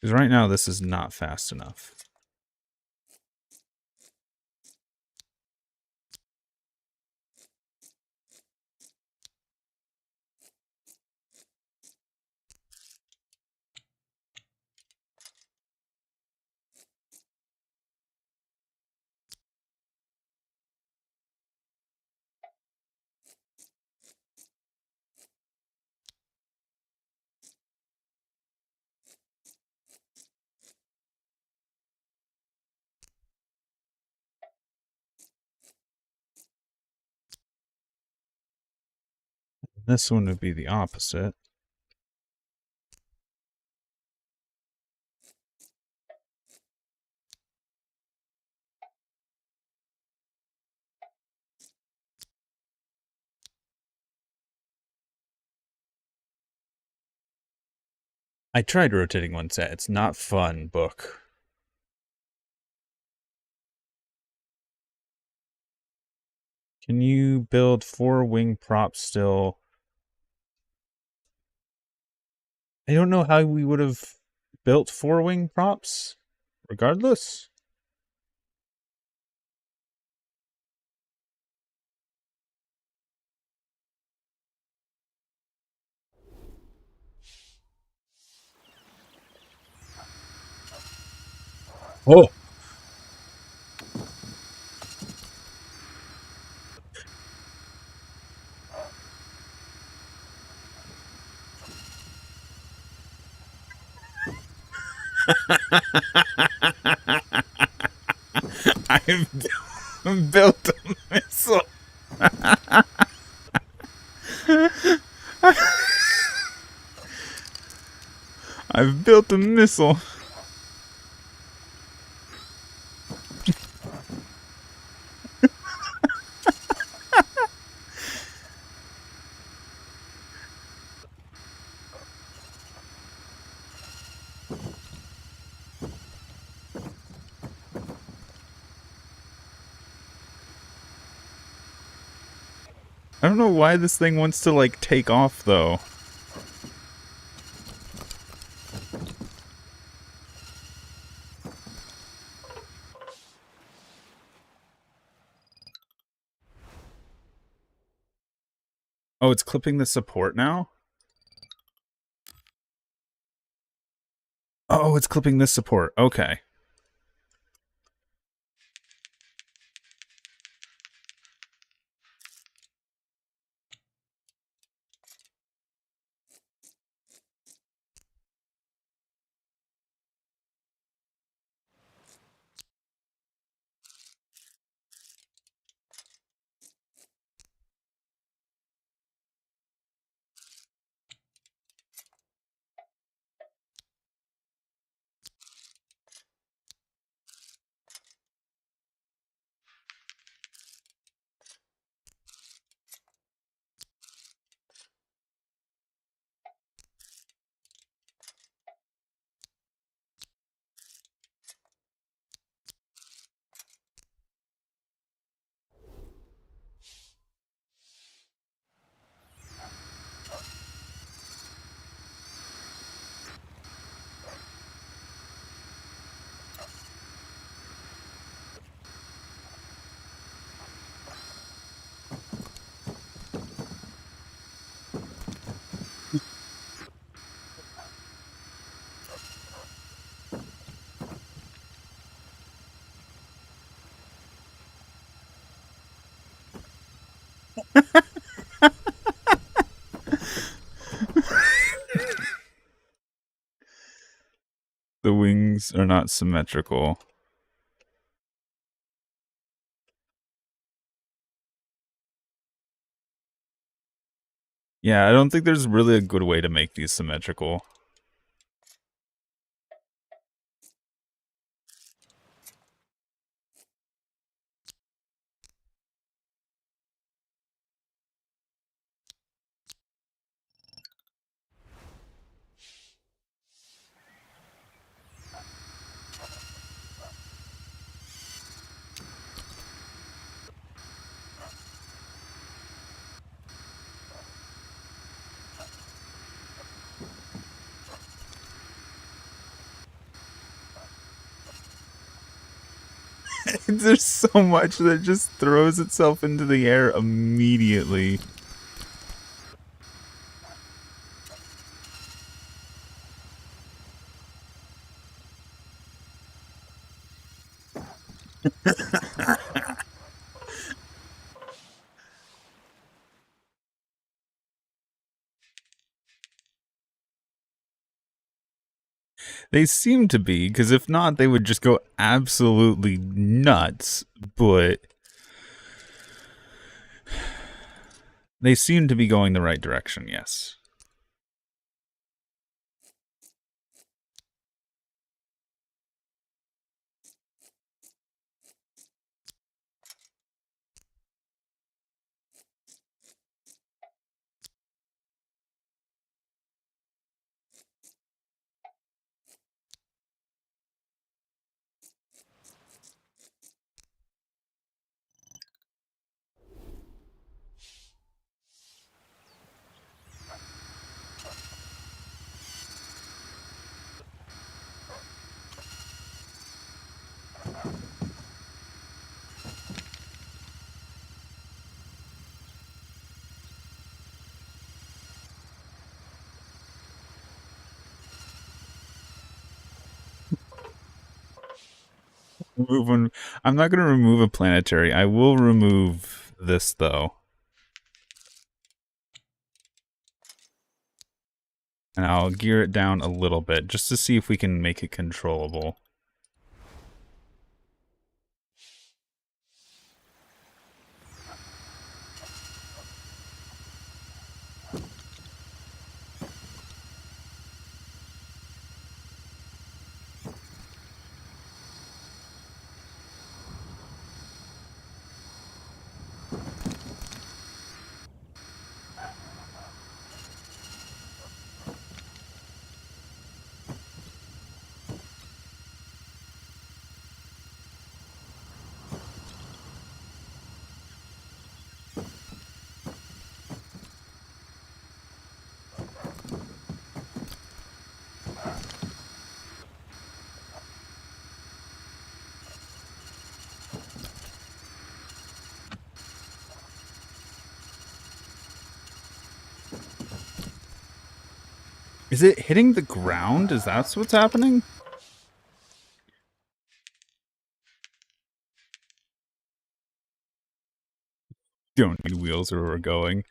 Because right now this is not fast enough. This one would be the opposite. I tried rotating one set. It's not fun, book. Can you build 4-wing props still? I don't know how we would have built 4-wing props, regardless. Oh! I've built a missile. I've built a missile. I don't know why this thing wants to, like, take off, though. Oh, it's clipping the support now? Oh, it's clipping this support. Okay. The wings are not symmetrical. Yeah, I don't think there's really a good way to make these symmetrical. There's so much that just throws itself into the air immediately. They seem to be, because if not, they would just go absolutely nuts. But they seem to be going the right direction, yes. remove one. I'm not going to remove a planetary. I will remove this, though. And I'll gear it down a little bit, just to see if we can make it controllable. Is it hitting the ground? Is that what's happening? Don't need wheels where we're going.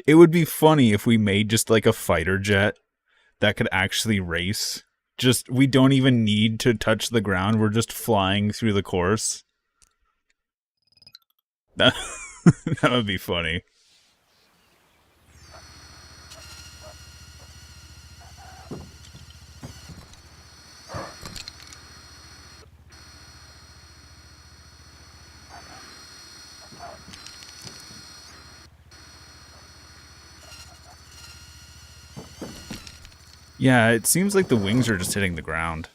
It would be funny if we made just like a fighter jet that could actually race. Just, we don't even need to touch the ground. We're just flying through the course. That, that would be funny. Yeah, it seems like the wings are just hitting the ground.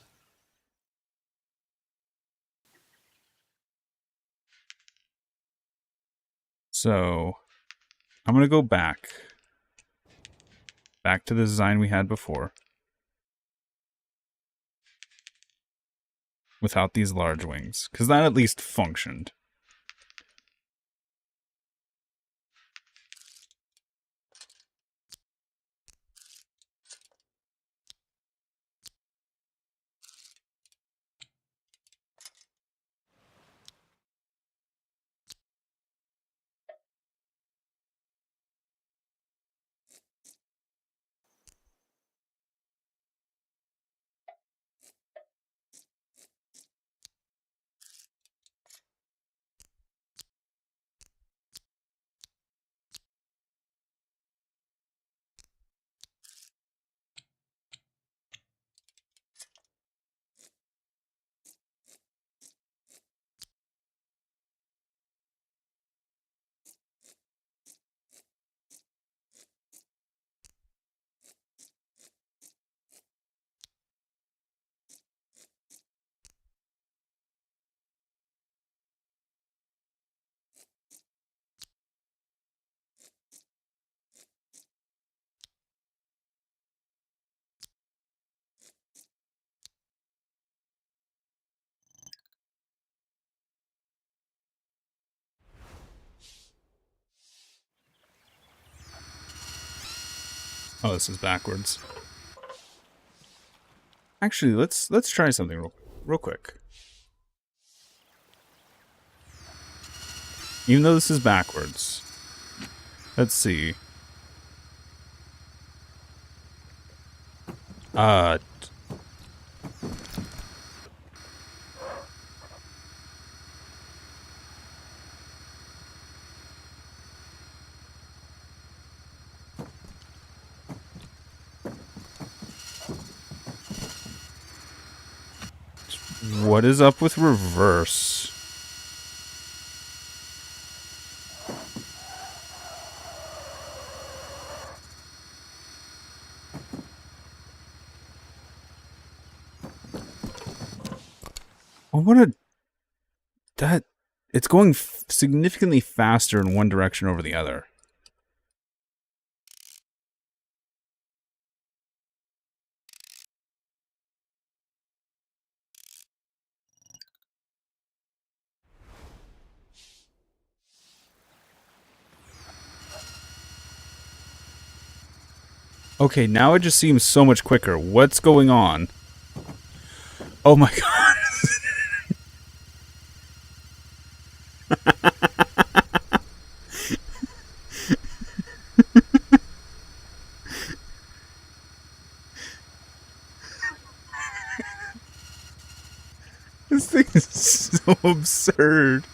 So, I'm going to go back. Back to the design we had before. Without these large wings. Because that at least functioned. Oh, this is backwards. Actually, let's try something real quick. Even though this is backwards. Let's see. What is up with reverse? Oh, what a... That... It's going significantly faster in one direction over the other. Okay, now it just seems so much quicker. What's going on? Oh my god. This thing is so absurd.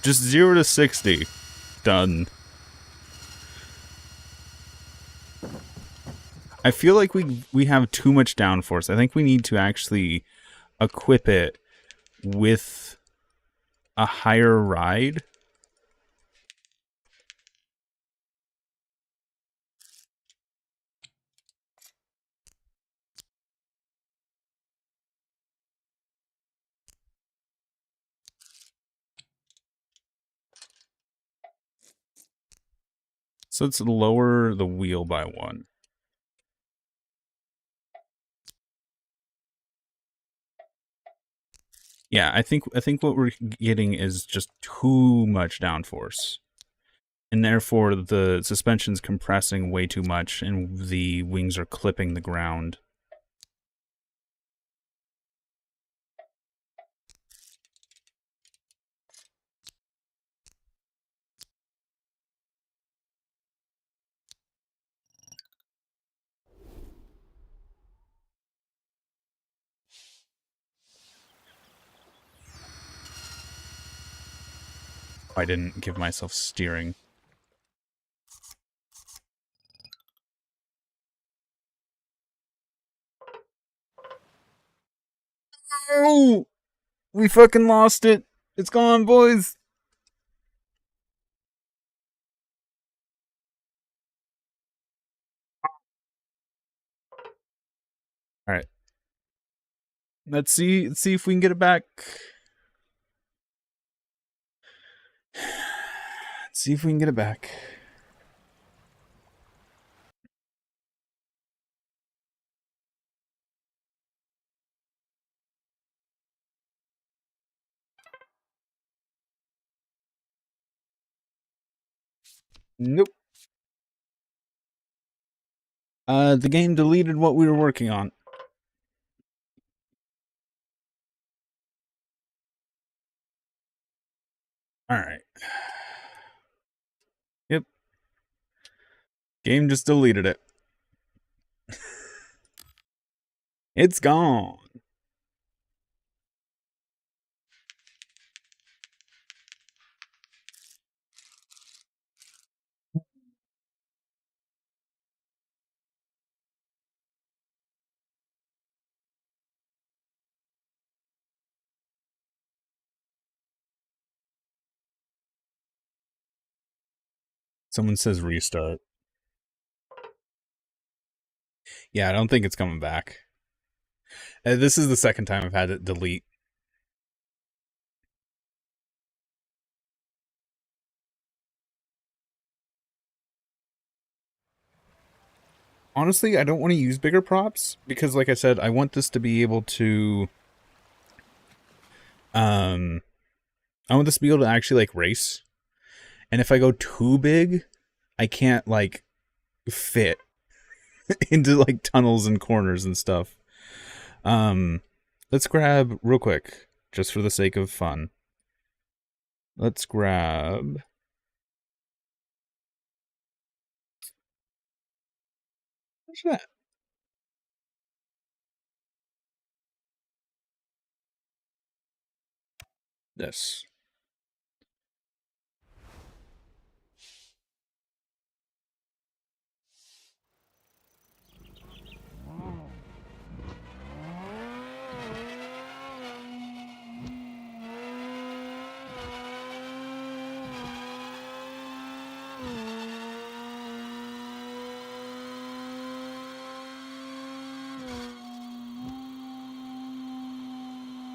Just 0 to 60. Done. I feel like we have too much downforce. I think we need to actually equip it with a higher ride. So let's lower the wheel by 1. Yeah, I think what we're getting is just too much downforce. And therefore the suspension's compressing way too much and the wings are clipping the ground. I didn't give myself steering. Oh! We fucking lost it! It's gone, boys! Alright. Let's see if we can get it back. Let's see if we can get it back. Nope. The game deleted what we were working on. Alright. Yep. Game just deleted it. It's gone. Someone says restart. Yeah, I don't think it's coming back. This is the second time I've had it delete. Honestly, I don't want to use bigger props because, like I said, I want this to be able to... I want this to be able to actually, like, race. And if I go too big, I can't, like, fit into, like, tunnels and corners and stuff. Let's grab, real quick, just for the sake of fun. Let's grab... What's that? This.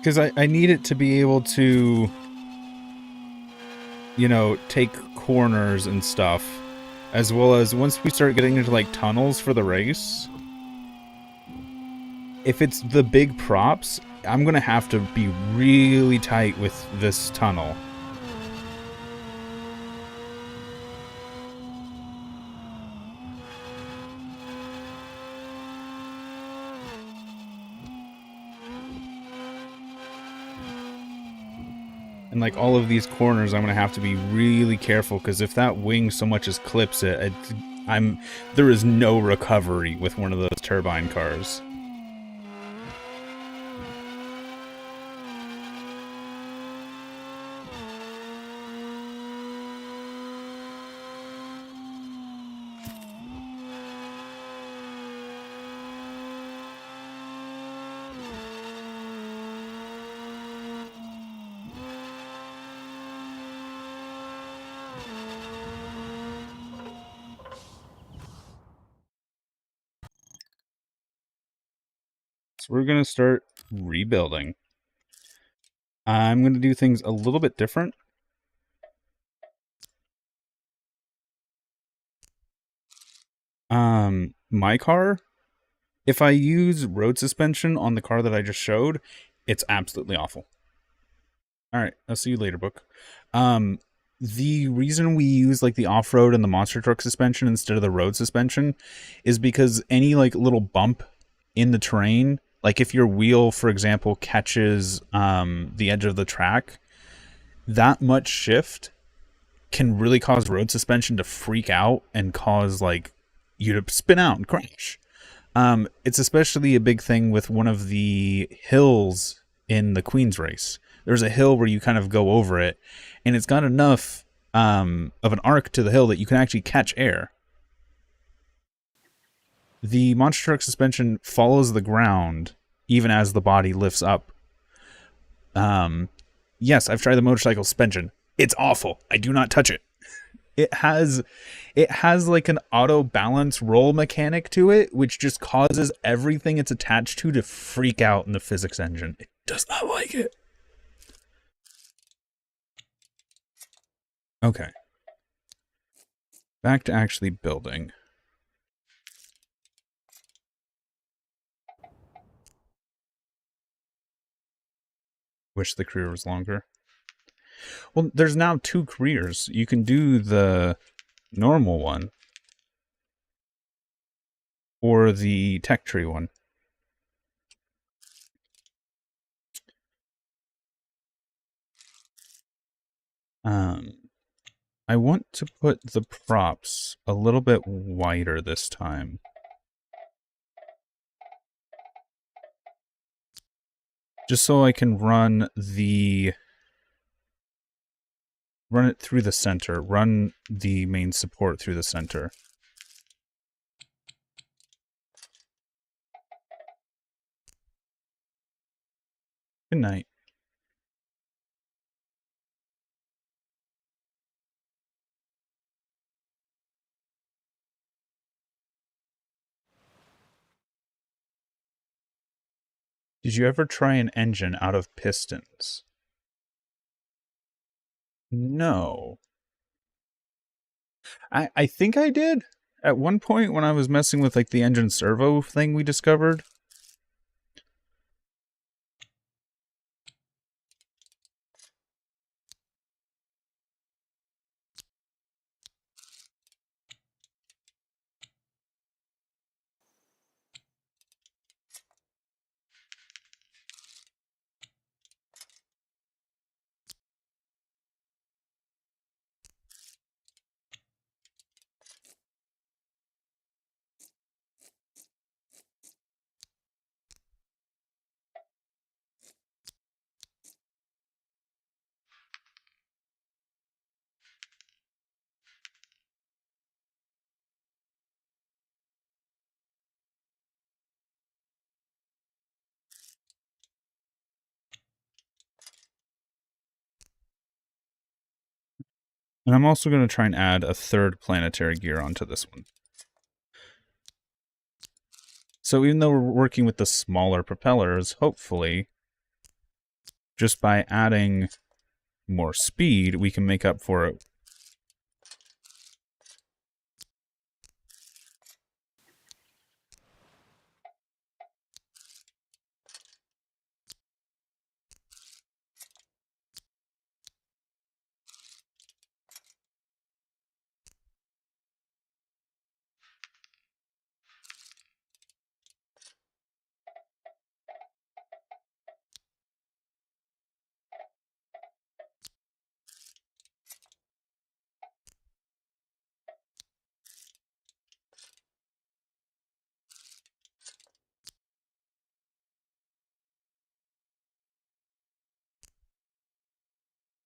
Because I need it to be able to, you know, take corners and stuff. As well as once we start getting into, like, tunnels for the race. If it's the big props, I'm going to have to be really tight with this tunnel. And like all of these corners, I'm gonna have to be really careful because if that wing so much as clips it, I'm there is no recovery with one of those turbine cars. So we're gonna start rebuilding. I'm gonna do things a little bit different. My car, if I use road suspension on the car that I just showed, it's absolutely awful. All right, I'll see you later, book. Um, the reason we use like the off-road and the monster truck suspension instead of the road suspension is because any like little bump in the terrain, like if your wheel, for example, catches the edge of the track, that much shift can really cause road suspension to freak out and cause like you to spin out and crash. It's especially a big thing with one of the hills in the Queen's race. There's a hill where you kind of go over it, and it's got enough of an arc to the hill that you can actually catch air. The monster truck suspension follows the ground even as the body lifts up. Yes, I've tried the motorcycle suspension. It's awful. I do not touch it. It has like an auto balance roll mechanic to it, which just causes everything it's attached to freak out in the physics engine. It does not like it. Okay. Back to actually building. Wish the career was longer. Well, there's now 2 careers. You can do the normal one or the tech tree one. I want to put the props a little bit wider this time. Just so I can run it through the center, run the main support through the center. Good night. Did you ever try an engine out of pistons? No. I think I did. At one point when I was messing with like the engine servo thing we discovered. And I'm also going to try and add a third planetary gear onto this one. So even though we're working with the smaller propellers, hopefully, just by adding more speed, we can make up for it.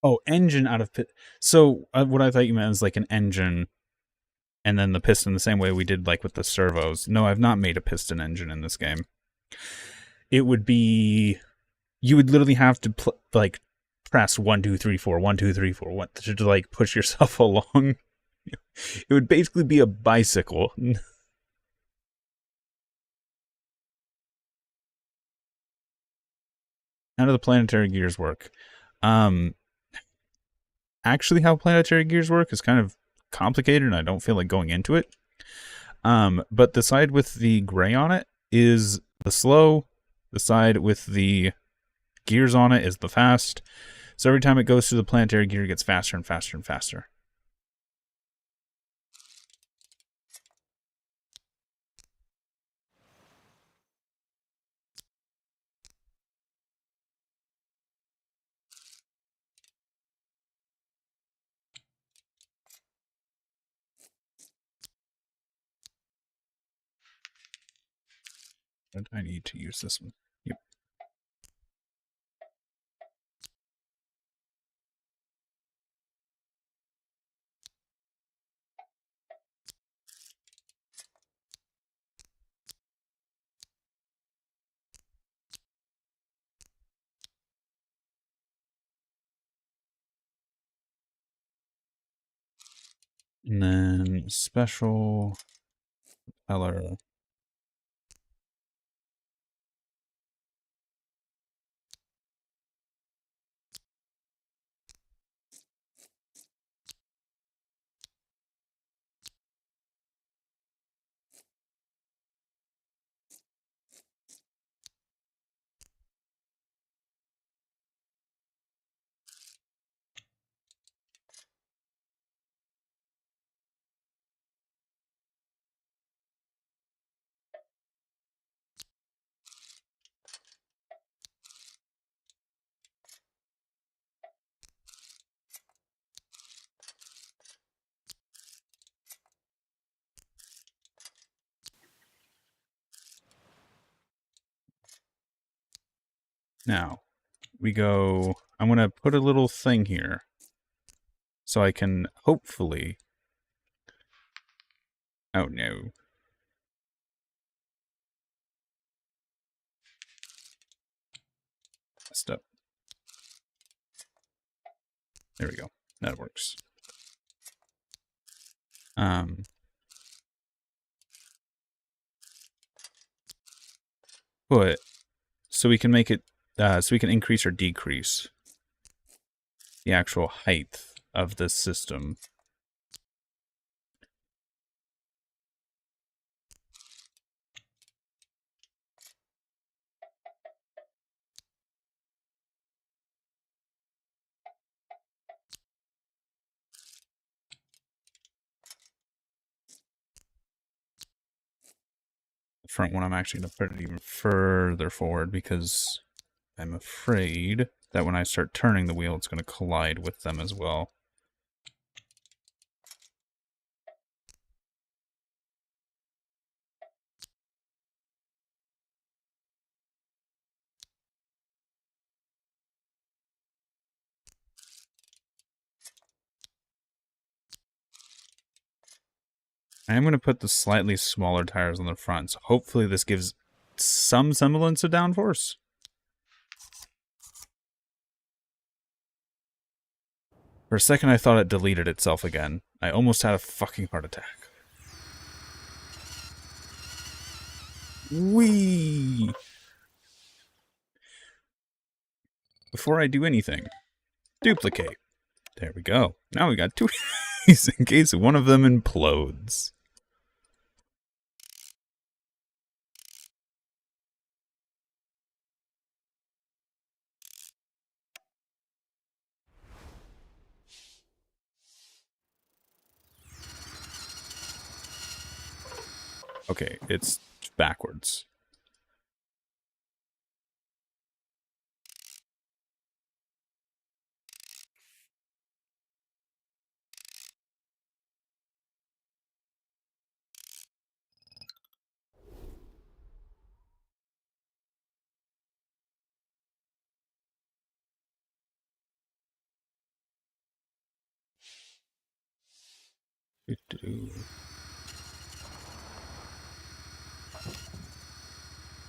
Oh, engine out of pit. So what I thought you meant is like an engine and then the piston the same way we did like with the servos. No, I've not made a piston engine in this game. It would be, you would literally have to like press 1 2 3 4 1 2 3 4 1 to like push yourself along. It would basically be a bicycle. How do the planetary gears work? Um, Actually, how planetary gears work is kind of complicated, and I don't feel like going into it. But the side with the gray on it is the slow. The side with the gears on it is the fast. So every time it goes through the planetary gear, it gets faster and faster and faster. I need to use this one. Yep. And then special propeller. Now, we go, I'm going to put a little thing here so I can hopefully, oh no. Messed up. There we go. That works. But so we can make it, so we can increase or decrease the actual height of this system. The front one, I'm actually going to put it even further forward because I'm afraid that when I start turning the wheel, it's going to collide with them as well. I am going to put the slightly smaller tires on the front, so hopefully this gives some semblance of downforce. For a second, I thought it deleted itself again. I almost had a fucking heart attack. Whee! Before I do anything, duplicate. There we go. Now we got two in case one of them implodes. Okay, it's backwards.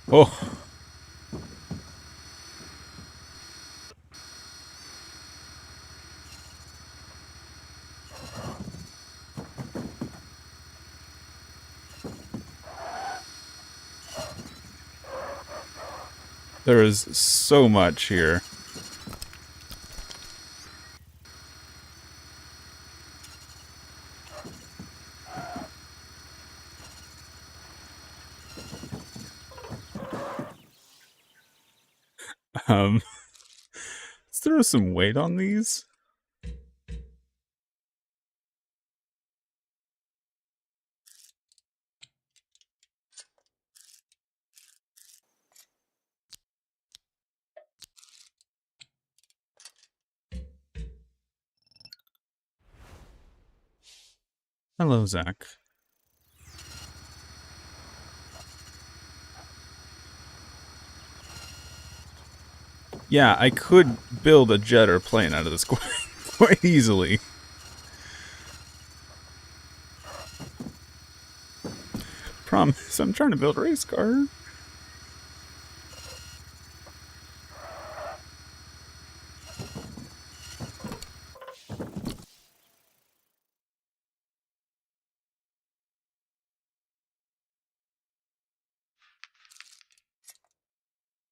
Oh, there is so much here. Let's throw some weight on these. Hello, Zach. Yeah, I could build a jet or plane out of this quite easily. Promise, I'm trying to build a race car.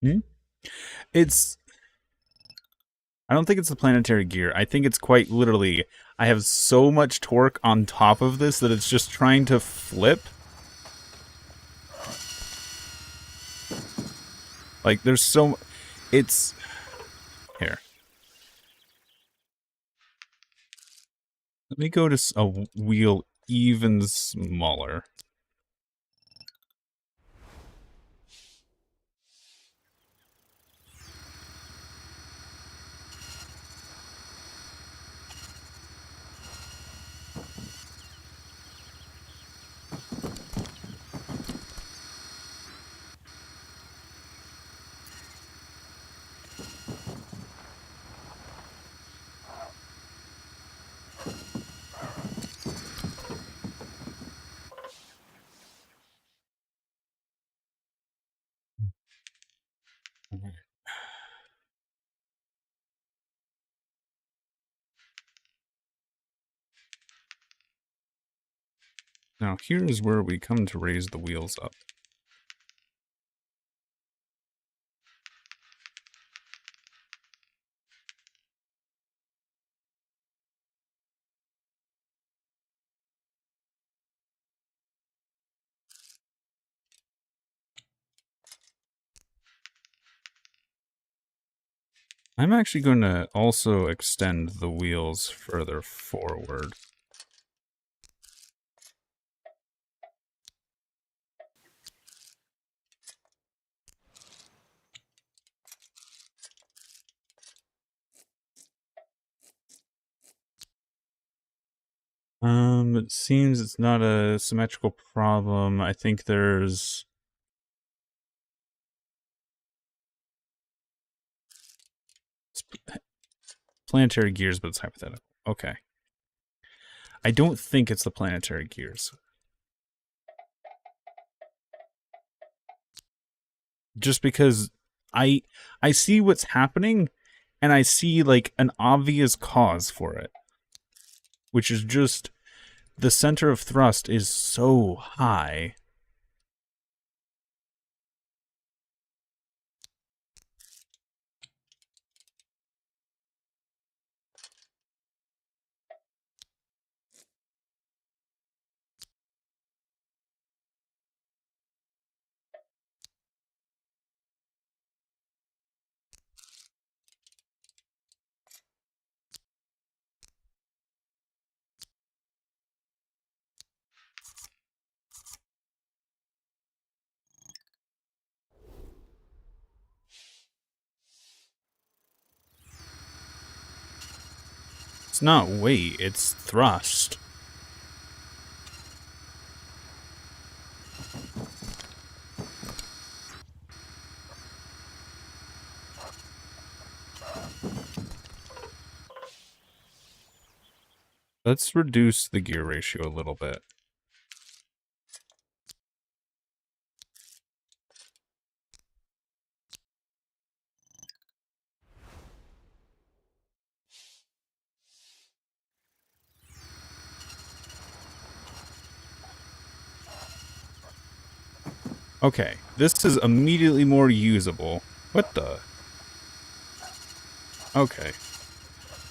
Hmm? It's... I don't think it's the planetary gear. I think it's quite literally, I have so much torque on top of this that it's just trying to flip. Like, there's so... It's... Here. Let me go to a wheel even smaller. Now, here's where we come to raise the wheels up. I'm actually going to also extend the wheels further forward. It seems it's not a symmetrical problem. I think there's... planetary gears, but it's hypothetical. Okay. I don't think it's the planetary gears. Just because I see what's happening, and I see, like, an obvious cause for it. Which is just... the center of thrust is so high. It's not weight, it's thrust. Let's reduce the gear ratio a little bit. Okay, this is immediately more usable. What the? Okay.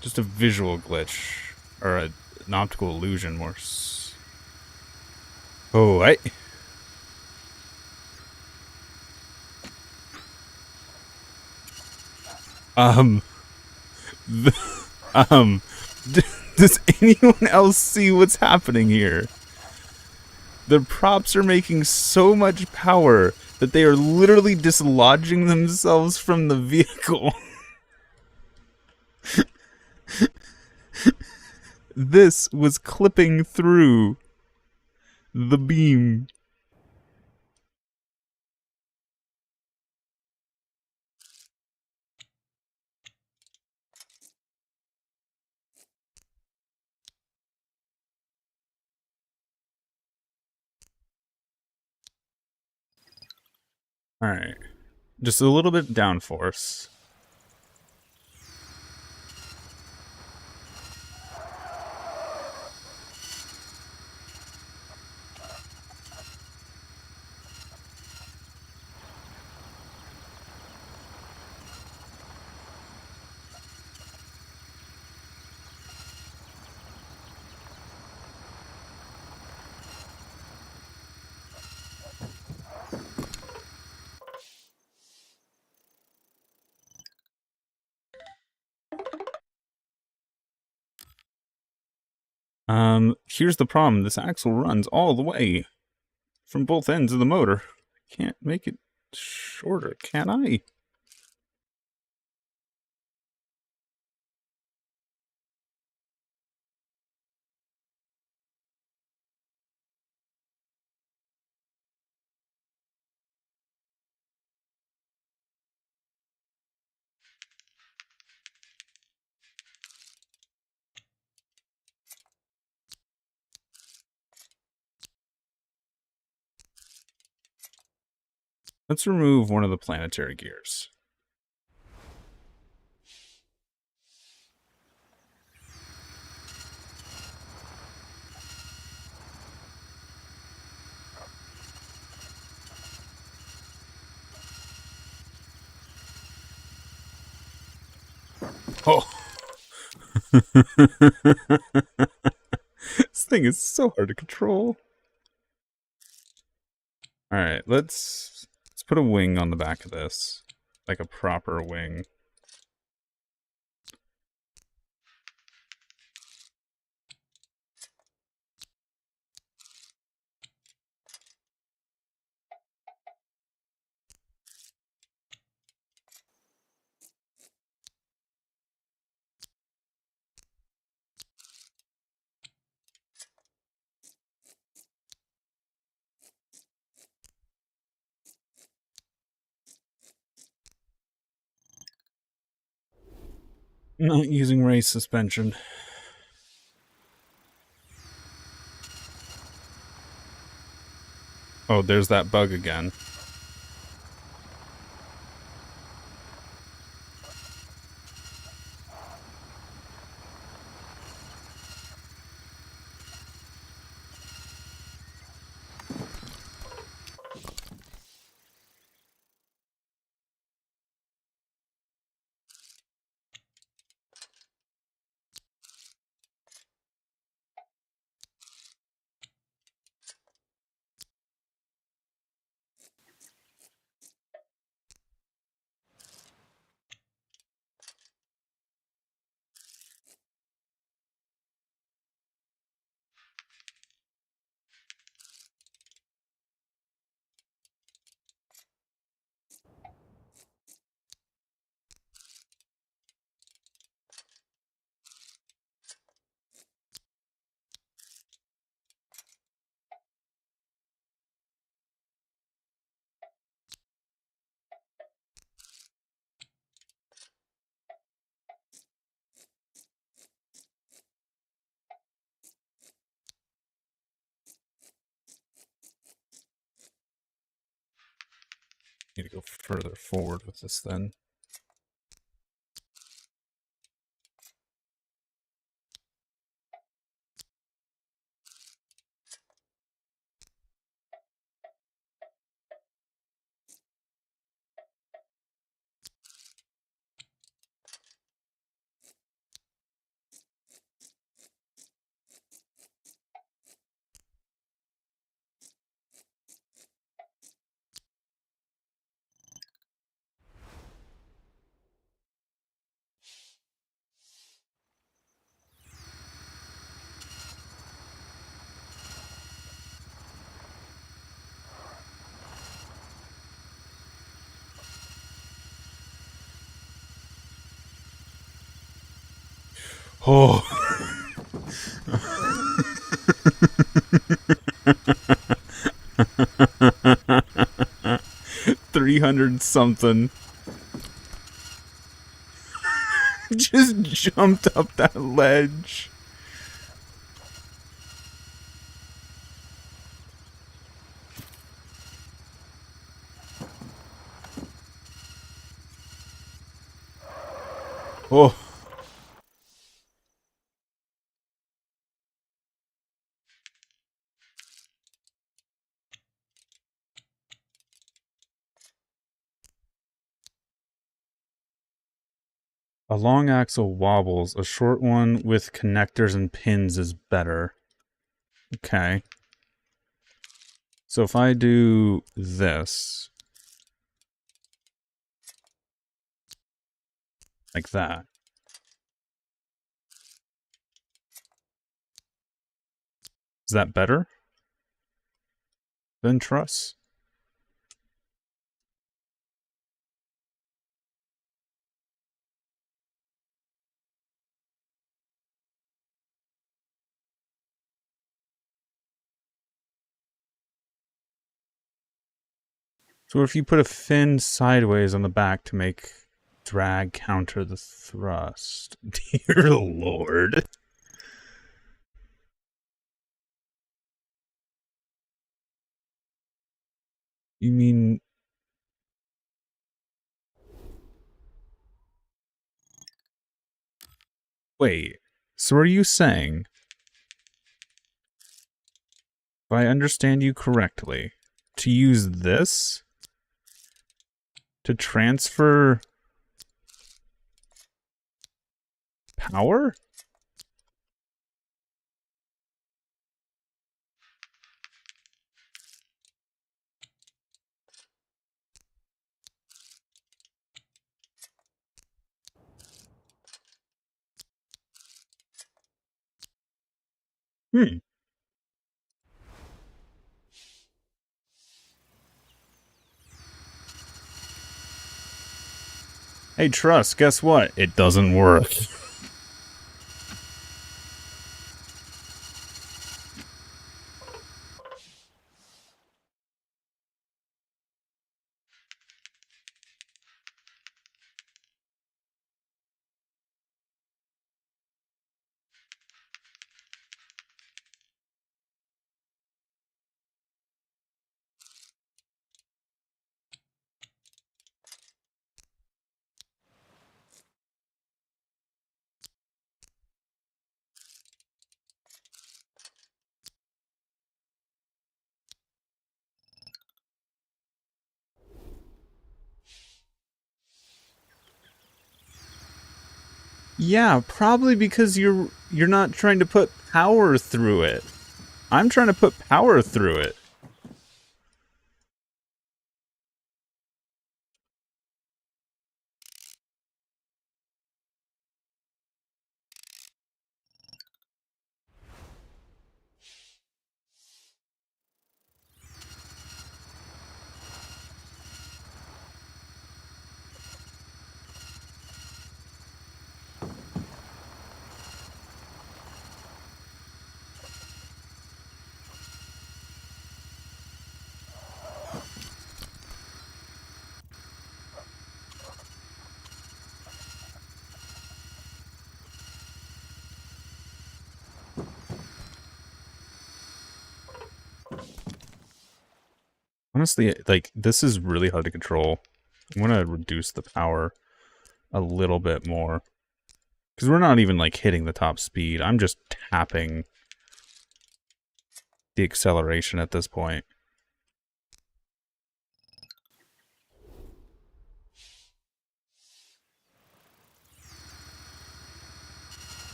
Just a visual glitch. Or an optical illusion more. Oh, I. Um. Um. Does anyone else see what's happening here? The props are making so much power that they are literally dislodging themselves from the vehicle. This was clipping through the beam. Alright. Just a little bit downforce. Here's the problem. This axle runs all the way from both ends of the motor. Can't make it shorter, can I? Let's remove one of the planetary gears. Oh! This thing is so hard to control. Alright, let's put a wing on the back of this. Like a proper wing. Not using race suspension. Oh, there's that bug again. Need to go further forward with this then. Oh. 300 something. Just jumped up that ledge. Oh. A long axle wobbles. A short one with connectors and pins is better. Okay. So if I do this, like that, is that better than truss? So if you put a fin sideways on the back to make drag counter the thrust. Dear Lord. You mean... Wait, so are you saying, if I understand you correctly, to use this to transfer power? Hmm. Hey, Truss, guess what? It doesn't work. Yeah, probably because you're not trying to put power through it. I'm trying to put power through it. Honestly, like, this is really hard to control. I'm gonna reduce the power a little bit more. Because we're not even, like, hitting the top speed. I'm just tapping the acceleration at this point.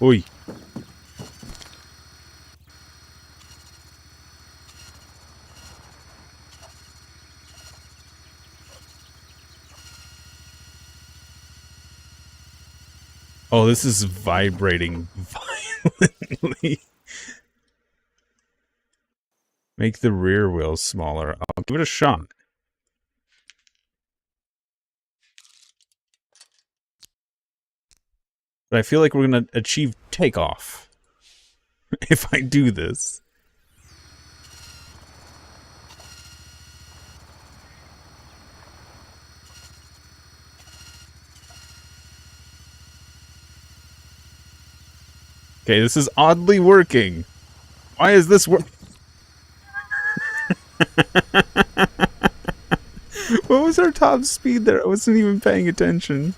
Oi. Oh, this is vibrating violently. Make the rear wheels smaller. I'll give it a shot. But I feel like we're going to achieve takeoff if I do this. Okay, this is oddly working. Why is this work? What was our top speed there? I wasn't even paying attention.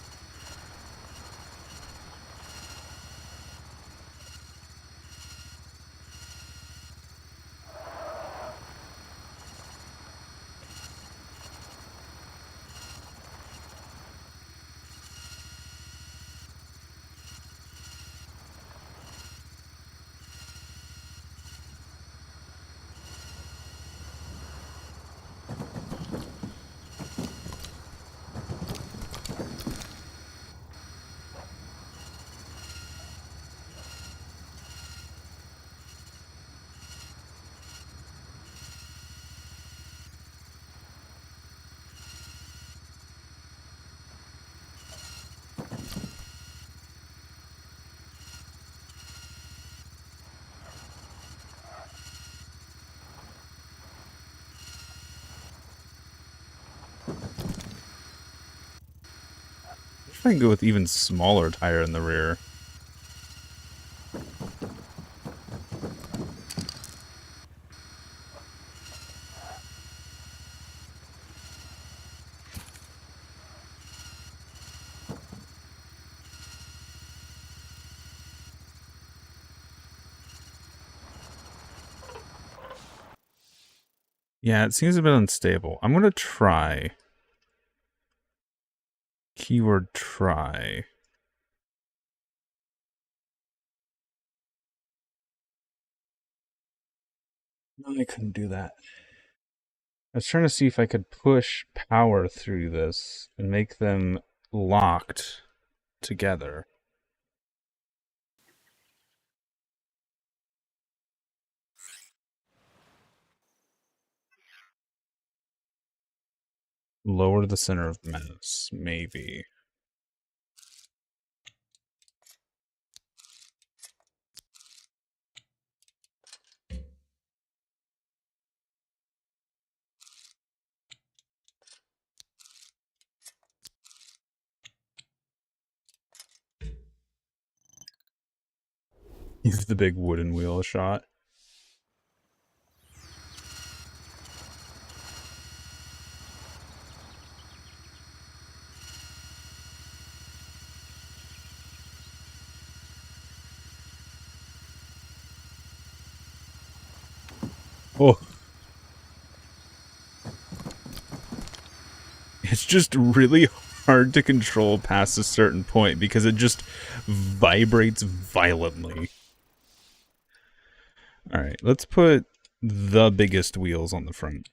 If I can go with even smaller tire in the rear. Yeah, it seems a bit unstable. I'm going to try. Keyword try. No, I couldn't do that. I was trying to see if I could push power through this and make them locked together. Lower the center of mass, maybe. Give the big wooden wheel a shot. Oh. It's just really hard to control past a certain point because it just vibrates violently. Alright, let's put the biggest wheels on the front.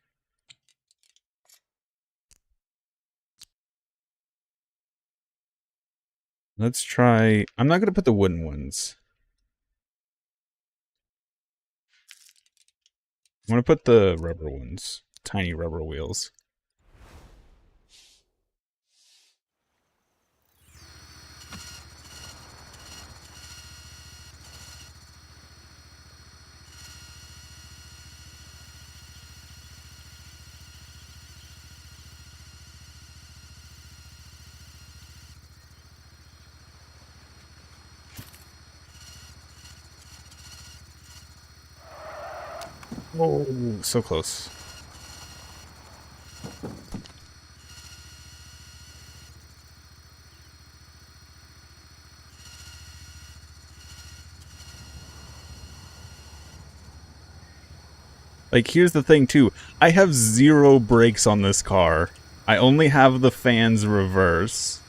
Let's try... I'm not going to put the wooden ones. I'm going to put the rubber ones. Tiny rubber wheels. Oh, so close. Like, here's the thing, too. I have 0 brakes on this car. I only have the fans reverse.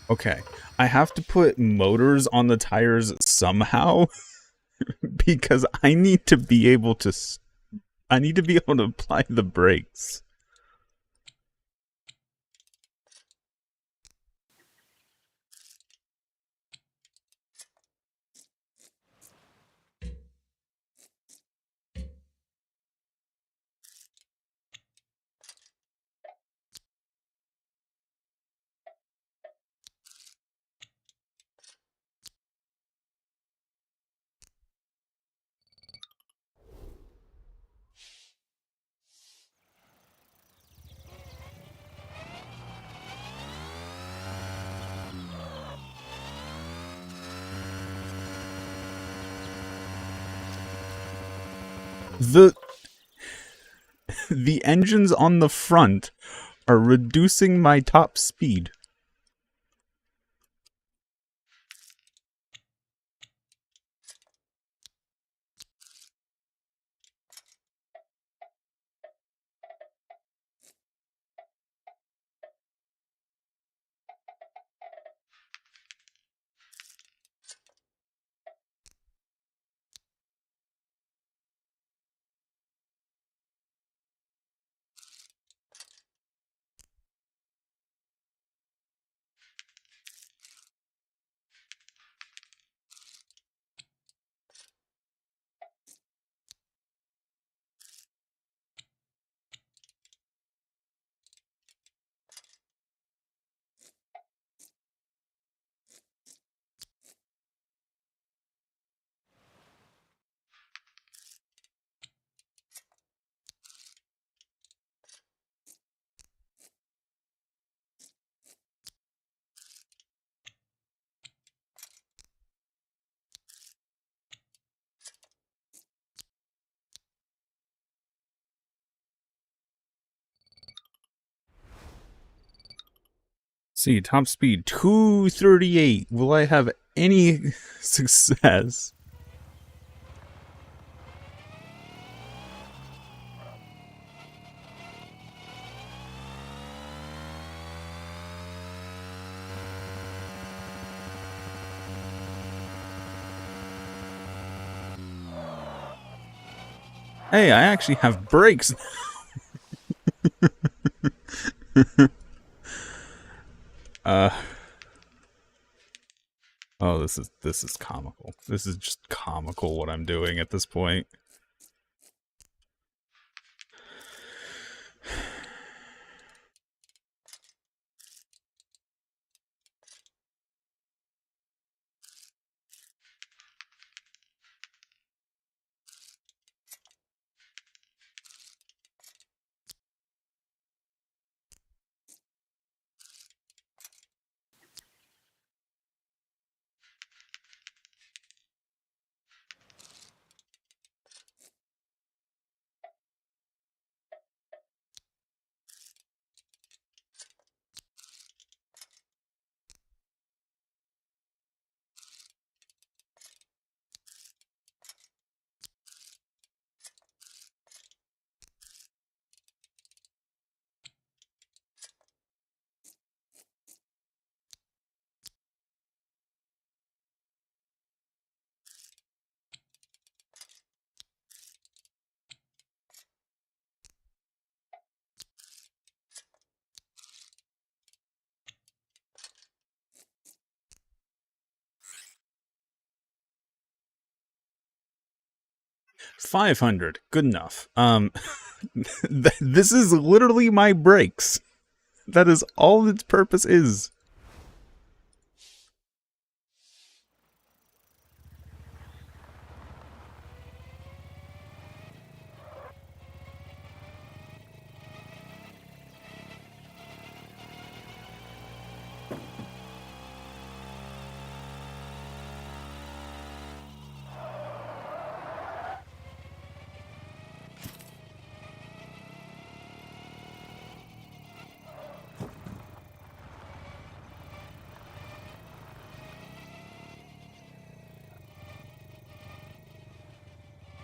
Okay. I have to put motors on the tires somehow because I need to be able to I need to be able to apply the brakes. The the engines on the front are reducing my top speed. See, top speed 238. Will I have any success? Hey, I actually have brakes. Oh, this is comical. This is just comical what I'm doing at this point. 500. Good enough. This is literally my brakes. That is all its purpose is.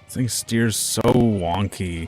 This thing steers so wonky.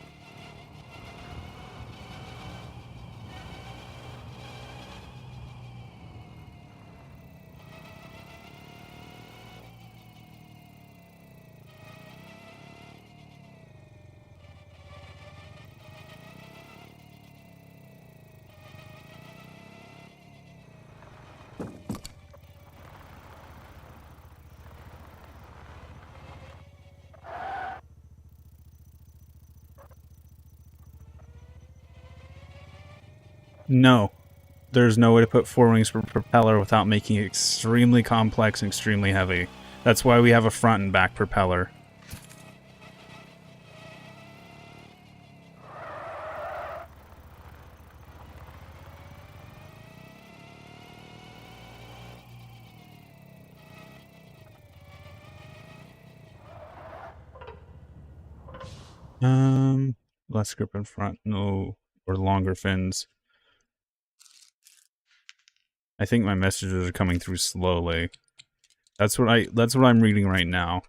No. There's no way to put four wings per propeller without making it extremely complex and extremely heavy. That's why we have a front and back propeller. Less grip in front, no, or longer fins. I think my messages are coming through slowly. That's what I'm reading right now.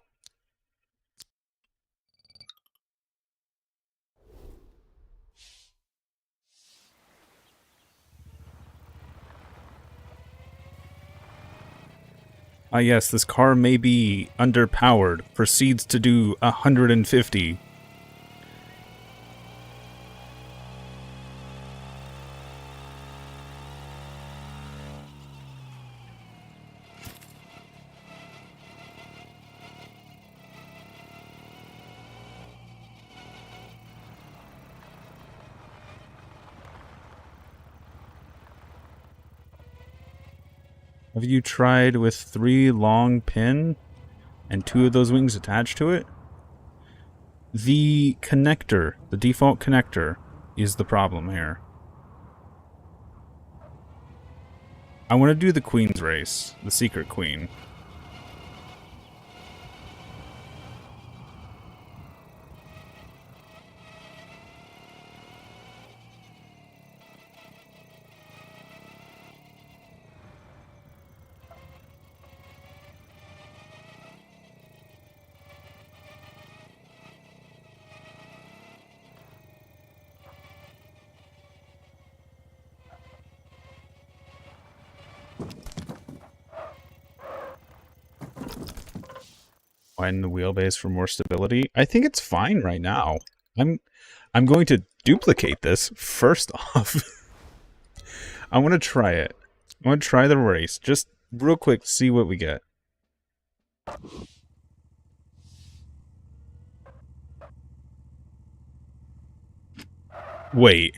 Ah yes, this car may be underpowered. Proceeds to do 150. Have you tried with 3 long pin and 2 of those wings attached to it? The connector, the default connector, is the problem here. I want to do the Queen's race, the Secret Queen. Widen the wheelbase for more stability. I think it's fine right now. I'm going to duplicate this first off. I want to try it. I want to try the race just real quick to see what we get. Wait.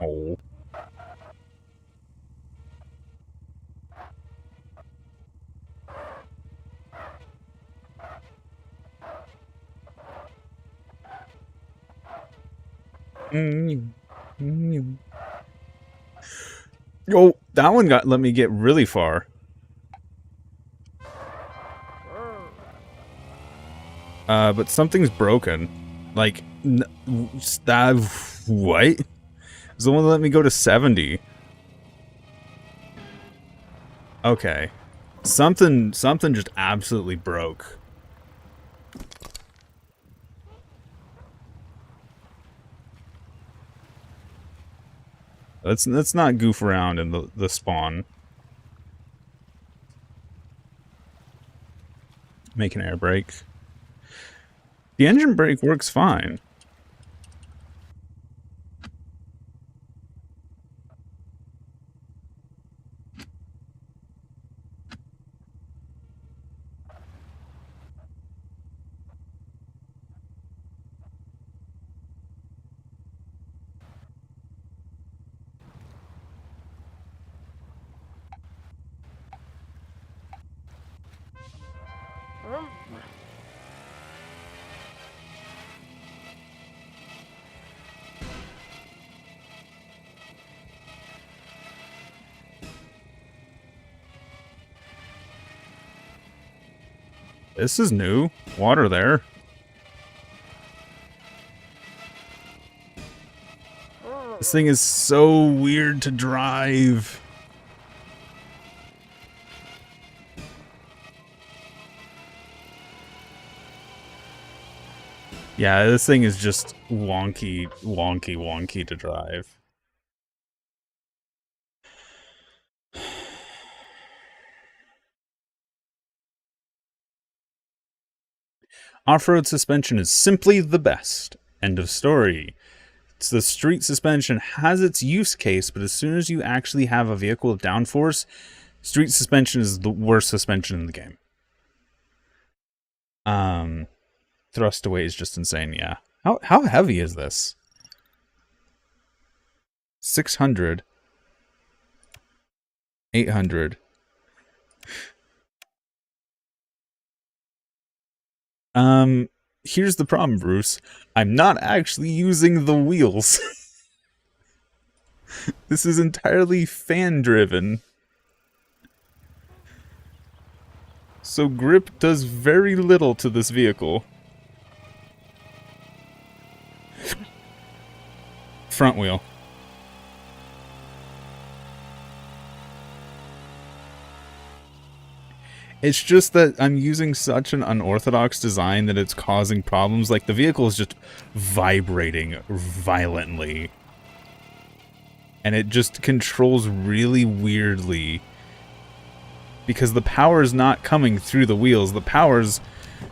Oh. Oh, that one let me get really far. But something's broken. Like, what? It's the one that let me go to 70. Okay. Something just absolutely broke. Let's not goof around in the spawn. Make an air brake. The engine brake works fine. This is new. Water there. This thing is so weird to drive. Yeah, this thing is just wonky, wonky, wonky to drive. Off-road suspension is simply the best. End of story. It's the street suspension has its use case, but as soon as you actually have a vehicle with downforce, street suspension is the worst suspension in the game. Thrust away is just insane, yeah. How heavy is this? 600. 800. Here's the problem, Bruce. I'm not actually using the wheels. This is entirely fan-driven. So grip does very little to this vehicle. Front wheel. It's just that I'm using such an unorthodox design that it's causing problems. Like, the vehicle is just vibrating violently. And it just controls really weirdly. Because the power is not coming through the wheels. The power's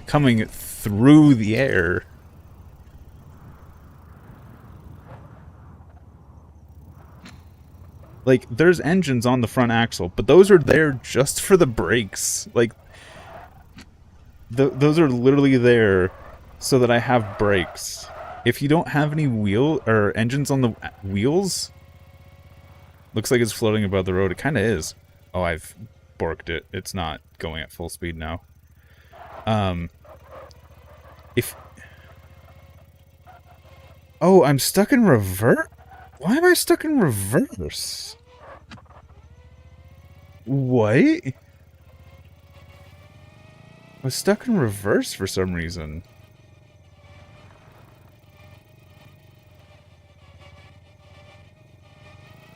coming through the air. Like, there's engines on the front axle, but those are there just for the brakes. Like, those are literally there so that I have brakes. If you don't have any wheel or engines on the wheels, looks like it's floating above the road. It kind of is. Oh, I've borked it. It's not going at full speed now. If... Oh, I'm stuck in reverse? Why am I stuck in reverse? What? I was stuck in reverse for some reason.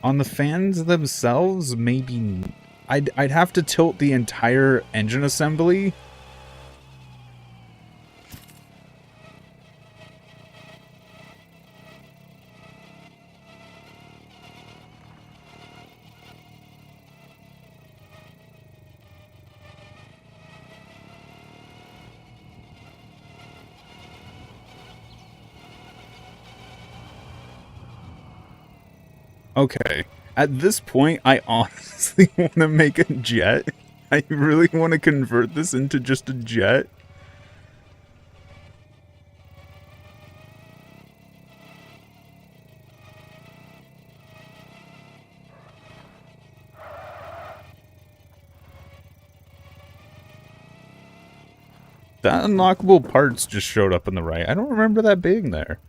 On the fans themselves, maybe... I'd have to tilt the entire engine assembly. Okay. At this point, I honestly want to make a jet. I really want to convert this into just a jet. The unlockable parts just showed up on the right. I don't remember that being there.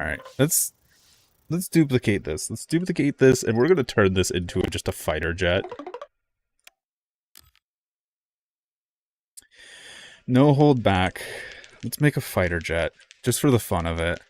Alright, let's duplicate this. Let's duplicate this, and we're going to turn this into just a fighter jet. No hold back. Let's make a fighter jet, just for the fun of it.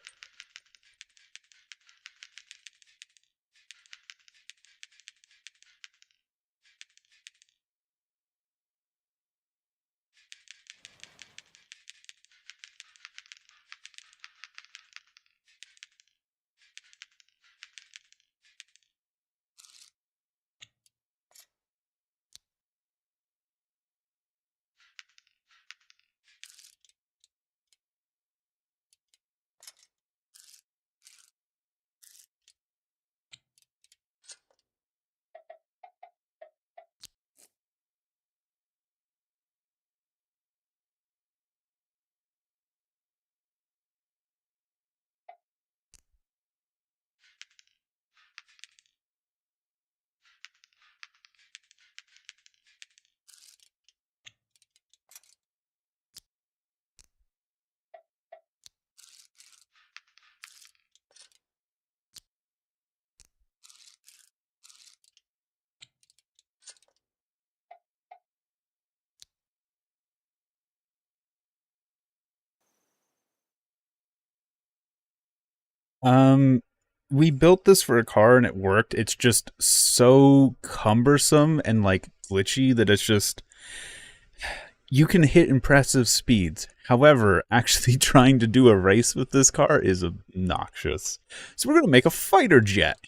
Um, we built this for a car and it worked. It's just so cumbersome and like glitchy that it's just you can hit impressive speeds. However, actually trying to do a race with this car is obnoxious. So we're gonna make a fighter jet.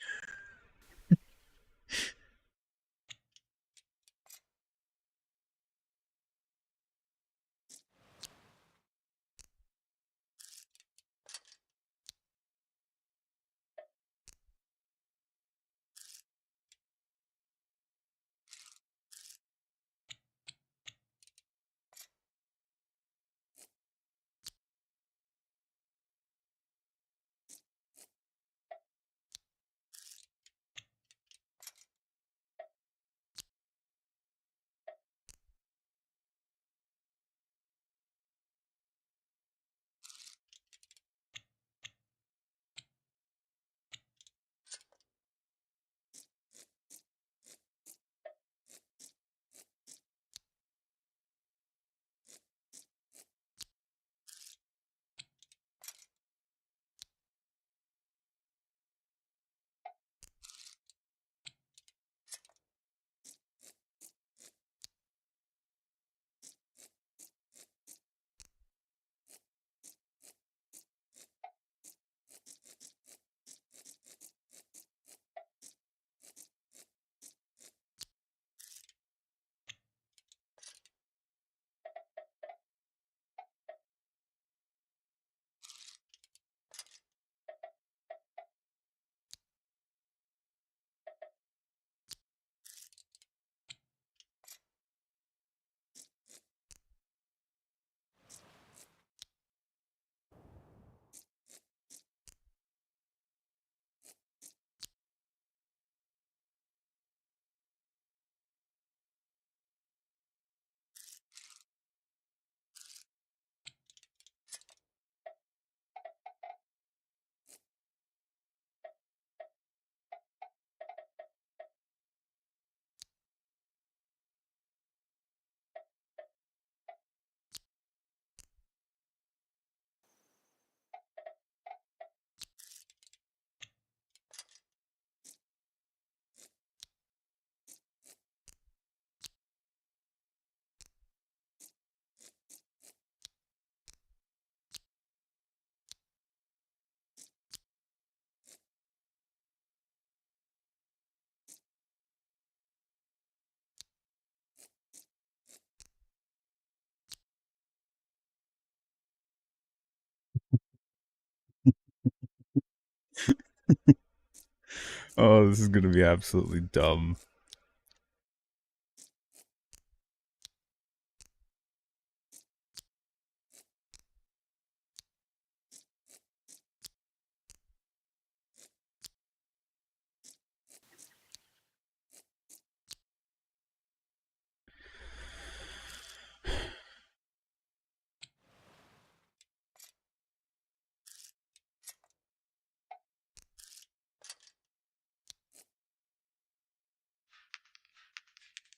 Oh, this is gonna be absolutely dumb.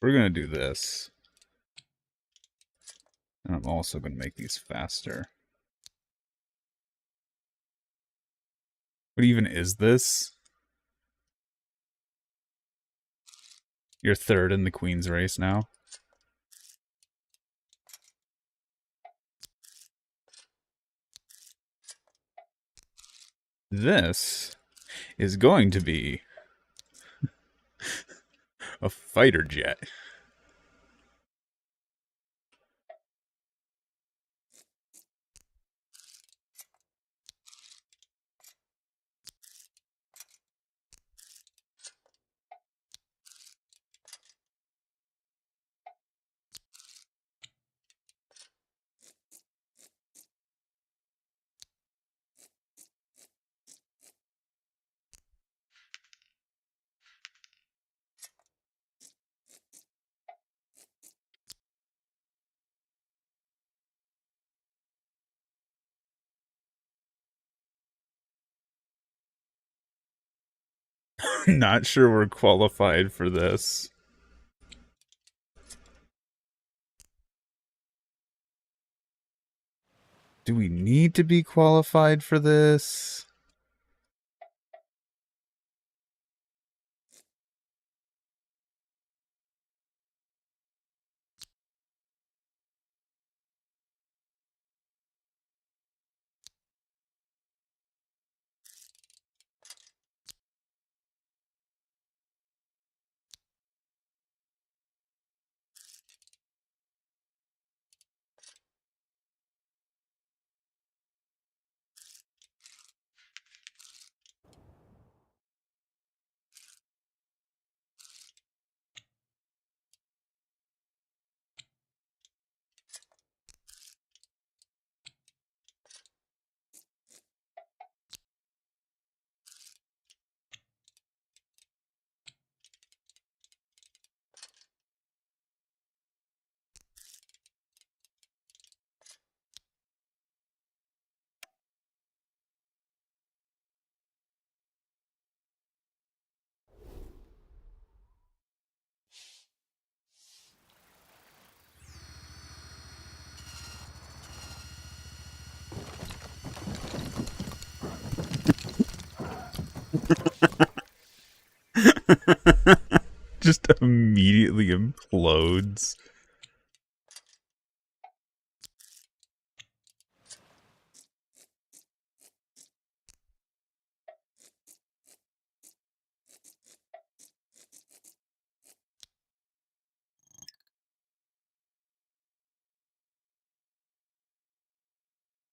We're gonna do this. And I'm also gonna make these faster. What even is this? You're third in the Queen's race now. This is going to be a fighter jet. Not sure we're qualified for this. Do we need to be qualified for this? Just immediately implodes.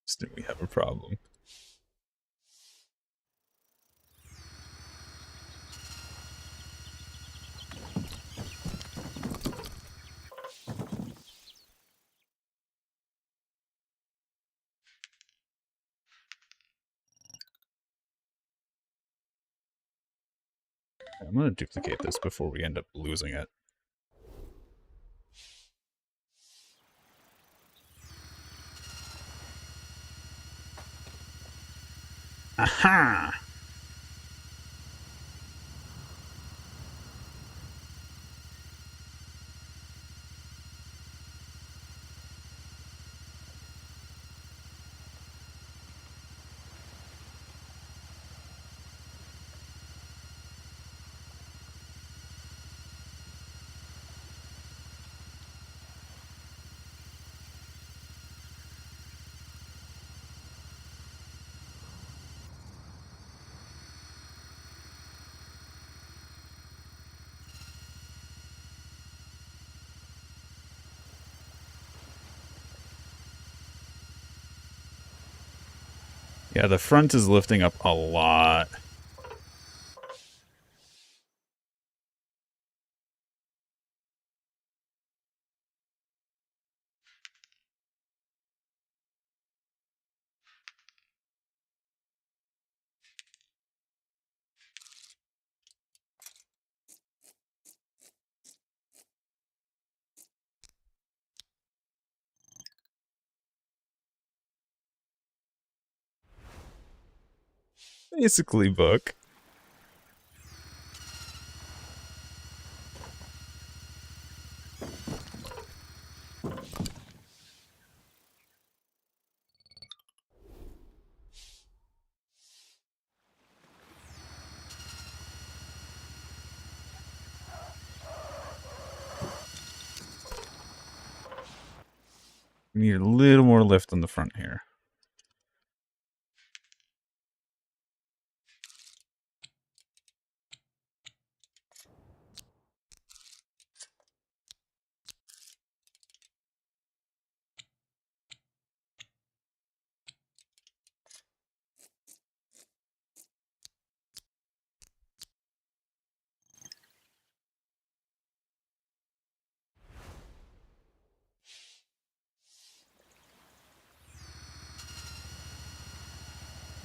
Still, we have a problem. I'm going to duplicate this before we end up losing it. Aha! Yeah, the front is lifting up a lot. Basically, book. We need a little more lift on the front here.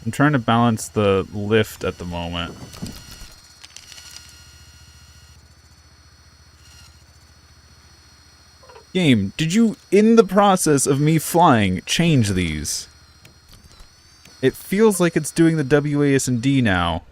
I'm trying to balance the lift at the moment. Game, did you, in the process of me flying, change these? It feels like it's doing the WASD now.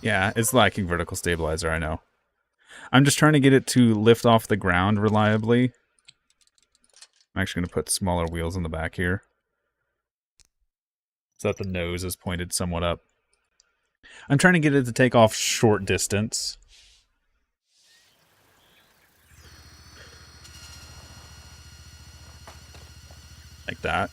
Yeah, it's lacking vertical stabilizer, I know. I'm just trying to get it to lift off the ground reliably. I'm actually going to put smaller wheels in the back here, so that the nose is pointed somewhat up. I'm trying to get it to take off short distance. Like that.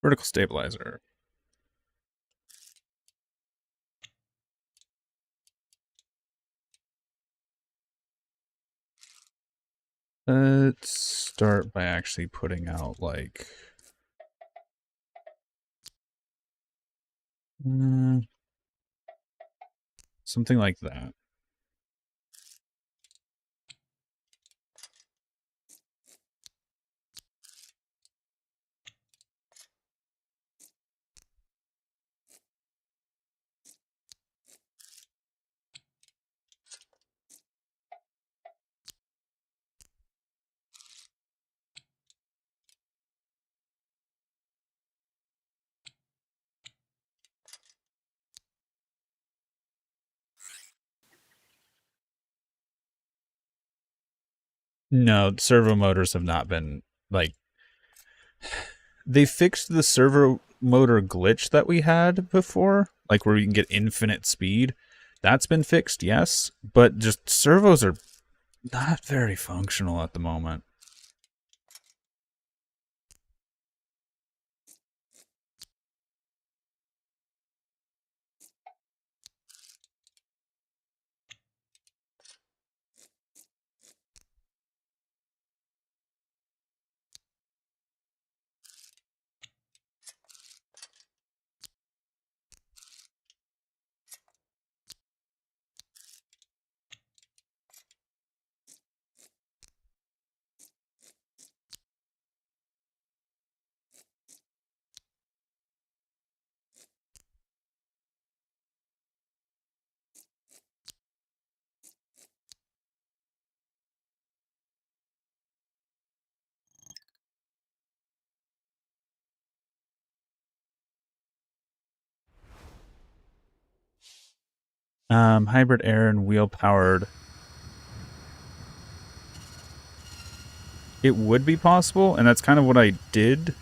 Vertical stabilizer. Let's start by actually putting out like something like that. No, servo motors have not been like they fixed the servo motor glitch that we had before, like where you can get infinite speed. That's been fixed, yes, but just servos are not very functional at the moment. Hybrid air and wheel powered. It would be possible, and that's kind of what I did.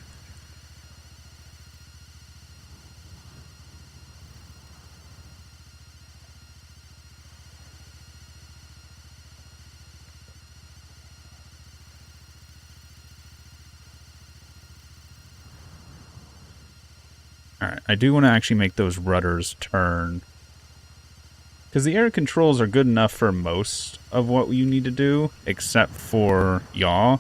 Alright, I do want to actually make those rudders turn. Because the air controls are good enough for most of what you need to do, except for yaw.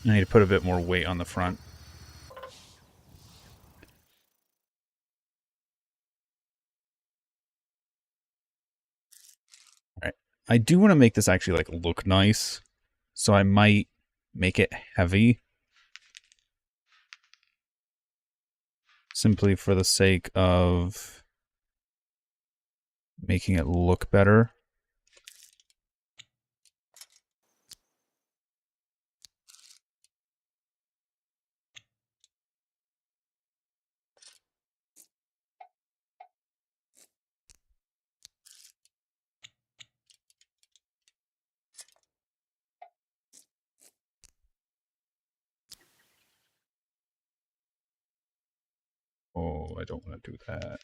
I need to put a bit more weight on the front. Alright. I do want to make this actually like look nice. So I might make it heavy. Simply for the sake of making it look better. Oh, I don't want to do that.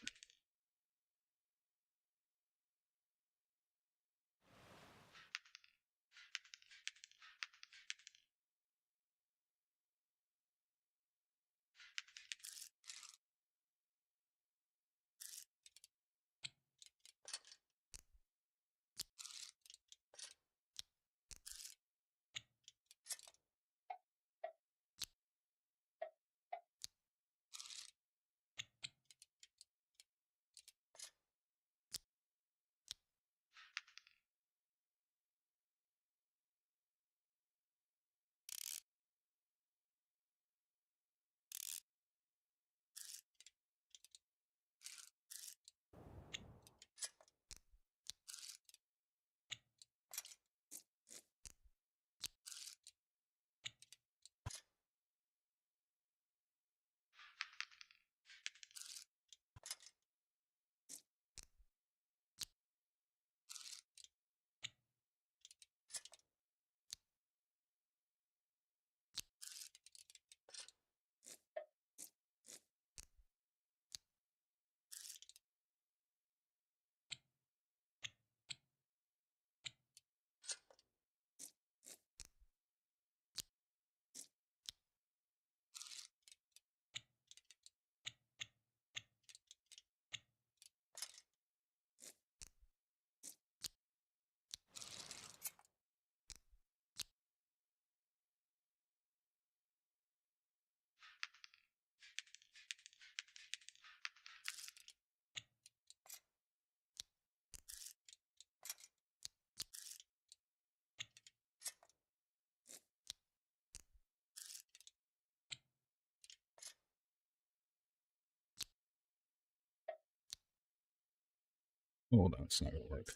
Oh, that's not gonna work.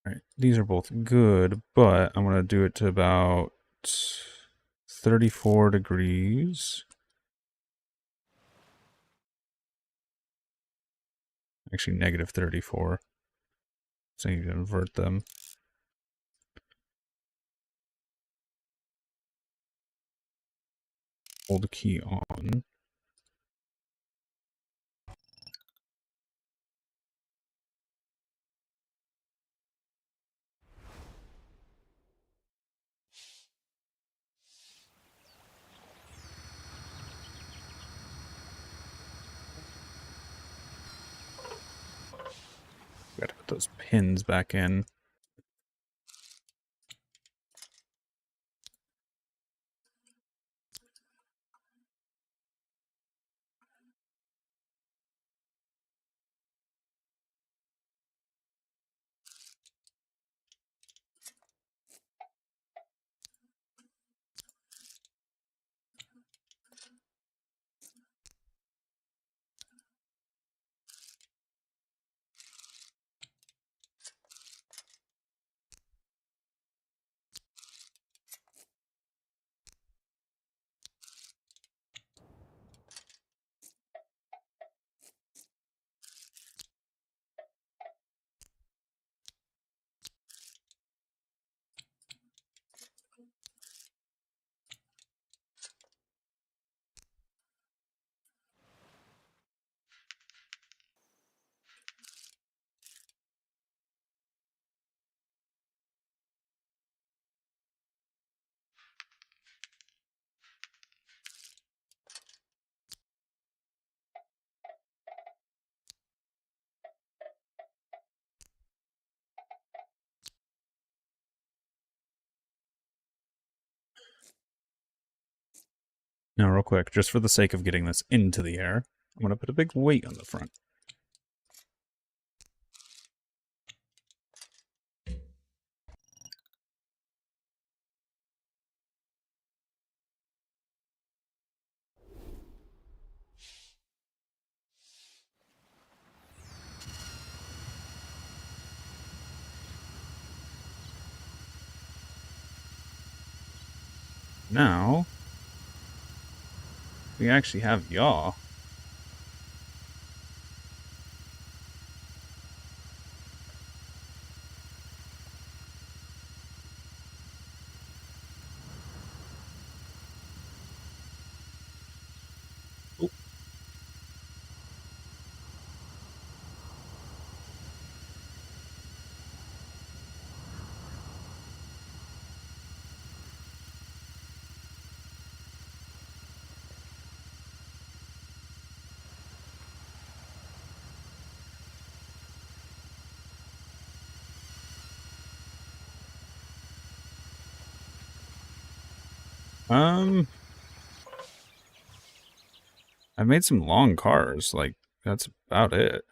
Alright, these are both good, but I'm gonna do it to about 34 degrees. Actually, negative 34. So you can invert them. Hold the key on. Gotta put those pins back in. Now, real quick, just for the sake of getting this into the air, I'm gonna put a big weight on the front. Now, we actually have yaw. Oh. I made some long cars, like, that's about it.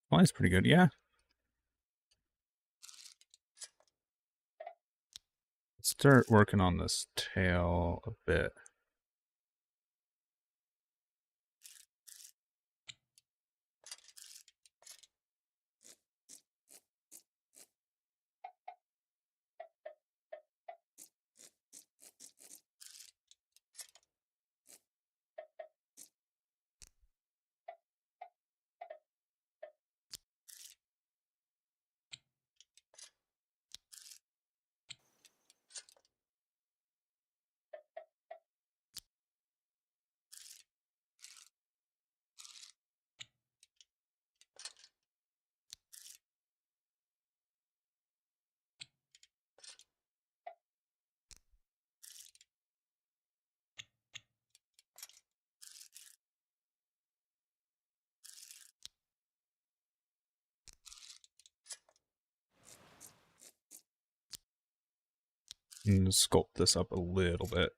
Flies pretty good, yeah. Let's start working on this tail a bit. And sculpt this up a little bit.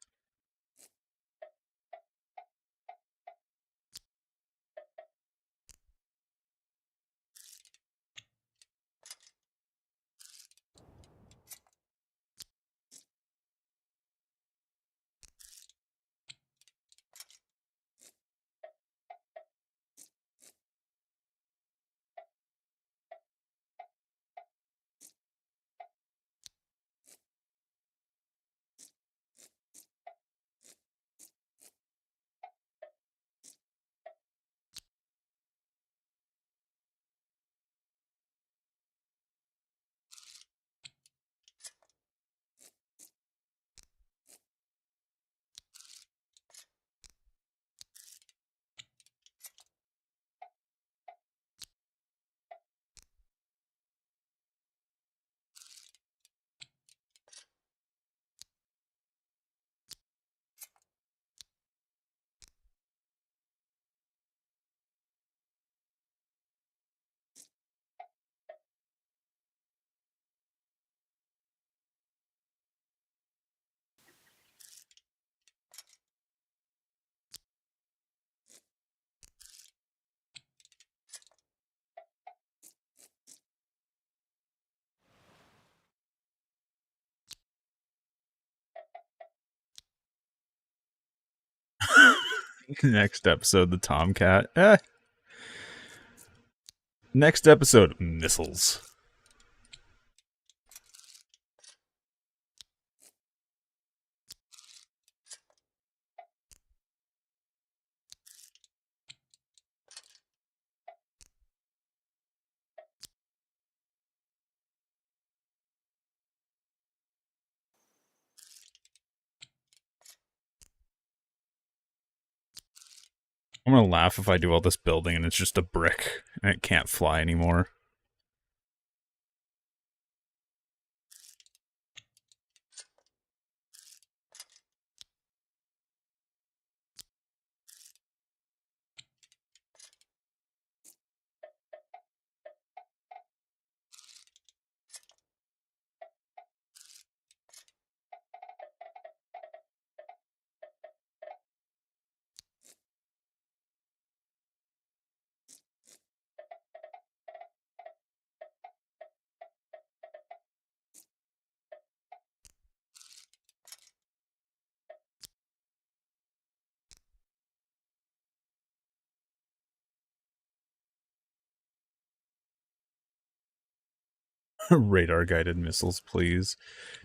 Next episode, the Tomcat. Next episode, missiles. I'm gonna laugh if I do all this building and it's just a brick and it can't fly anymore. Radar guided missiles, please.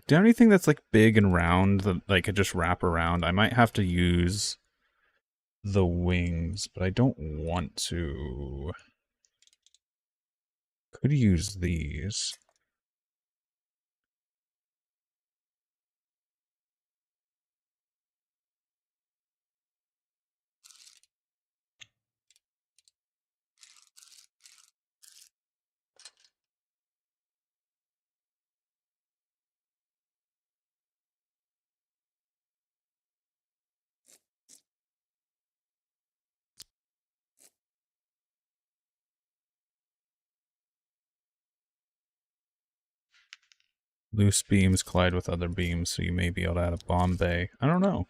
Do you have anything that's like big and round that like could just wrap around? I might have to use the wings, but I don't want to. Could use these. Loose beams collide with other beams, so you may be able to add a bomb bay. I don't know.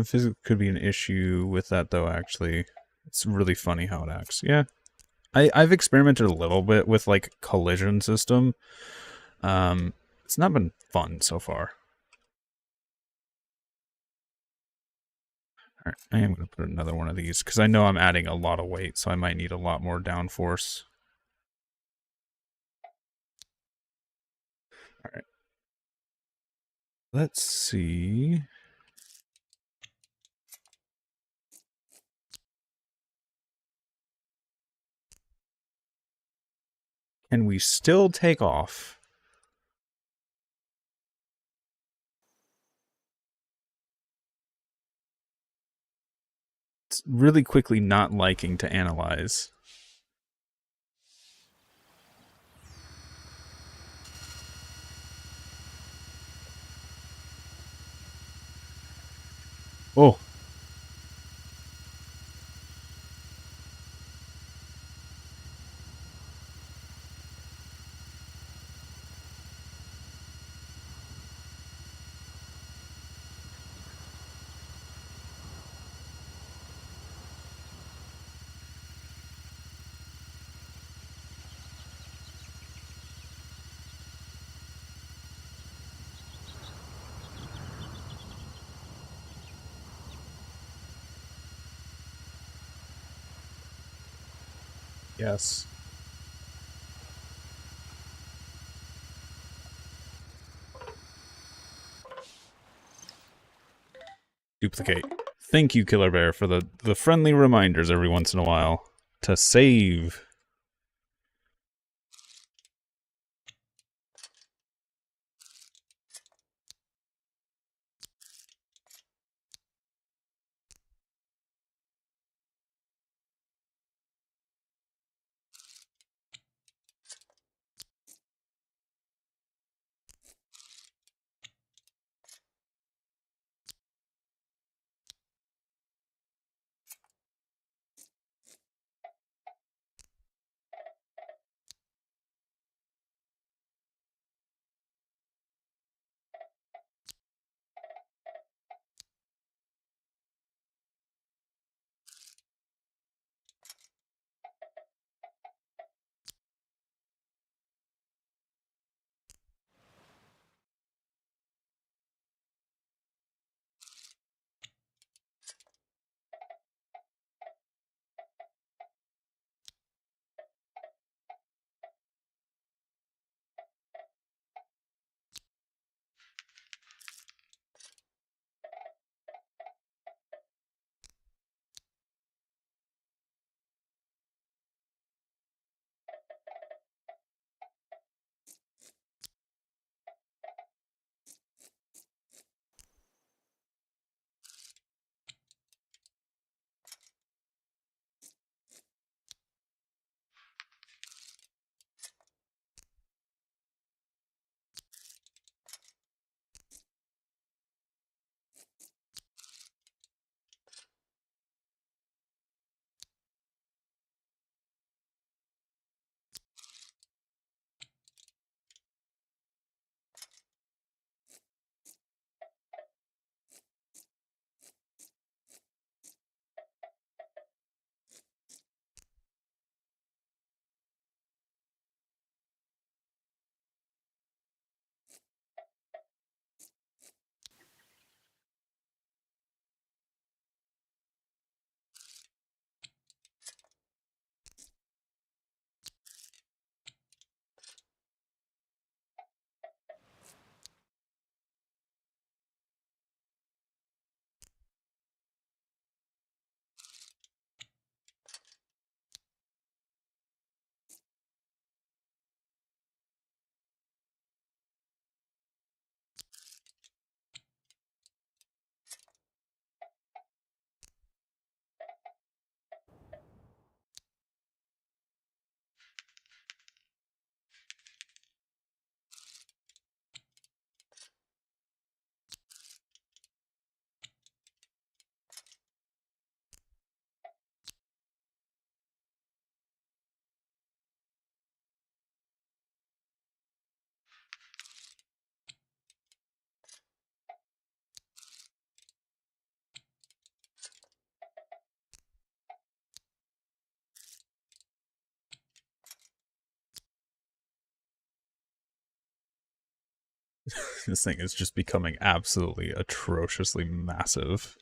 Physics could be an issue with that, though, actually. It's really funny how it acts. Yeah. I've experimented a little bit with, like, collision system. It's not been fun so far. Alright, I am going to put another one of these, because I know I'm adding a lot of weight, so I might need a lot more downforce. Alright. Let's see. Can we still take off? It's really quickly not liking to analyze. Oh. Yes. Duplicate. Thank you, Killer Bear, for the friendly reminders every once in a while to save. This thing is just becoming absolutely atrociously massive.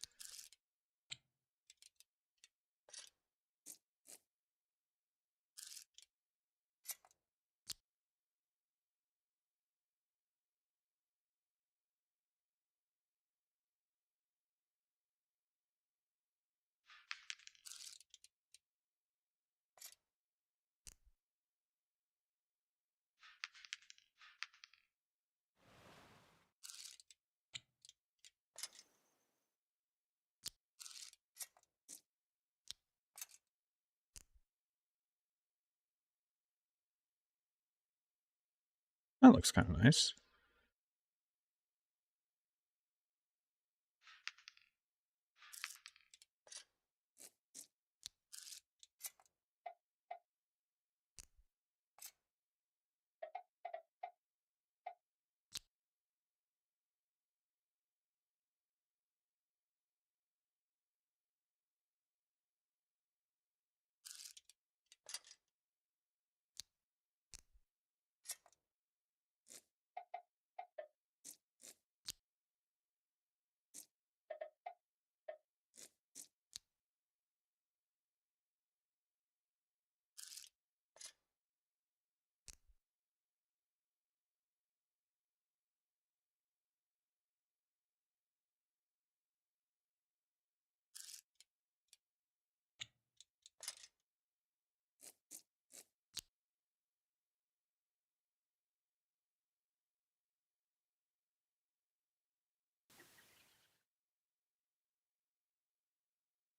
That looks kind of nice.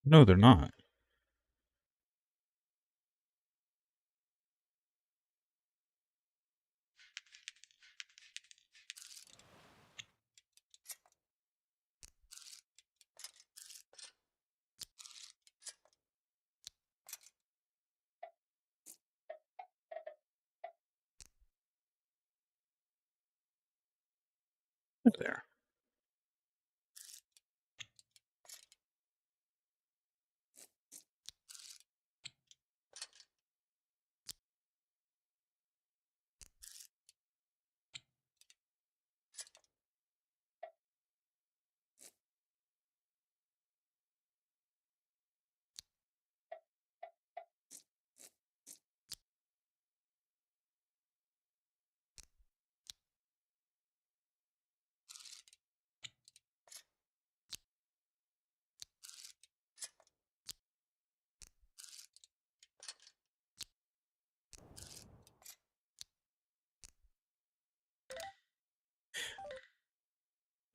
No, they're not. There.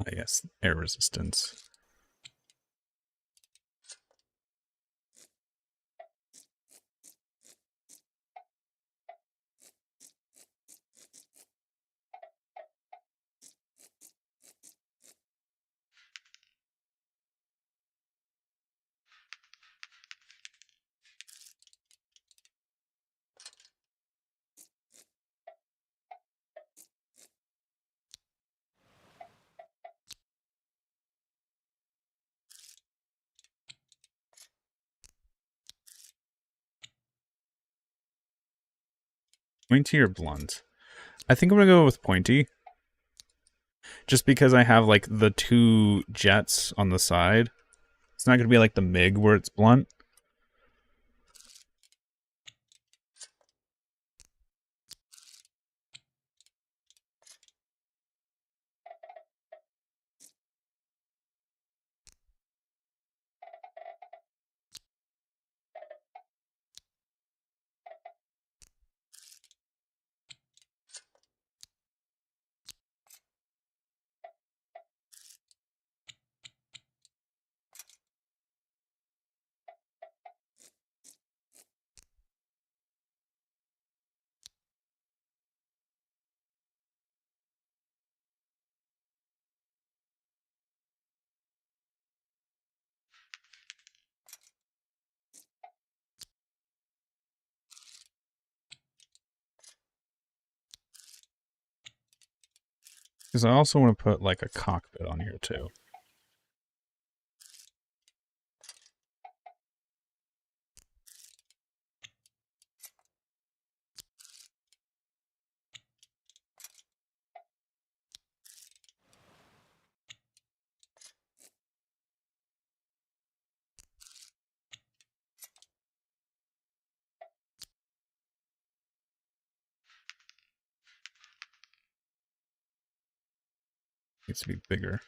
I guess air resistance. Pointy or blunt? I think I'm gonna go with pointy. Just because I have like the two jets on the side. It's not gonna be like the MiG where it's blunt. Because I also want to put like a cockpit on here too. Needs to be bigger.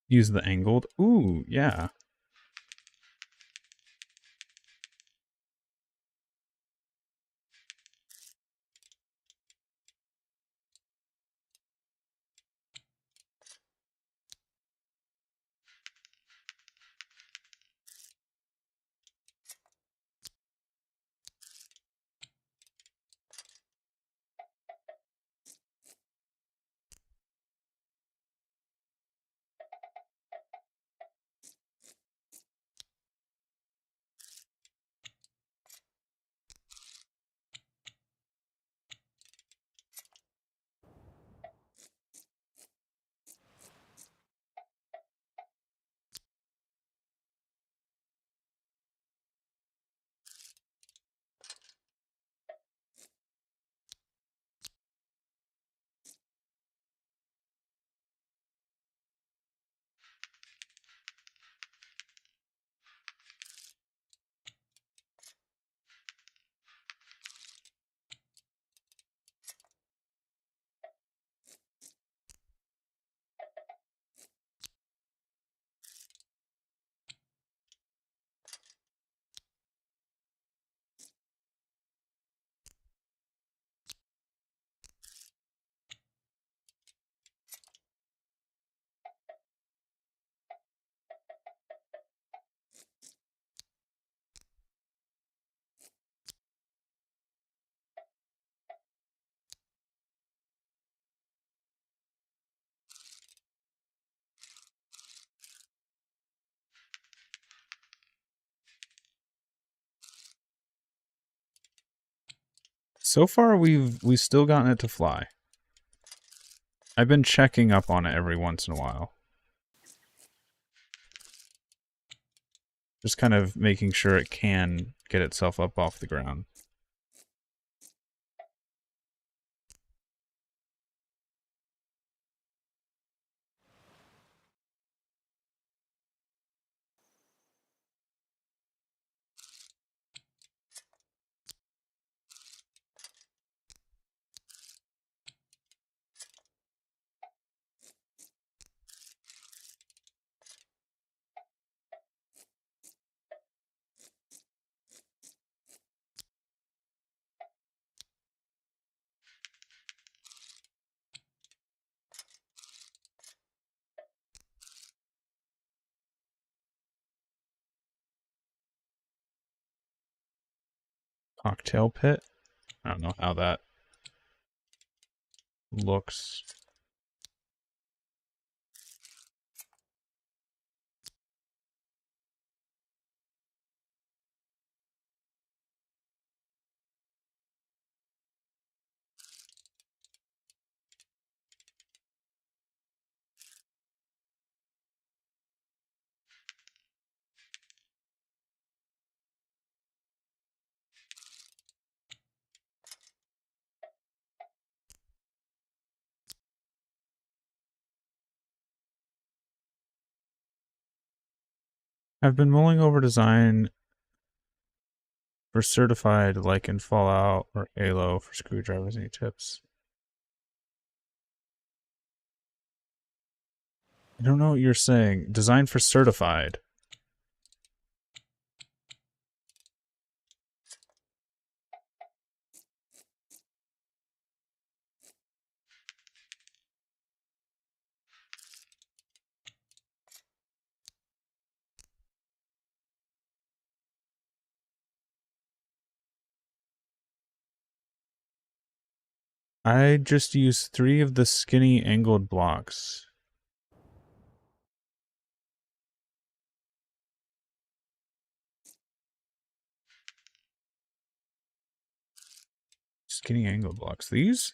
Use the angled. Ooh, yeah. So far, we've still gotten it to fly. I've been checking up on it every once in a while. Just kind of making sure it can get itself up off the ground. Cocktail pit? I don't know how that looks. I've been mulling over design for certified, like in Fallout or Halo for screwdrivers. Any tips? I don't know what you're saying. Design for certified. I just use 3 of the skinny angled blocks. Skinny angled blocks. These?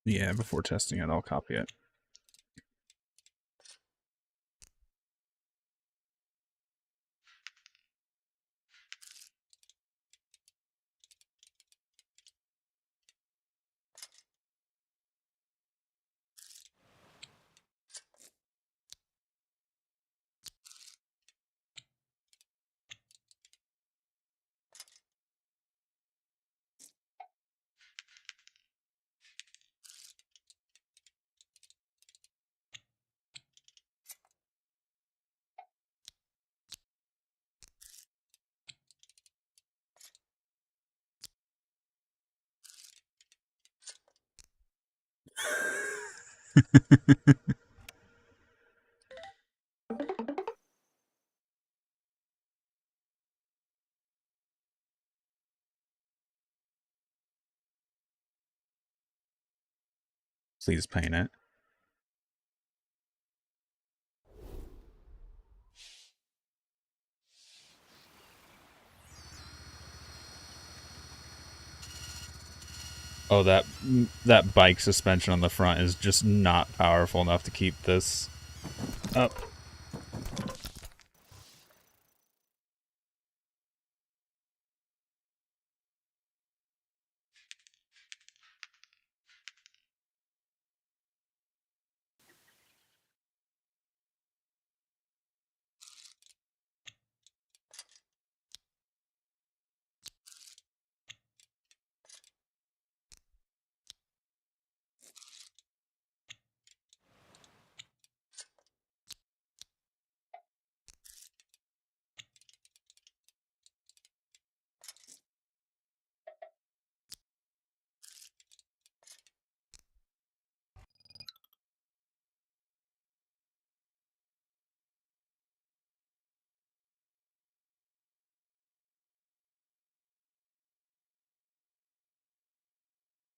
Yeah, before testing it, I'll copy it. Please paint it. Oh, that bike suspension on the front is just not powerful enough to keep this up.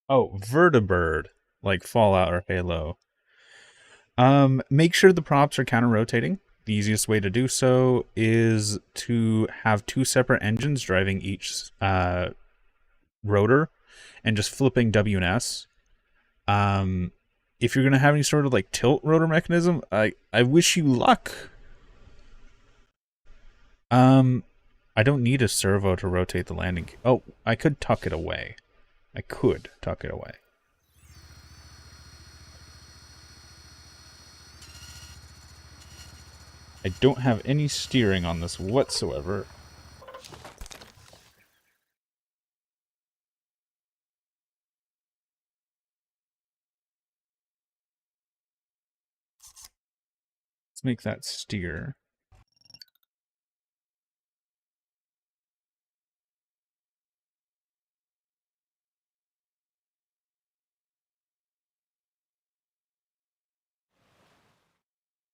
Oh, vertibird, like Fallout or Halo. Make sure the props are counter-rotating. The easiest way to do so is to have two separate engines driving each rotor and just flipping W and S. If you're gonna have any sort of like tilt rotor mechanism, I wish you luck. I don't need a servo to rotate the landing. Oh, I could tuck it away. I could tuck it away. I don't have any steering on this whatsoever. Let's make that steer.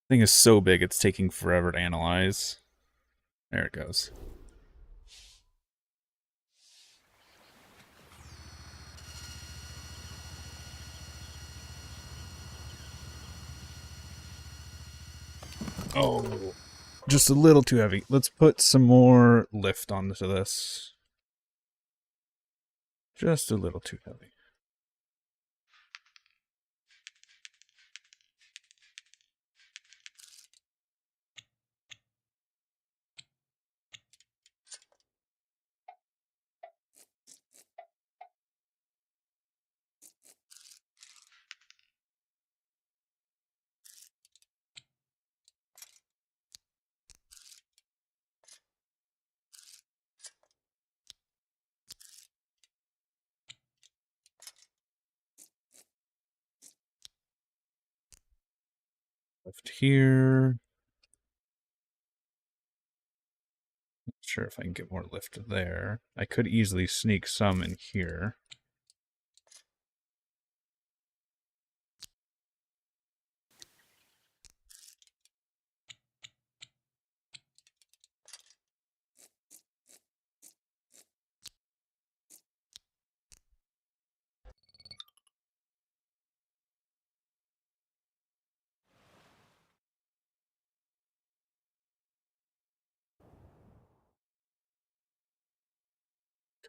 Thing is so big it's taking forever to analyze. There it goes. Oh, just a little too heavy. Let's put some more lift onto this. Just a little too heavy. Lift here. Not sure if I can get more lift there. I could easily sneak some in here.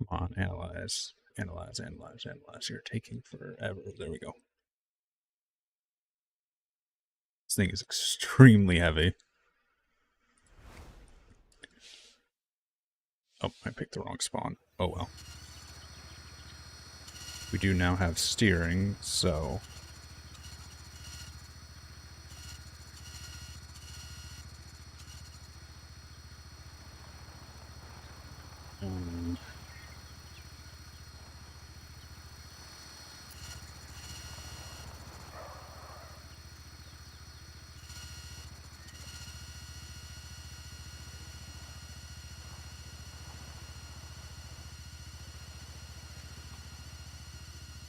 Come on, analyze. Analyze, analyze, analyze. You're taking forever. There we go. This thing is extremely heavy. Oh, I picked the wrong spawn. Oh well. We do now have steering, so...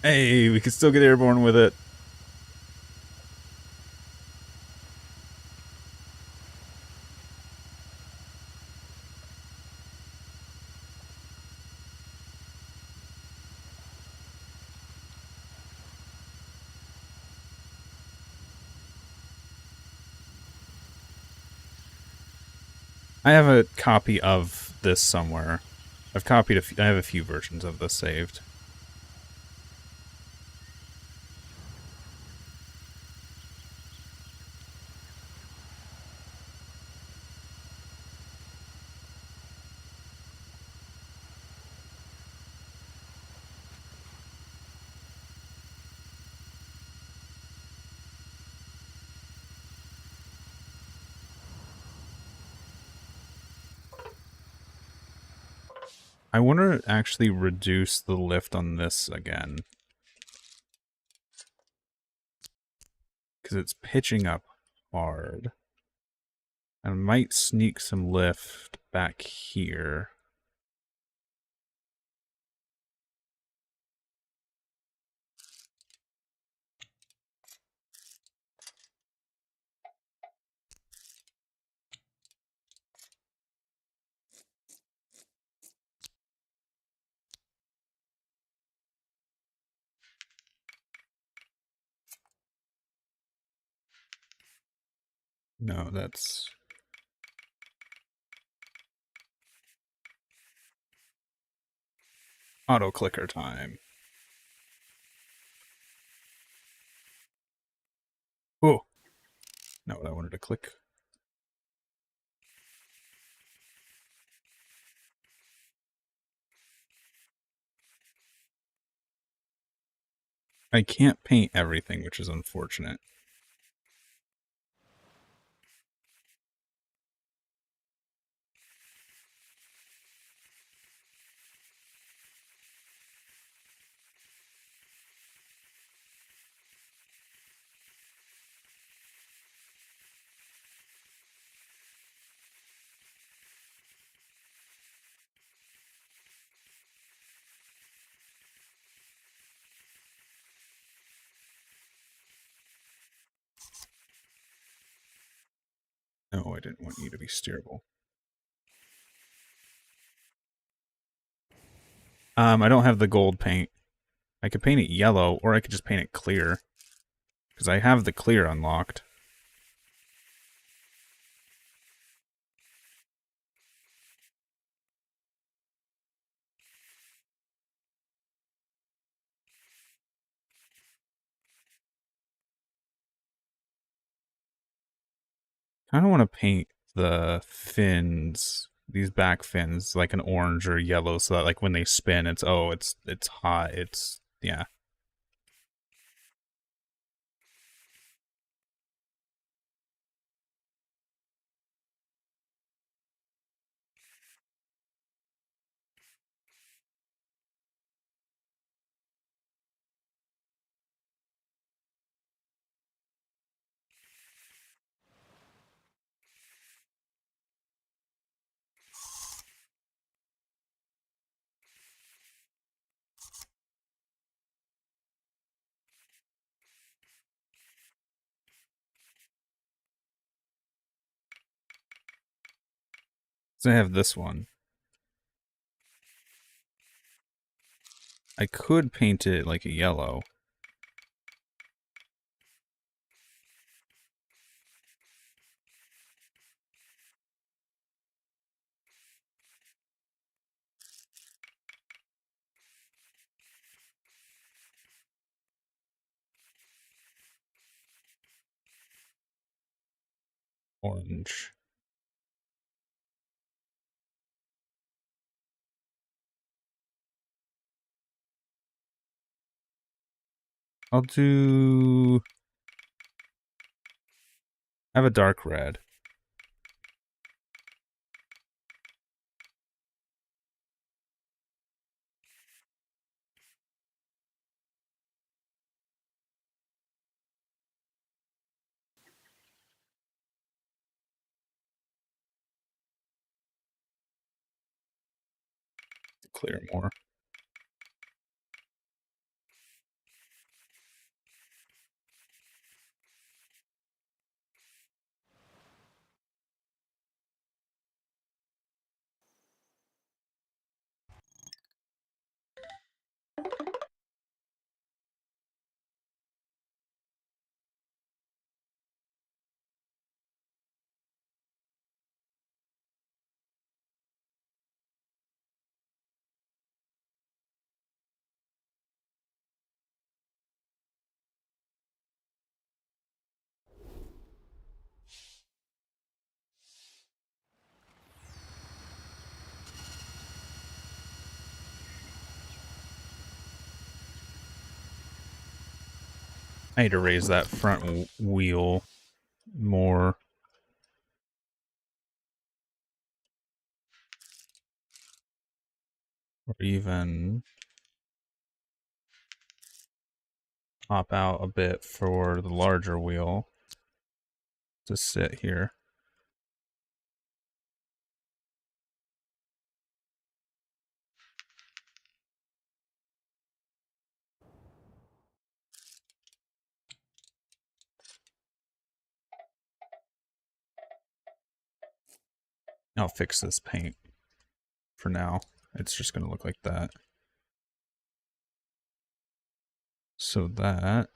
Hey, we can still get airborne with it. I have a copy of this somewhere. I've copied I have a few versions of this saved. I want to actually reduce the lift on this again. Because it's pitching up hard. I might sneak some lift back here. No, that's... auto clicker time. Oh! Not what I wanted to click. I can't paint everything, which is unfortunate. No, I didn't want you to be steerable. I don't have the gold paint. I could paint it yellow, or I could just paint it clear. Because I have the clear unlocked. I don't want to paint the fins, these back fins, like an orange or yellow, so that like when they spin, it's hot. Yeah. So I have this one. I could paint it like a yellow. Orange. I'll have a dark red. Clear more. I need to raise that front wheel more. Or even pop out a bit for the larger wheel to sit here. I'll fix this paint for now. It's just going to look like that. So that...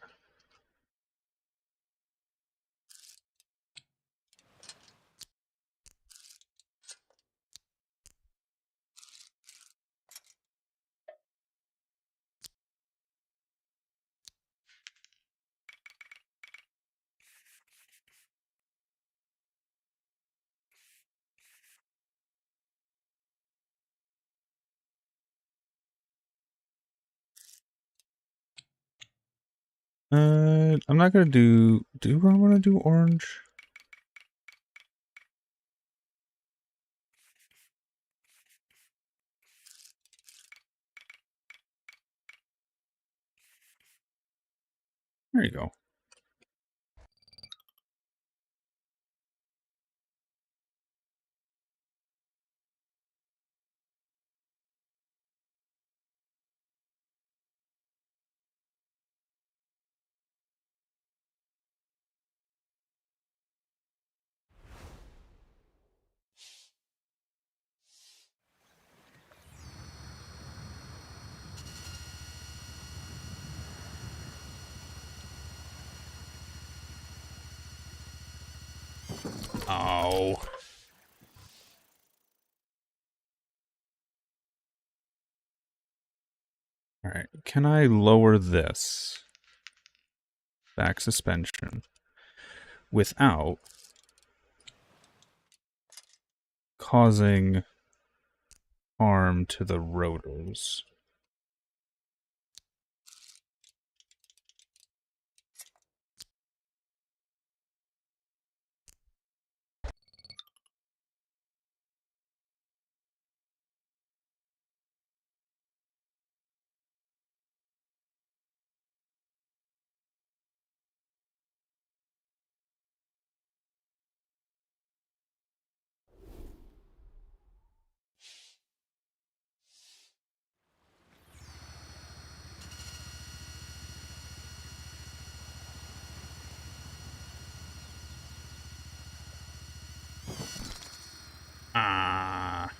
I'm not gonna do I want to do orange? There you go. Oh. Alright, can I lower this back suspension without causing harm to the rotors? Ah.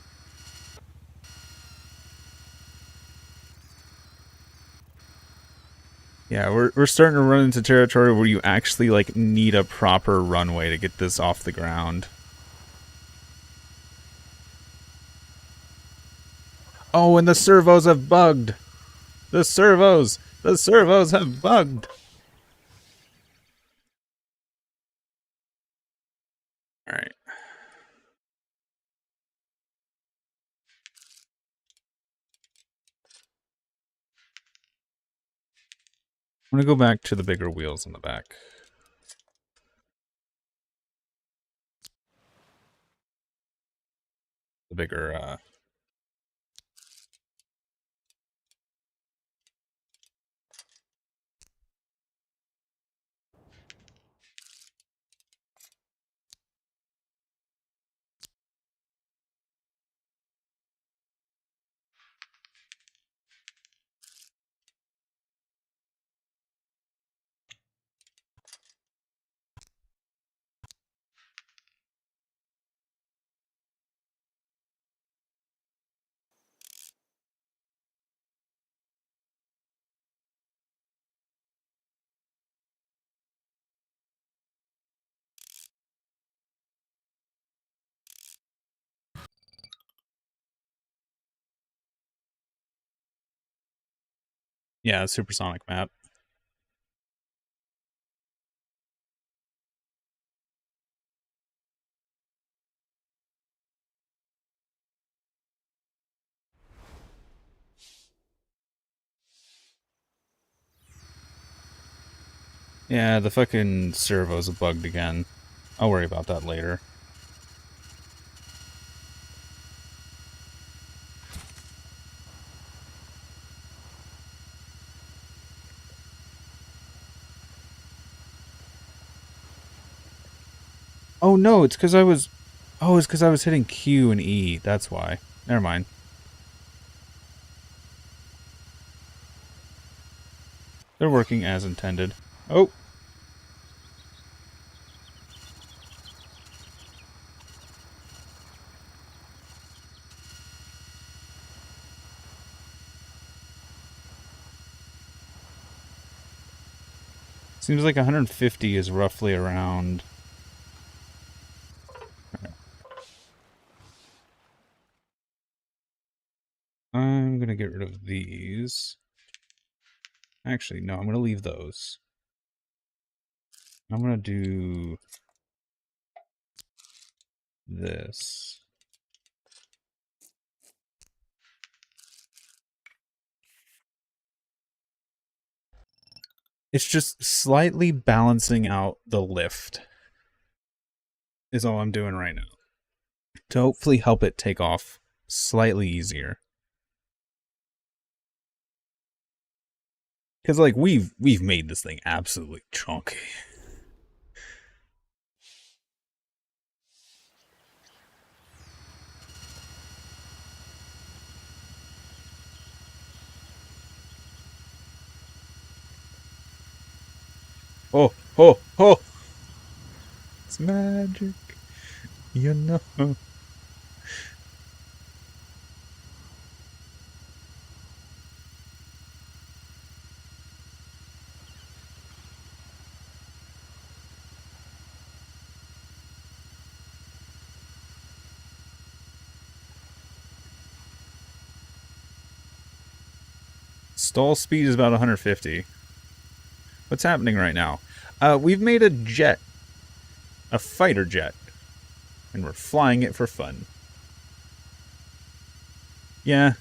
Yeah, we're starting to run into territory where you actually like need a proper runway to get this off the ground. Oh, and the servos have bugged. The servos have bugged. Alright. I'm going to go back to the bigger wheels in the back. The bigger, yeah, supersonic map. Yeah, the fucking servos are bugged again. I'll worry about that later. Oh no, it's because I was... Oh, it's because I was hitting Q and E. That's why. Never mind. They're working as intended. Oh! Seems like 150 is roughly around... I'm going to get rid of these. Actually, no, I'm going to leave those. I'm going to do this. It's just slightly balancing out the lift is all I'm doing right now. To hopefully help it take off slightly easier. Because, like, we've made this thing absolutely chunky. Oh, oh, oh! It's magic, you know. Stall speed is about 150. What's happening right now? We've made a jet. A fighter jet. And we're flying it for fun. Yeah.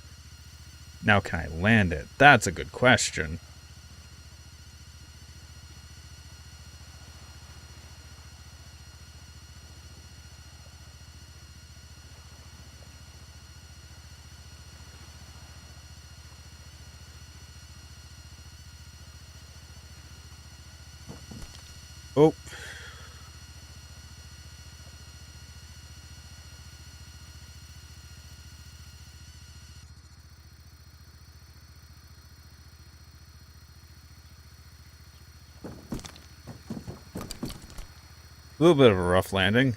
Now can I land it? That's a good question. Oh. A little bit of a rough landing.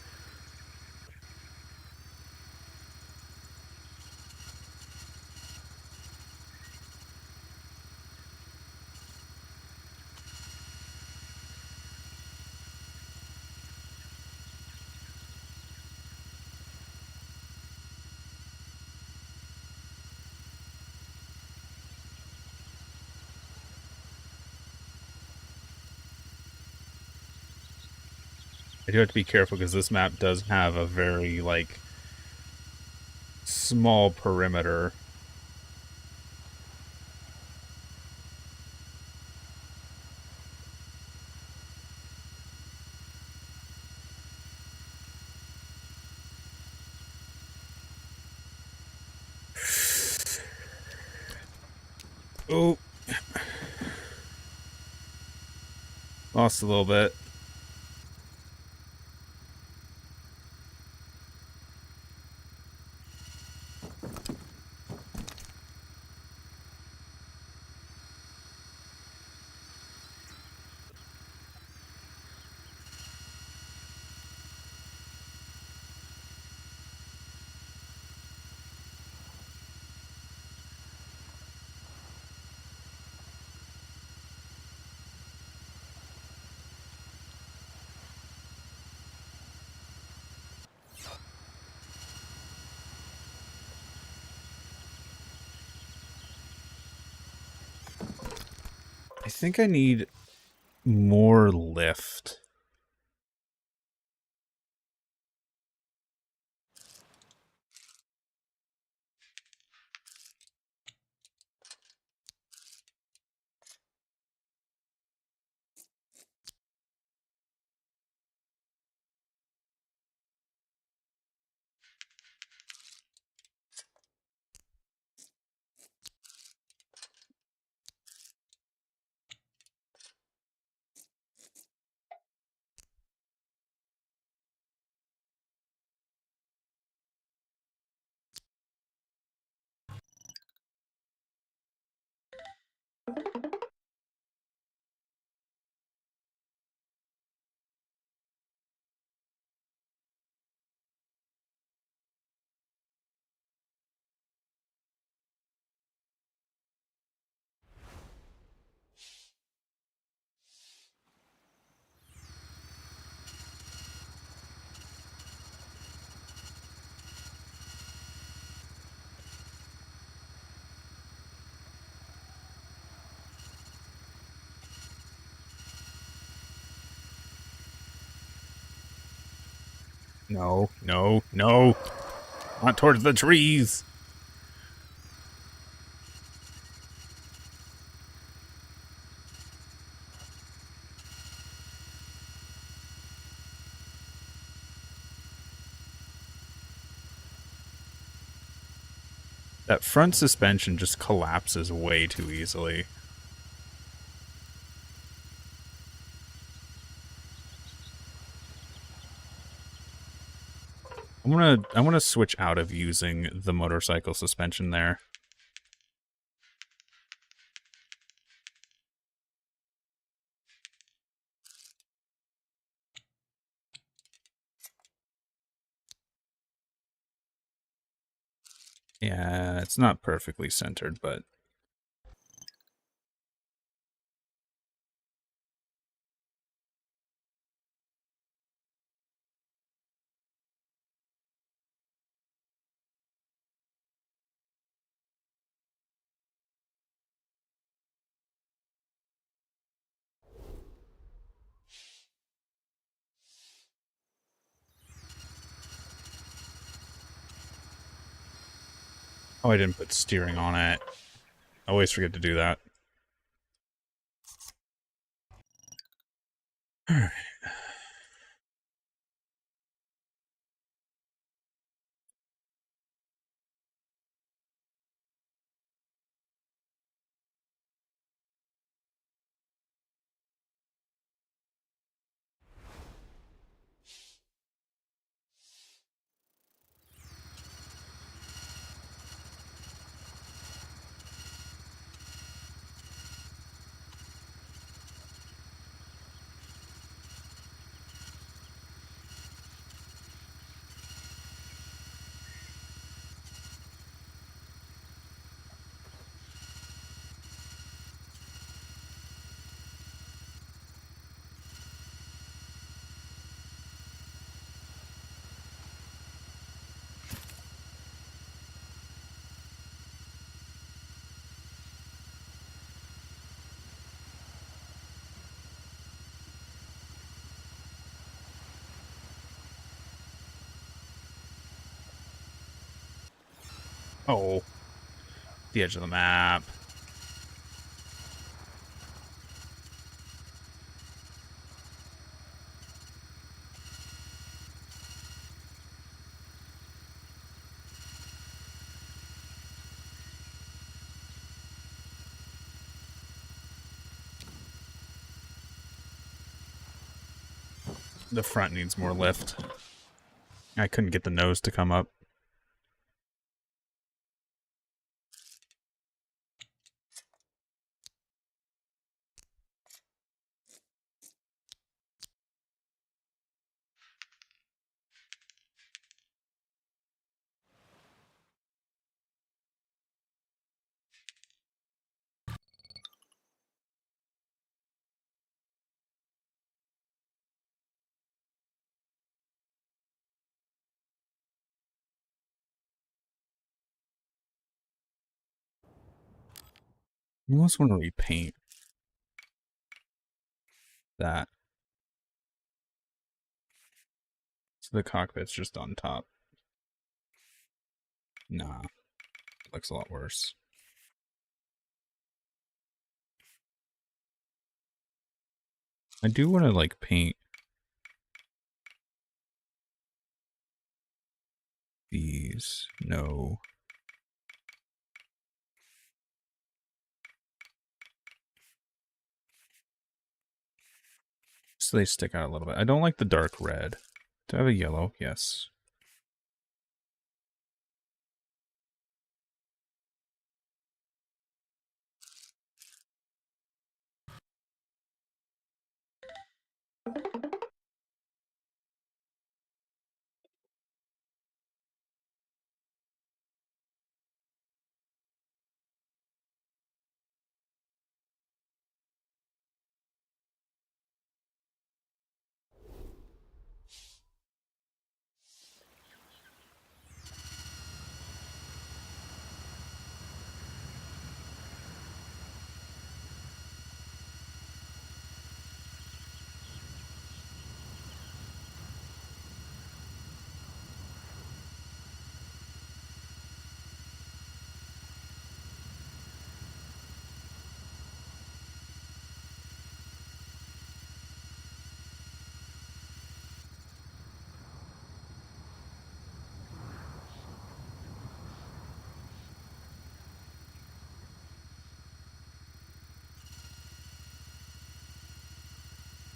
I do have to be careful because this map does have a very, like, small perimeter. Oh, lost a little bit. I think I need more lift. No, no, no. Not towards the trees. That front suspension just collapses way too easily. I wanna switch out of using the motorcycle suspension there. Yeah, it's not perfectly centered, but oh, I didn't put steering on it. I always forget to do that. Alright. Oh, the edge of the map. The front needs more lift. I couldn't get the nose to come up. I almost want to repaint that. So the cockpit's just on top. Nah, looks a lot worse. I do want to like paint these. No. So they stick out a little bit. I don't like the dark red. Do I have a yellow? Yes.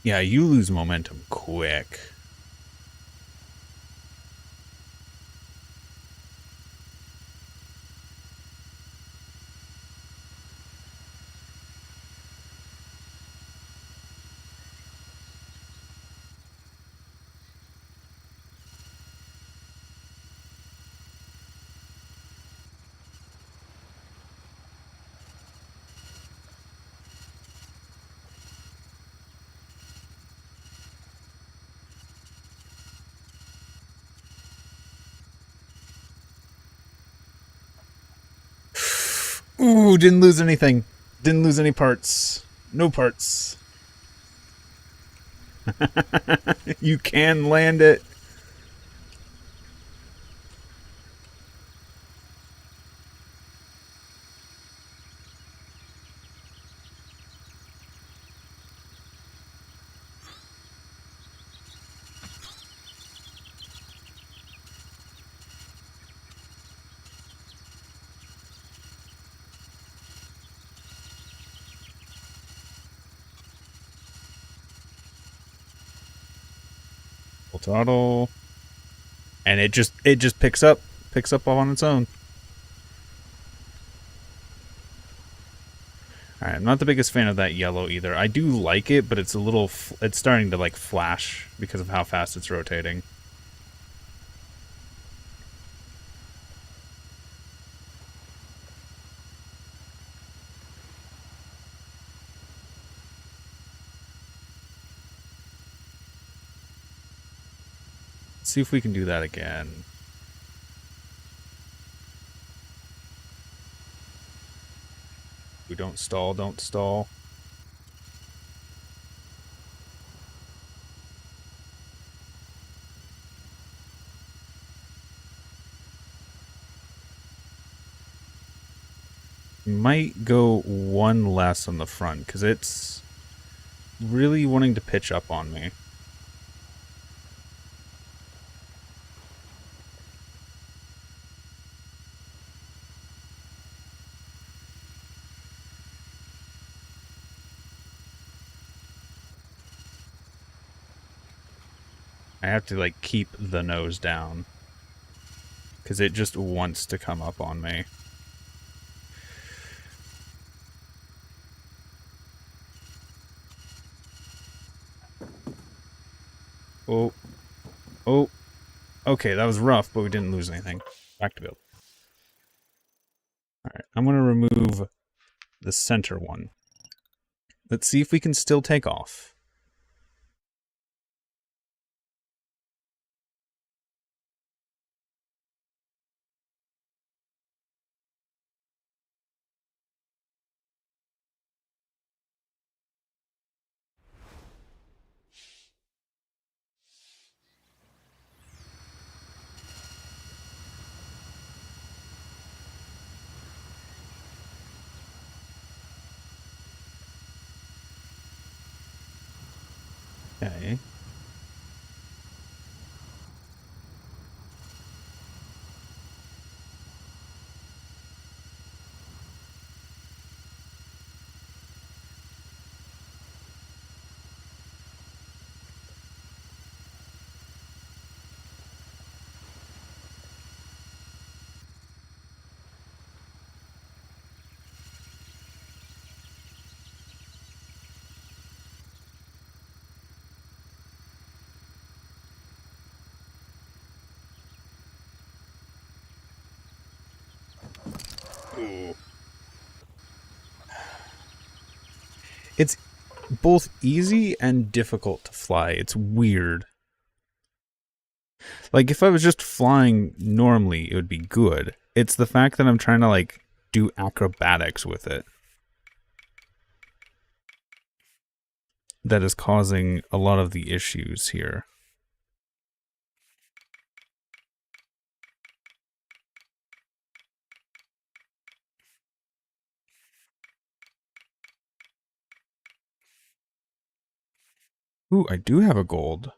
Yeah, you lose momentum quick. Ooh, didn't lose anything. Didn't lose any parts. No parts. You can land it. Full throttle. And it just picks up on its own. Alright, I'm not the biggest fan of that yellow either. I do like it, but it's a little... it's starting to, like, flash because of how fast it's rotating. Let's see if we can do that again. We don't stall, don't stall. Might go one less on the front, because it's really wanting to pitch up on me. I have to, like, keep the nose down, because it just wants to come up on me. Oh. Oh. Okay, that was rough, but we didn't lose anything. Back to build. Alright, I'm going to remove the center one. Let's see if we can still take off. Okay. Ooh. It's both easy and difficult to fly. It's weird. Like, if I was just flying normally, it would be good. It's the fact that I'm trying to, like, do acrobatics with it that is causing a lot of the issues here. Ooh, I do have a gold.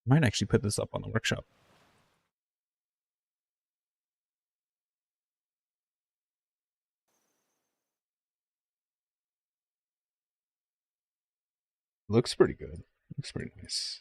Might actually put this up on the workshop. Looks pretty good. Looks pretty nice.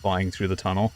Flying through the tunnel.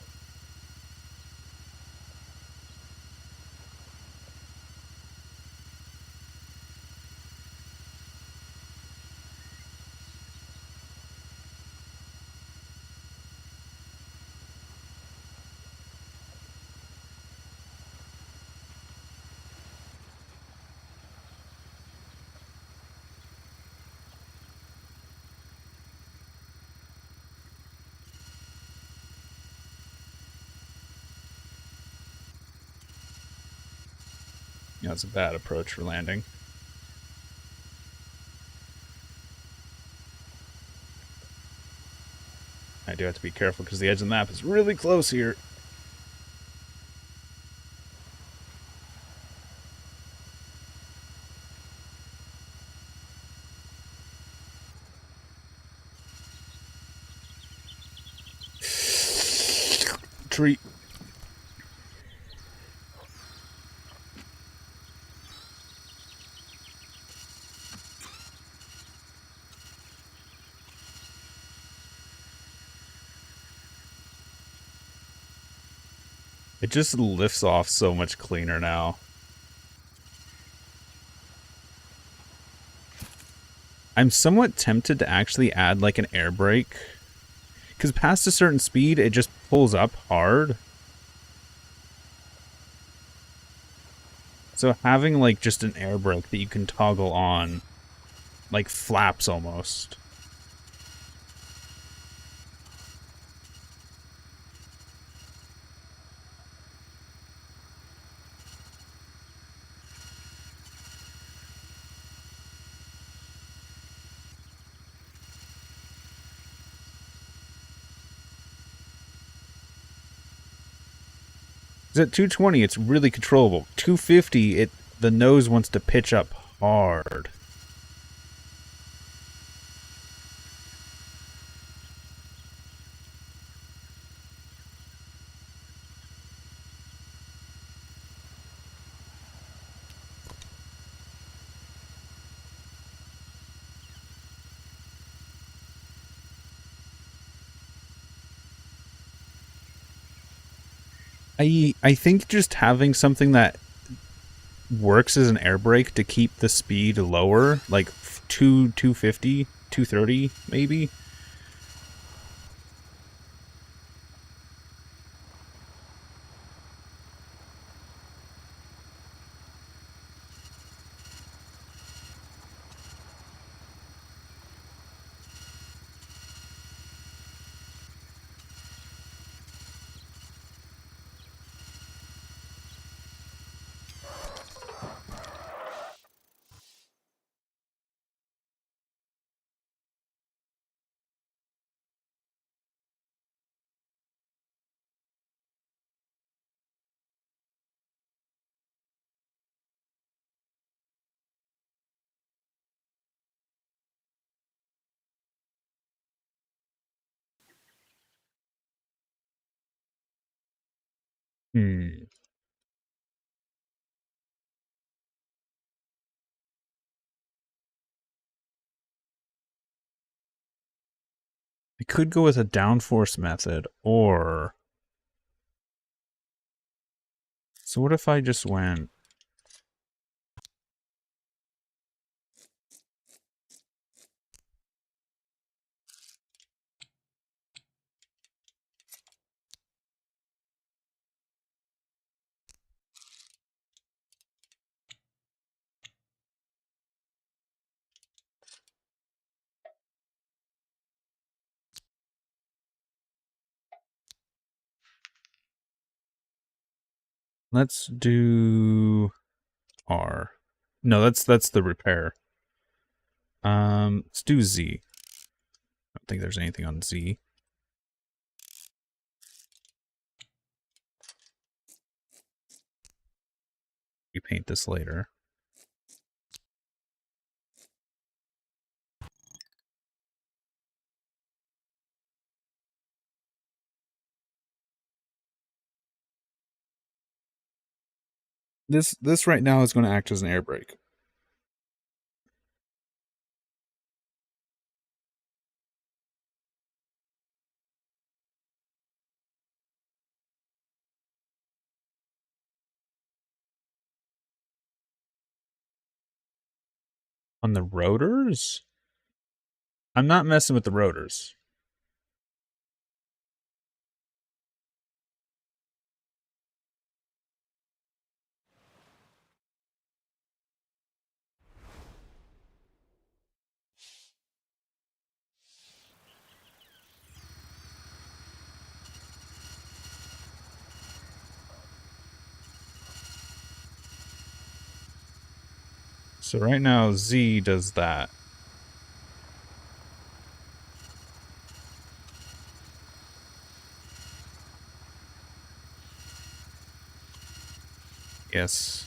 Yeah, it's a bad approach for landing. I do have to be careful because the edge of the map is really close here. Tree. It just lifts off so much cleaner now. I'm somewhat tempted to actually add like an air brake. Because past a certain speed, it just pulls up hard. So having like just an air brake that you can toggle on, like flaps almost. Because at 220, it's really controllable. 250, the nose wants to pitch up hard. I think just having something that works as an air brake to keep the speed lower, like 250, 230 maybe. Hmm. I could go with a downforce method, or... So what if I just went... Let's do R. No, that's the repair. Let's do Z. I don't think there's anything on Z. Repaint this later. This right now is going to act as an air brake. On the rotors? I'm not messing with the rotors. So right now, Z does that. Yes.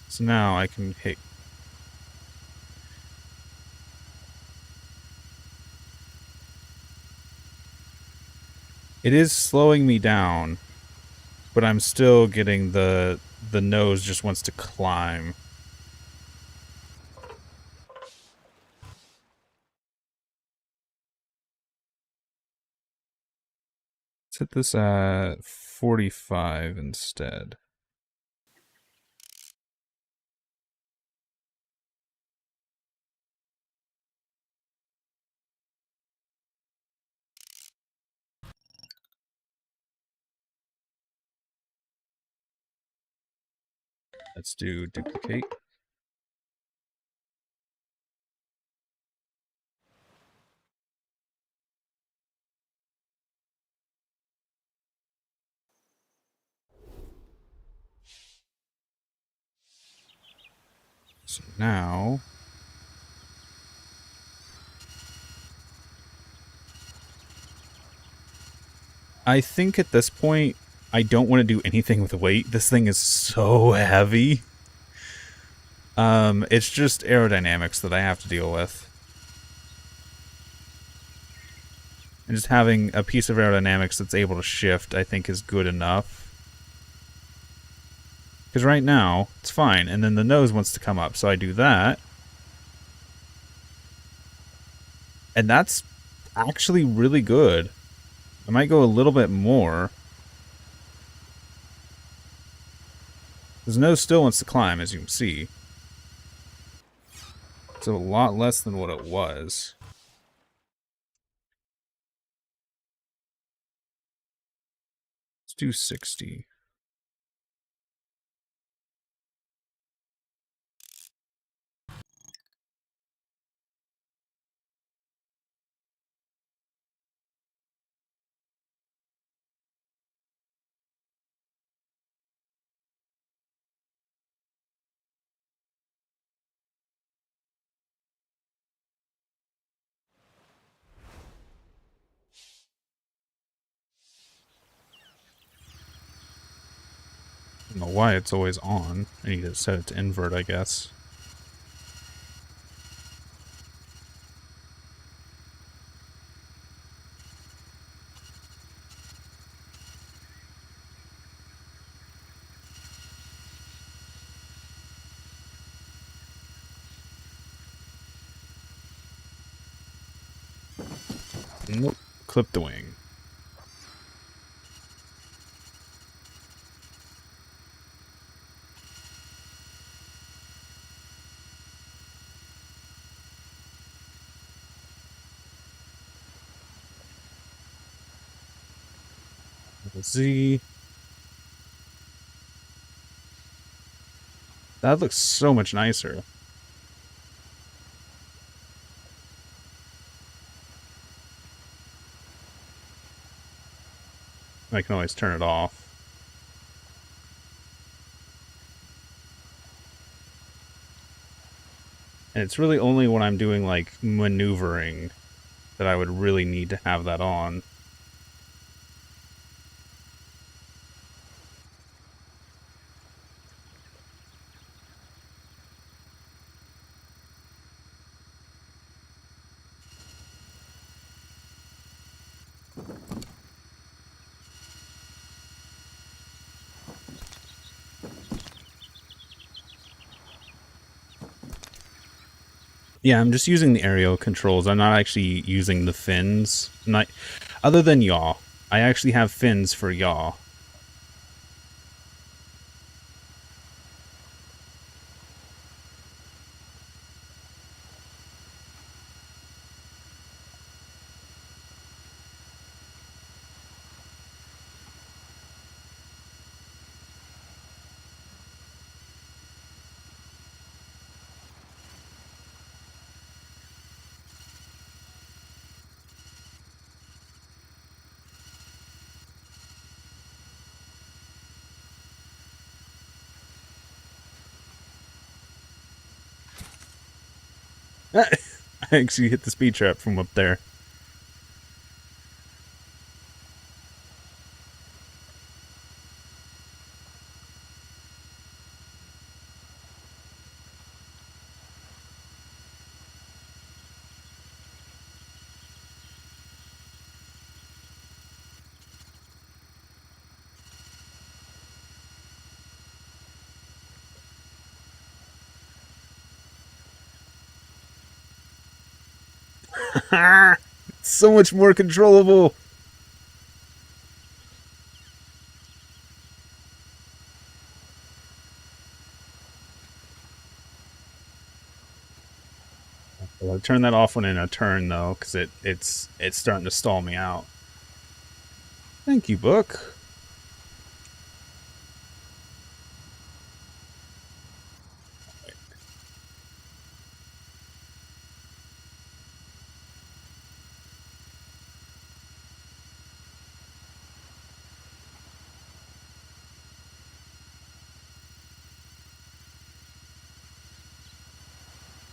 So now I can hit... It is slowing me down, but I'm still getting the nose just wants to climb. Let's hit this at 45 instead. Let's do duplicate. So now I think at this point I don't want to do anything with weight. This thing is so heavy. It's just aerodynamics that I have to deal with. And just having a piece of aerodynamics that's able to shift, I think, is good enough. Because right now, it's fine, and then the nose wants to come up, so I do that. And that's actually really good. I might go a little bit more. The nose still wants to climb, as you can see. So a lot less than what it was. Let's do 60. I don't know why it's always on. I need to set it to invert, I guess. Nope. Clip the wing. Z. That looks so much nicer. I can always turn it off. And it's really only when I'm doing, like, maneuvering that I would really need to have that on. Yeah, I'm just using the aerial controls. I'm not actually using the fins. Other than yaw. I actually have fins for yaw. I actually hit the speed trap from up there. It's so much more controllable. I'll turn that off when in a turn, though, because it's starting to stall me out. Thank you, book.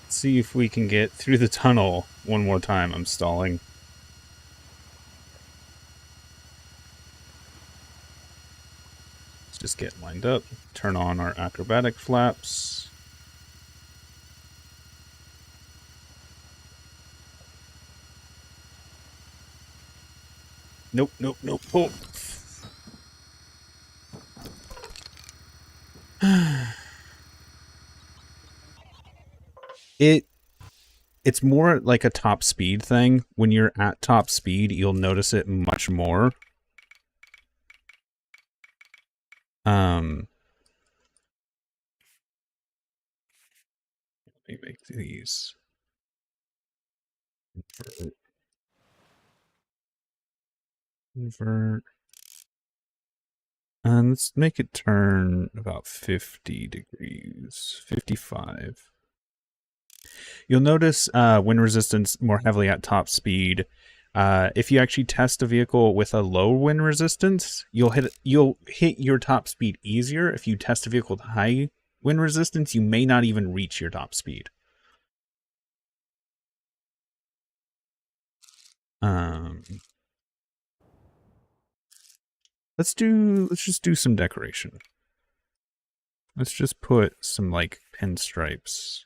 Let's see if we can get through the tunnel one more time. I'm stalling. Let's just get lined up. Turn on our acrobatic flaps. Nope, nope, nope. Oh. It's more like a top speed thing. When you're at top speed, you'll notice it much more. Let me make these. Invert. And let's make it turn about 50 degrees. 55. You'll notice wind resistance more heavily at top speed. If you actually test a vehicle with a low wind resistance, you'll hit your top speed easier. If you test a vehicle with high wind resistance, you may not even reach your top speed. Let's just do some decoration. Let's just put some like pinstripes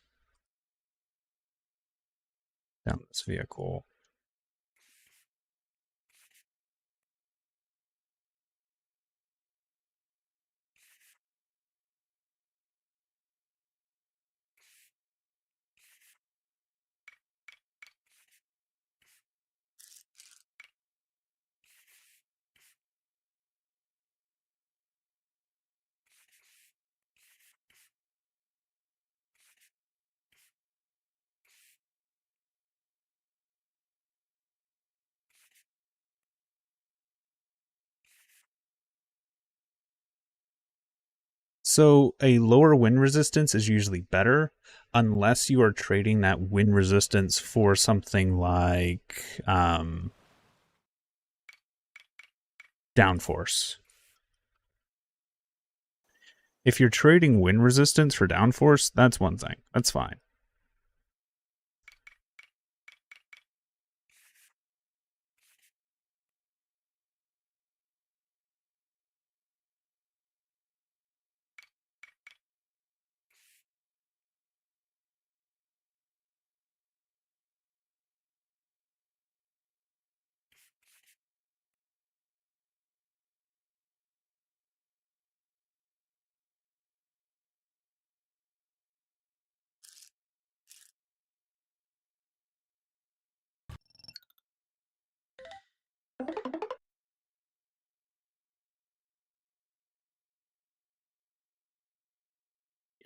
down this vehicle. So a lower wind resistance is usually better unless you are trading that wind resistance for something like downforce. If you're trading wind resistance for downforce, that's one thing. That's fine.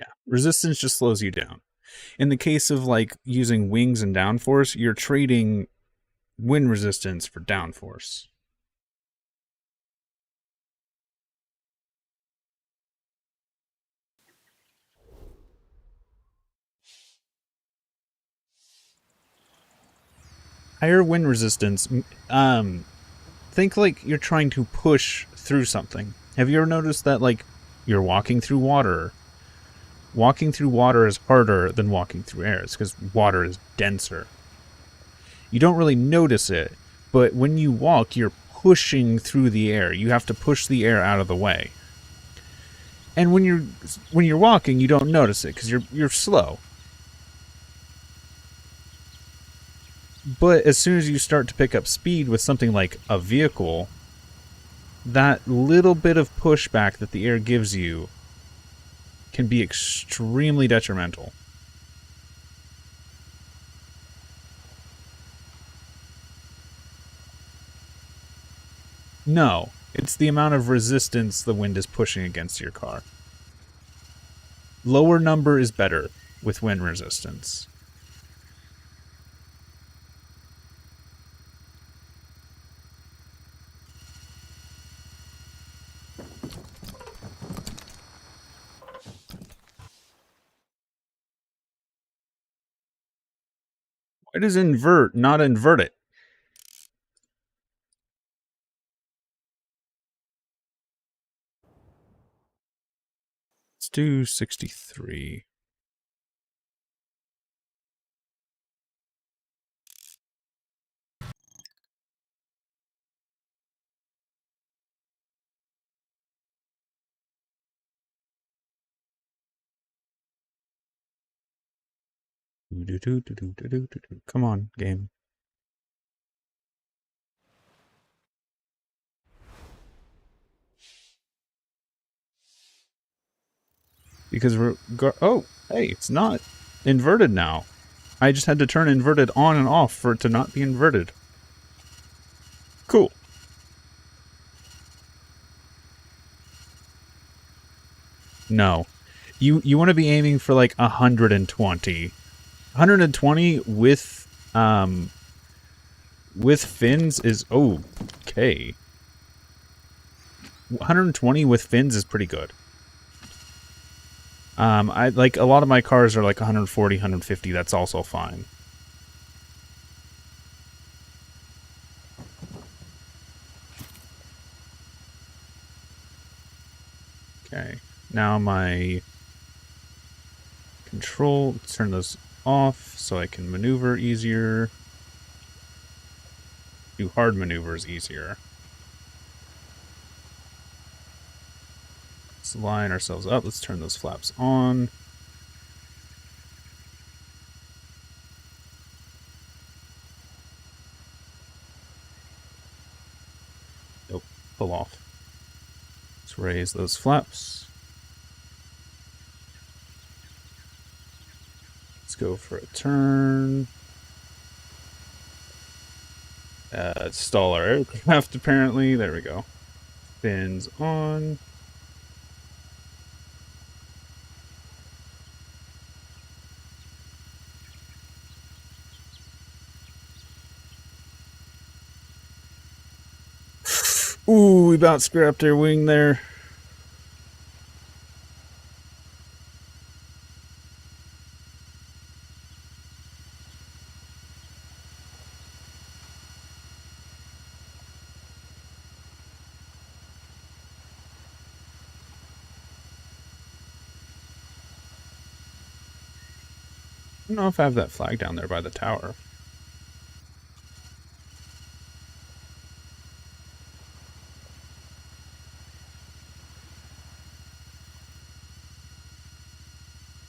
Yeah, resistance just slows you down. In the case of like using wings and downforce, you're trading wind resistance for downforce. Higher wind resistance, think like you're trying to push through something. Have you ever noticed that like you're walking through water? Walking through water is harder than walking through air. It's because water is denser. You don't really notice it, but when you walk, you're pushing through the air. You have to push the air out of the way. And when you're walking, you don't notice it because you're slow. But as soon as you start to pick up speed with something like a vehicle, that little bit of pushback that the air gives you can be extremely detrimental. No, it's the amount of resistance the wind is pushing against your car. Lower number is better with wind resistance. Why does invert not invert it? Let's do 63. Come on, game. Because we're... oh, hey, it's not inverted now. I just had to turn inverted on and off for it to not be inverted. Cool. No. You want to be aiming for like 120. 120 with fins is okay. 120 with fins is pretty good. I like a lot of my cars are like 140, 150. That's also fine. Okay. Now my control, let's turn those off so I can maneuver easier. Do hard maneuvers easier. Let's line ourselves up. Let's turn those flaps on. Nope, pull off. Let's raise those flaps. Let's go for a turn. Stall our aircraft, apparently. There we go. Fins on. Ooh, we about scrapped our wing there. I don't know if I have that flag down there by the tower.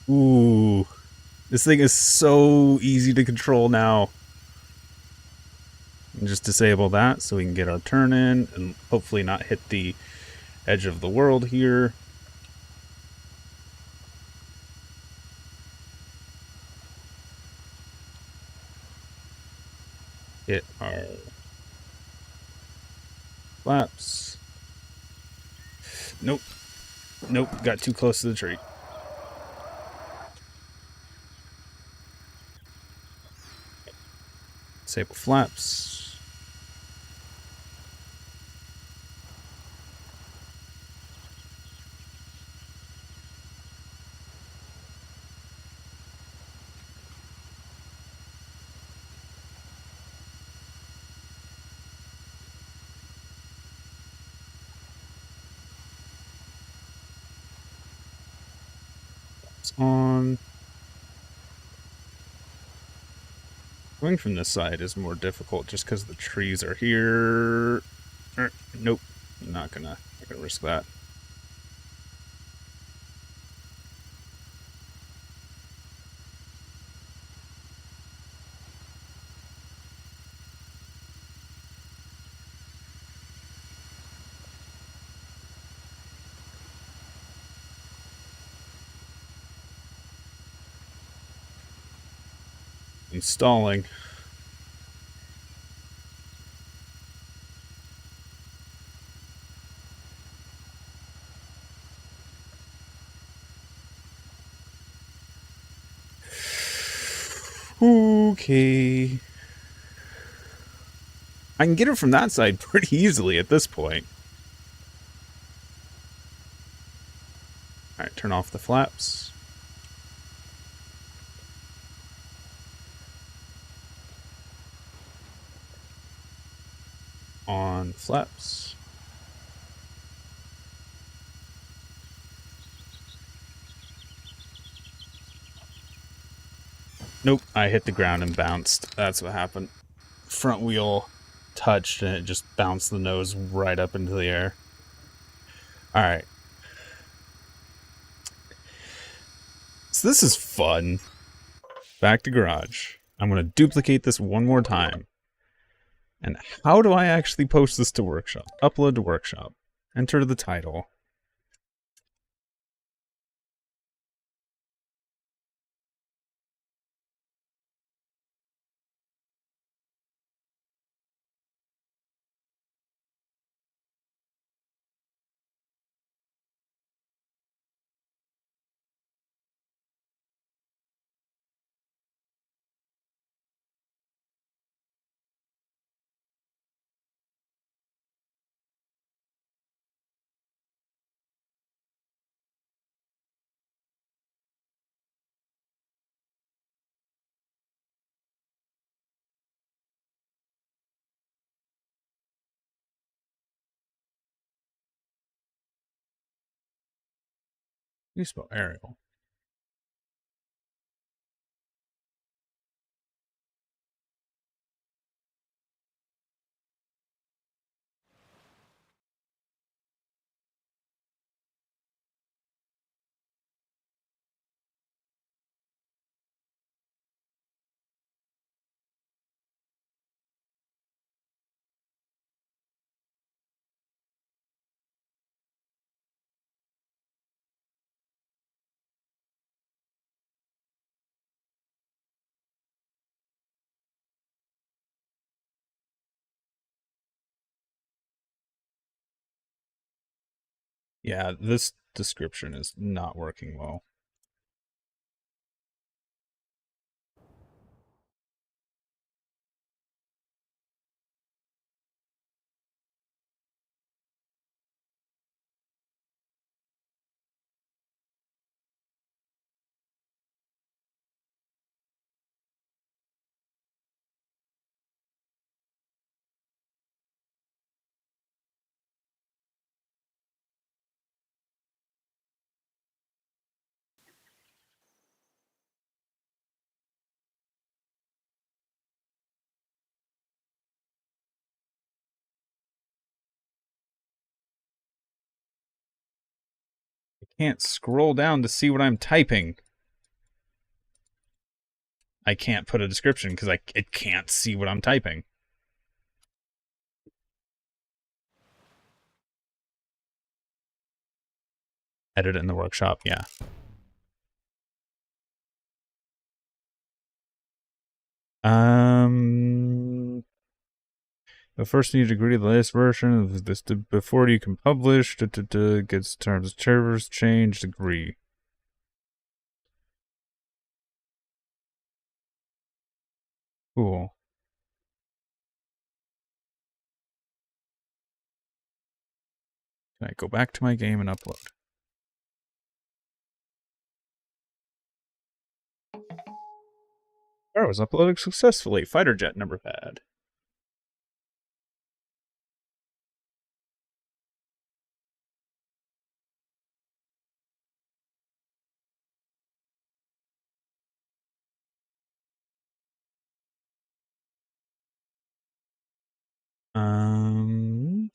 Ooh. This thing is so easy to control now. And just disable that so we can get our turn in and hopefully not hit the edge of the world here. Hit our flaps. Nope. Nope, got too close to the tree. Disable flaps. It's on. Going from this side is more difficult just because the trees are here. Nope, not gonna risk that. Installing. Okay. I can get it from that side pretty easily at this point. Alright, turn off the flaps. on flaps. Nope, I hit the ground and bounced. That's what happened. Front wheel touched and it just bounced the nose right up into the air. Alright. So this is fun. Back to garage. I'm going to duplicate this one more time. And how do I actually post this to Workshop? Upload to Workshop. Enter the title. You spell Arial. Yeah, this description is not working well. I can't scroll down to see what I'm typing. I can't put a description because it can't see what I'm typing. Edit it in the workshop, yeah. But first you need to agree to the latest version of this before you can publish. Gets terms of servers changed. Agree. Cool. Can I go back to my game and upload? Oh, it was uploaded successfully. Fighter jet number pad. Um.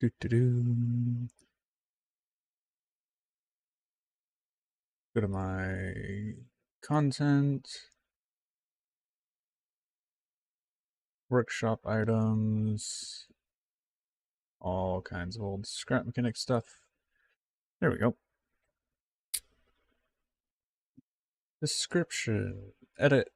Doo -doo -doo. Go to my content. Workshop items. All kinds of old scrap mechanic stuff. There we go. Description. Edit.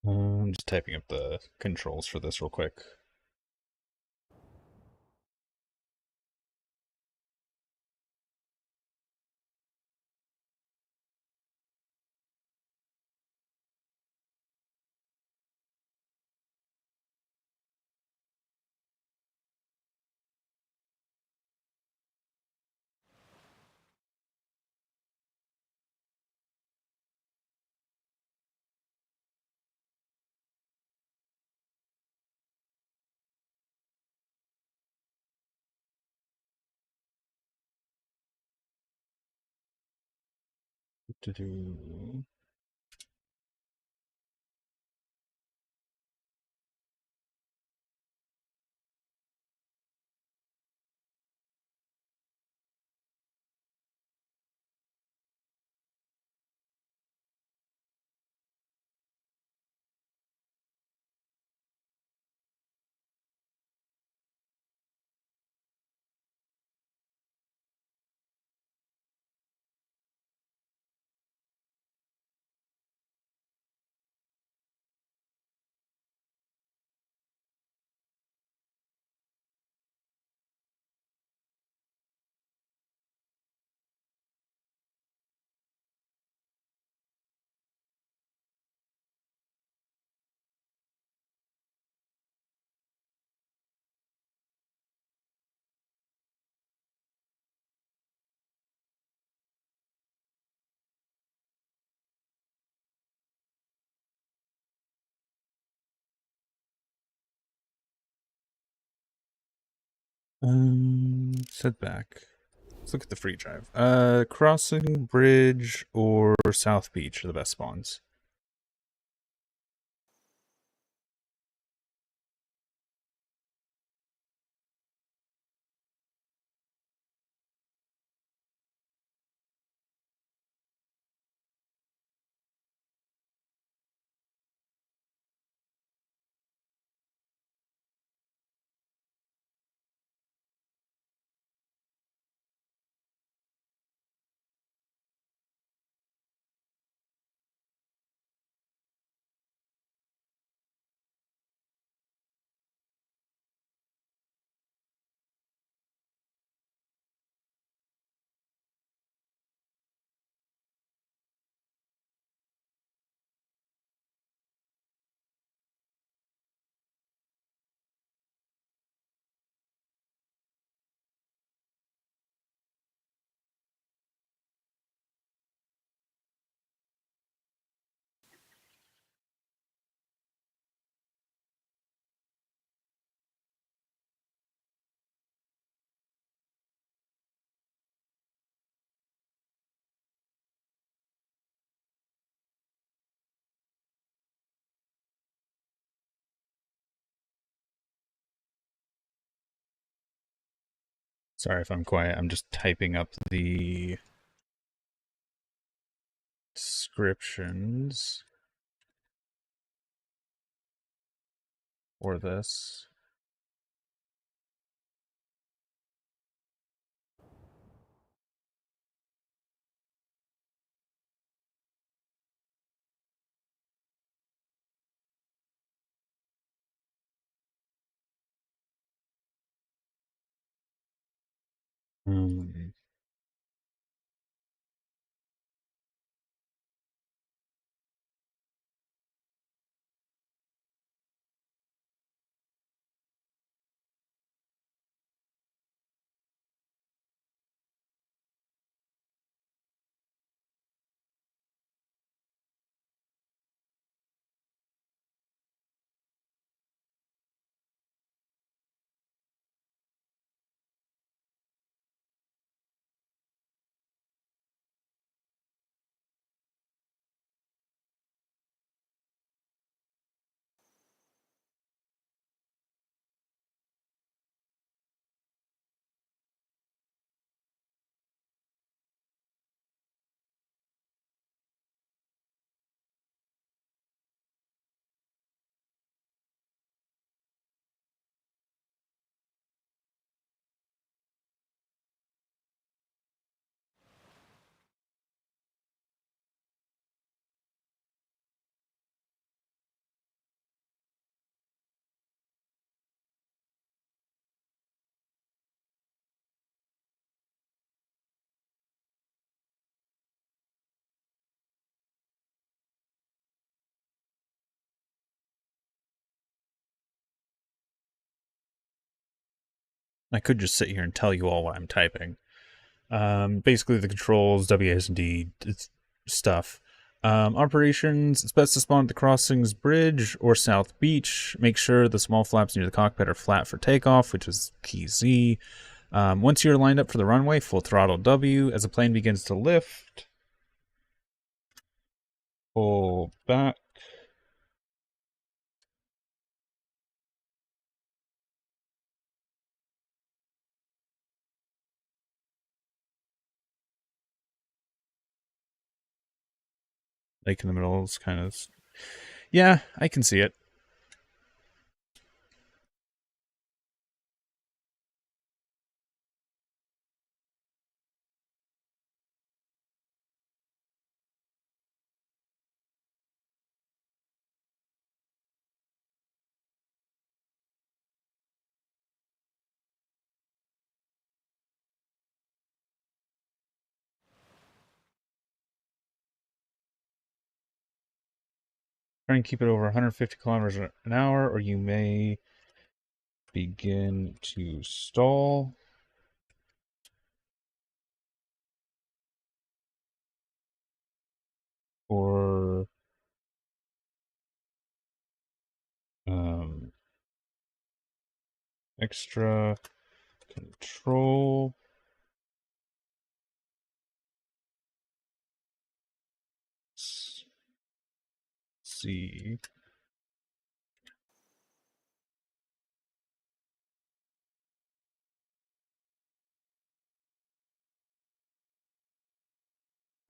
I'm just typing up the controls for this real quick. To do. Setback. Let's look at the free drive. Crossing Bridge or South Beach are the best spawns. Sorry if I'm quiet. I'm just typing up the descriptions for this. Hmm. I could just sit here and tell you all what I'm typing. Basically, the controls, WASD stuff. Operations, it's best to spawn at the crossings bridge or south beach. Make sure the small flaps near the cockpit are flat for takeoff, which is key Z. Once you're lined up for the runway, full throttle W. As the plane begins to lift, pull back. Lake in the middle is kind of... Yeah, I can see it. Try and keep it over 150 kilometers an hour, or you may begin to stall. Or extra control. C.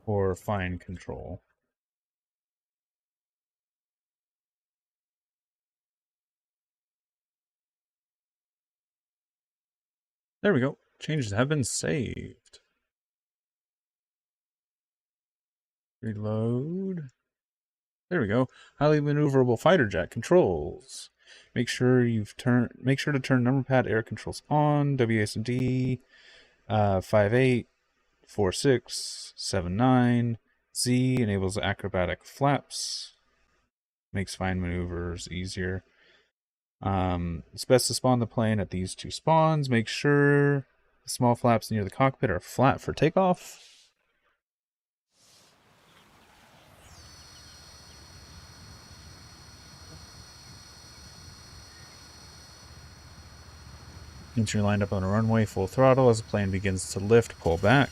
Or fine control. There we go. Changes have been saved. Reload. There we go. Highly maneuverable fighter jet controls. Make sure to turn number pad air controls on. WASD 58 46 79. Z enables acrobatic flaps. Makes fine maneuvers easier. It's best to spawn the plane at these two spawns. Make sure the small flaps near the cockpit are flat for takeoff. Once you're lined up on a runway, full throttle. As the plane begins to lift, pull back.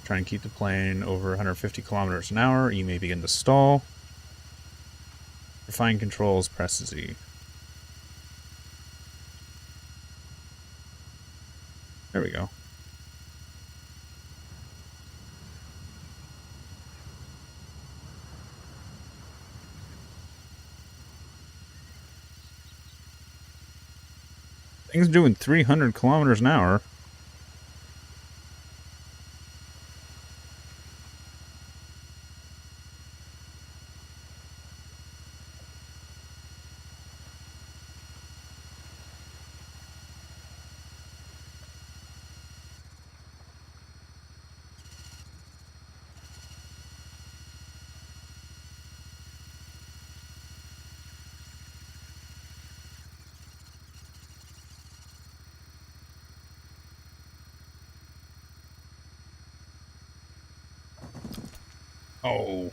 Try and keep the plane over 150 kilometers an hour. You may begin to stall. Refine controls, press Z. There we go. Thing's doing 300 kilometers an hour. Oh.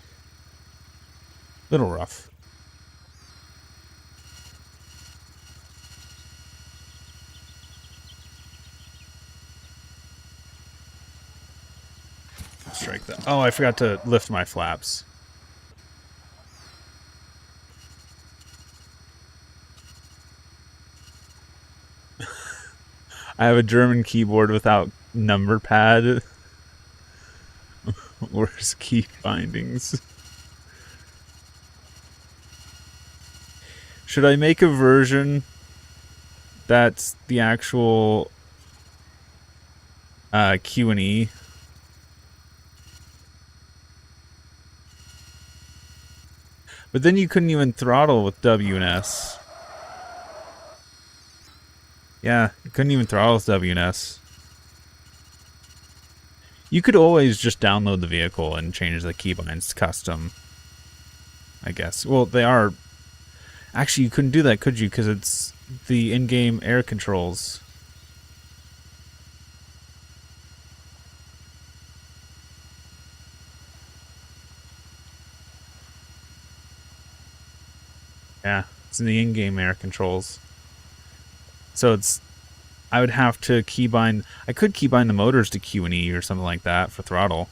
Little rough. Strike that. Oh, I forgot to lift my flaps. I have a German keyboard without number pad. Where's key findings? Should I make a version that's the actual Q and E? But then you couldn't even throttle with W and S. Yeah, you couldn't even throttle with W and S. You could always just download the vehicle and change the keybinds custom, I guess. Well, they are... Actually, you couldn't do that, could you? Because it's the in-game air controls. Yeah, it's in the in-game air controls. So it's... I would have to keybind... I could keybind the motors to Q and E or something like that for throttle.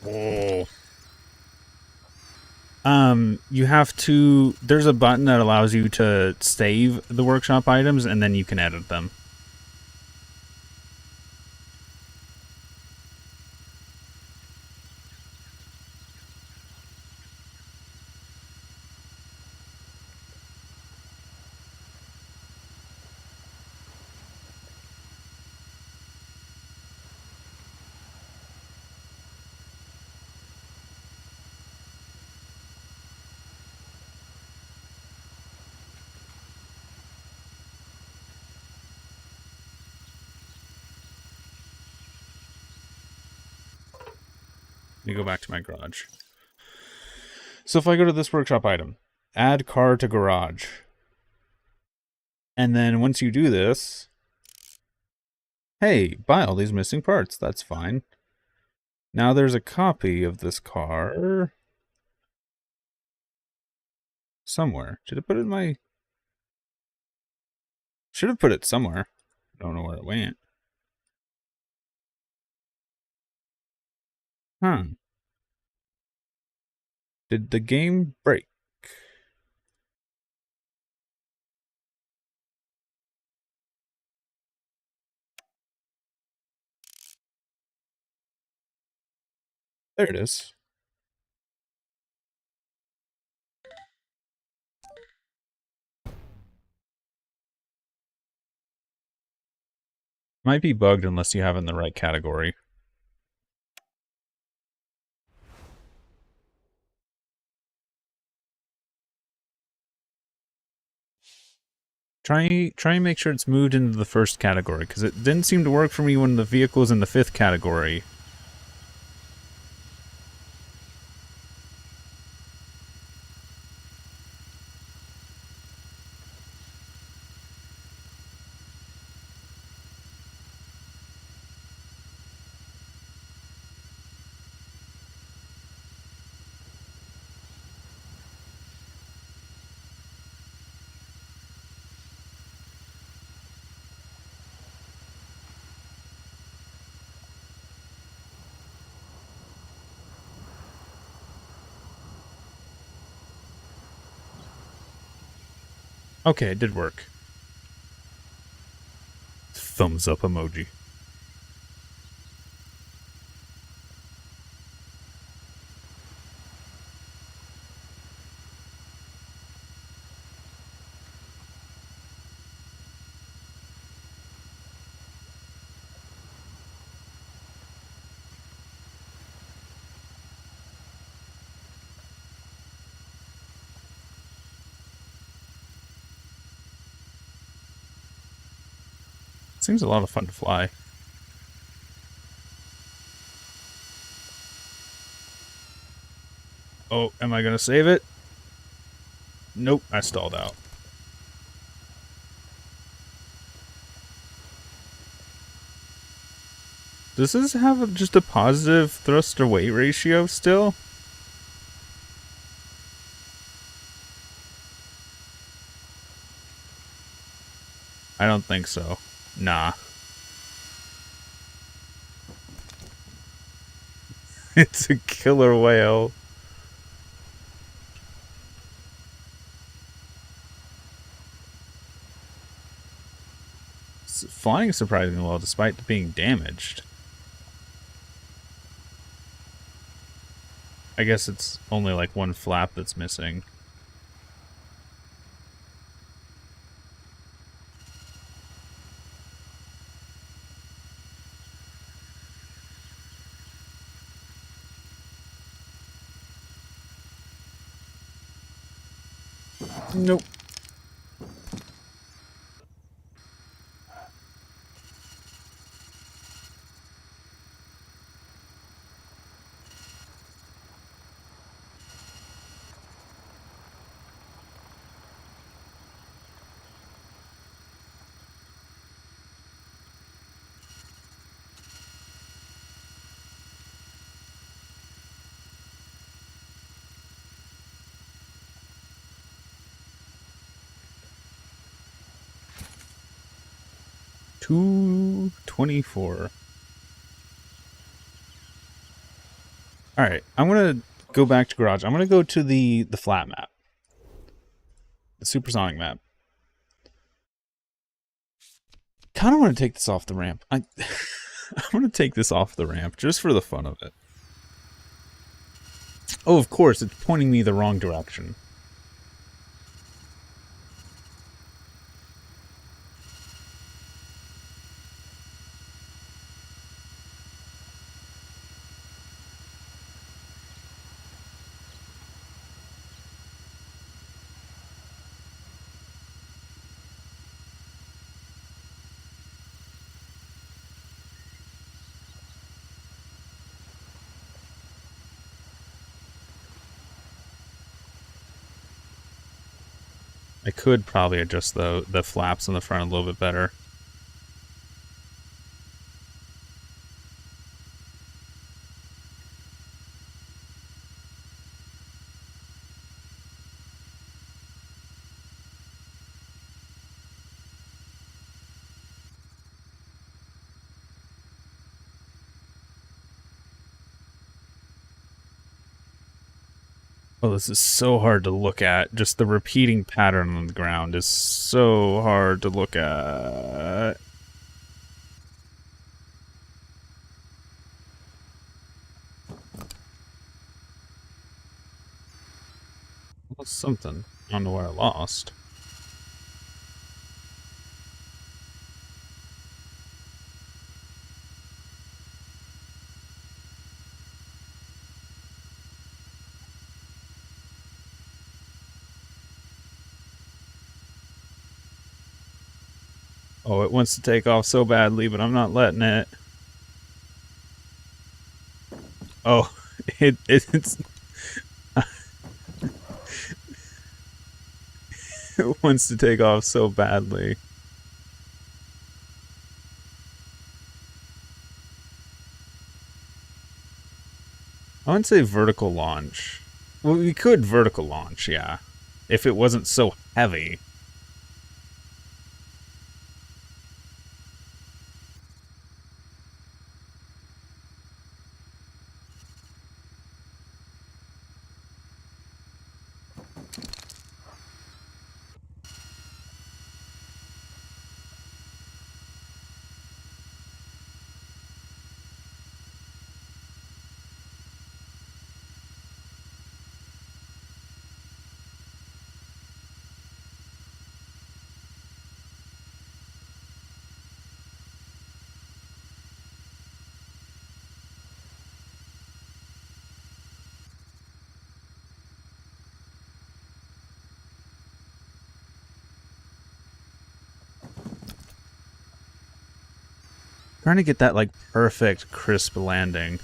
Oh. You have to... There's a button that allows you to save the workshop items, and then you can edit them. Let me go back to my garage. So if I go to this workshop item, add car to garage. And then once you do this, hey, buy all these missing parts. That's fine. Now there's a copy of this car somewhere. Should I put it in my... Should have put it somewhere. Don't know where it went. Huh. Did the game break? There it is. Might be bugged unless you have it in the right category. Try and make sure it's moved into the first category, because it didn't seem to work for me when the vehicle was in the 5th category. Okay, it did work. Thumbs up emoji. Seems a lot of fun to fly. Oh, am I gonna save it? Nope, I stalled out. Does this have just a positive thrust to weight ratio still? I don't think so. Nah. It's a killer whale. It's flying surprisingly well despite being damaged. I guess it's only like one flap that's missing. Nope. $224. All right, I'm gonna go back to garage. I'm gonna go to the flat map, the supersonic map. Kind of want to take this off the ramp. I want to take this off the ramp just for the fun of it. Oh, of course, it's pointing me the wrong direction. I could probably adjust the flaps on the front a little bit better. Oh, this is so hard to look at. Just the repeating pattern on the ground is so hard to look at. Well, something. I don't know where I lost. Oh, it wants to take off so badly, but I'm not letting it. Oh, it's it wants to take off so badly. I wouldn't say vertical launch. Well, we could vertical launch, yeah, if it wasn't so heavy. Trying to get that, like, perfect, crisp landing.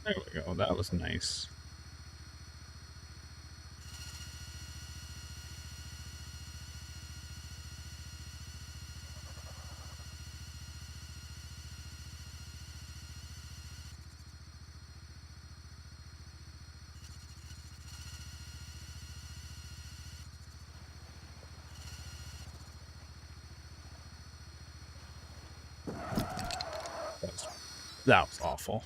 There we go. That was nice. That was awful.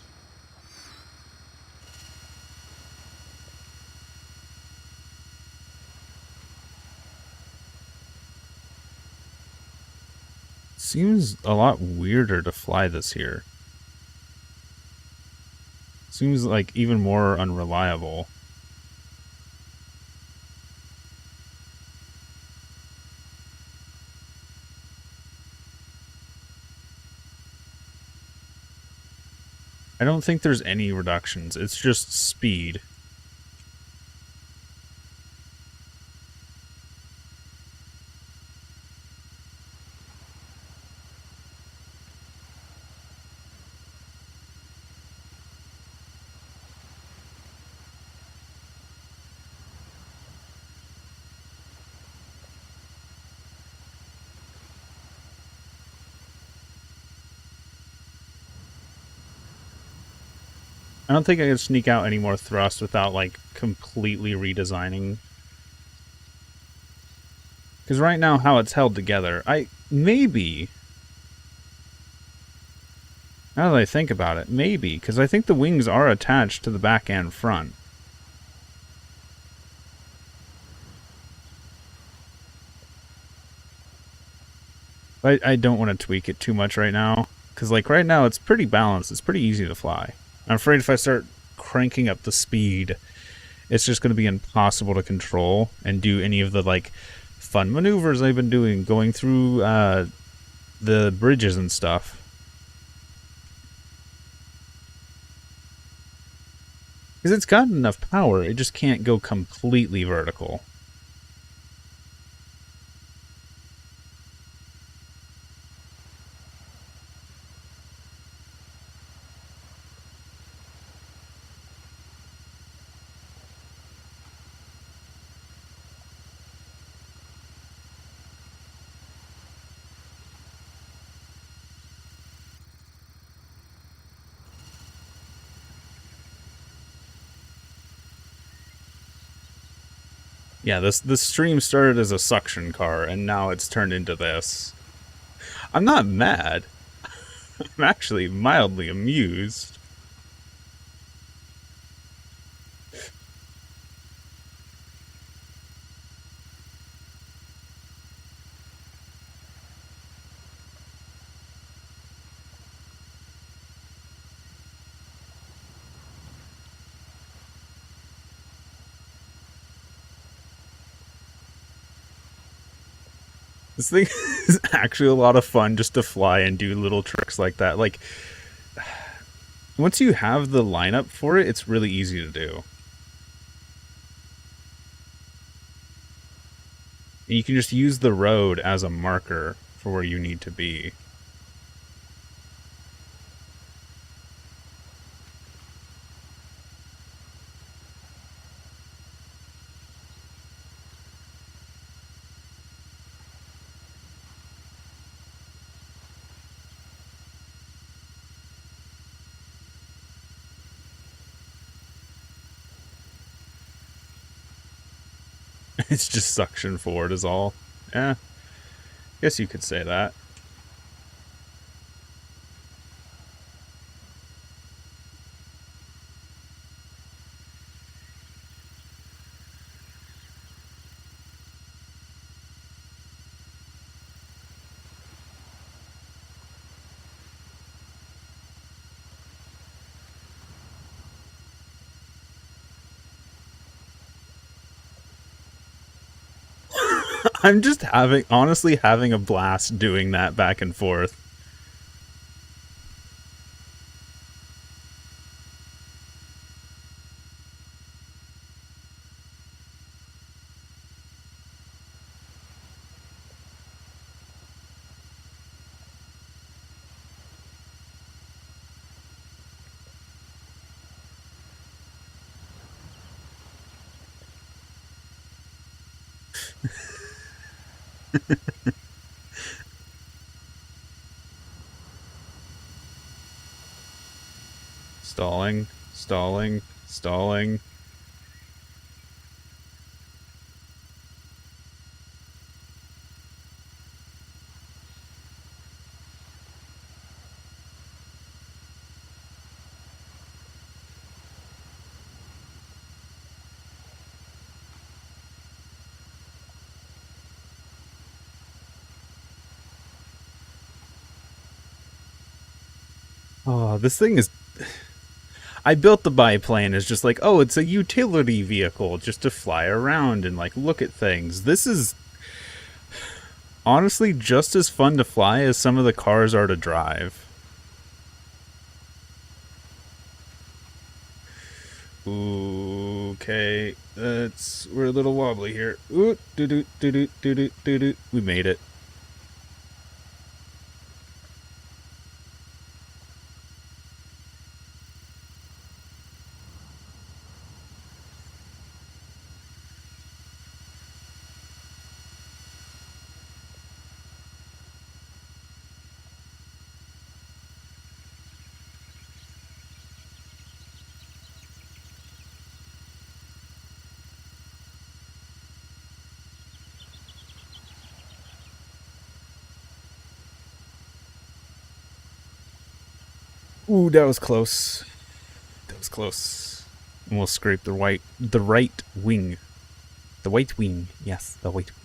Seems a lot weirder to fly this here. Seems like even more unreliable. I don't think there's any reductions. It's just speed. I don't think I could sneak out any more thrust without, like, completely redesigning. Because right now, how it's held together, maybe, now that I think about it, maybe, because I think the wings are attached to the back and front. I don't want to tweak it too much right now, because, like, right now, it's pretty balanced. It's pretty easy to fly. I'm afraid if I start cranking up the speed, it's just going to be impossible to control and do any of the, like, fun maneuvers I've been doing, going through the bridges and stuff. Because it's got enough power, it just can't go completely vertical. Yeah, this stream started as a suction car, and now it's turned into this. I'm not mad. I'm actually mildly amused. This thing is actually a lot of fun just to fly and do little tricks like that. Like, once you have the lineup for it, it's really easy to do. And you can just use the road as a marker for where you need to be. It's just suction forward is all. Yeah, guess you could say that. I'm just honestly having a blast doing that back and forth. Stalling, stalling, stalling. Oh, this thing is... I built the biplane as just like, oh, it's a utility vehicle just to fly around and like look at things. This is honestly just as fun to fly as some of the cars are to drive. Ooh, okay, we're a little wobbly here. Ooh, doo doo doo doo doo doo doo doo. We made it. Ooh, that was close. That was close. Almost scraped the right wing. The white wing. Yes, the white wing.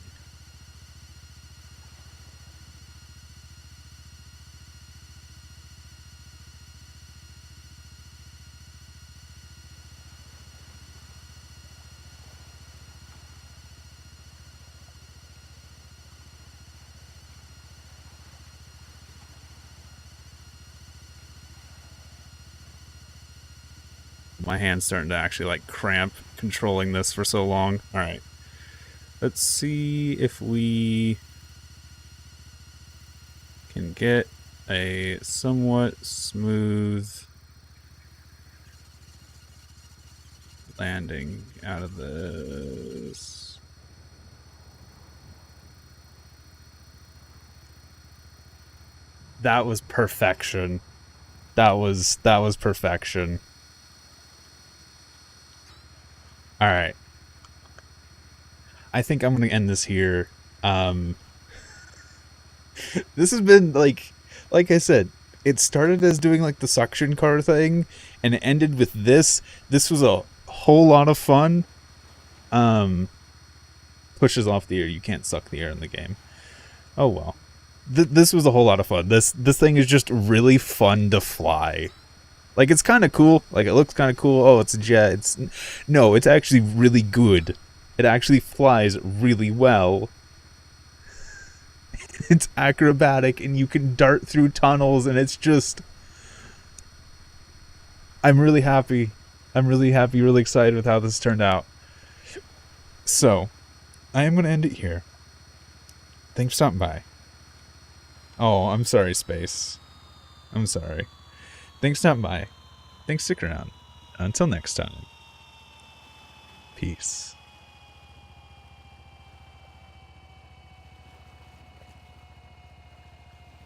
My hand's starting to actually like cramp controlling this for so long. All right. Let's see if we can get a somewhat smooth landing out of this. That was perfection. That was perfection. All right. I think I'm going to end this here. This has been like I said, it started as doing like the suction car thing and it ended with this. This was a whole lot of fun. Pushes off the air. You can't suck the air in the game. Oh well. This was a whole lot of fun. This thing is just really fun to fly. Like it's kind of cool. Like it looks kind of cool. Oh, it's a jet. It's actually really good. It actually flies really well. It's acrobatic and you can dart through tunnels and it's just... I'm really happy. I'm really happy, really excited with how this turned out. So, I am going to end it here. Thanks for stopping by. Oh, I'm sorry, Space. I'm sorry. Thanks for stopping by. Thanks for sticking around. Until next time. Peace.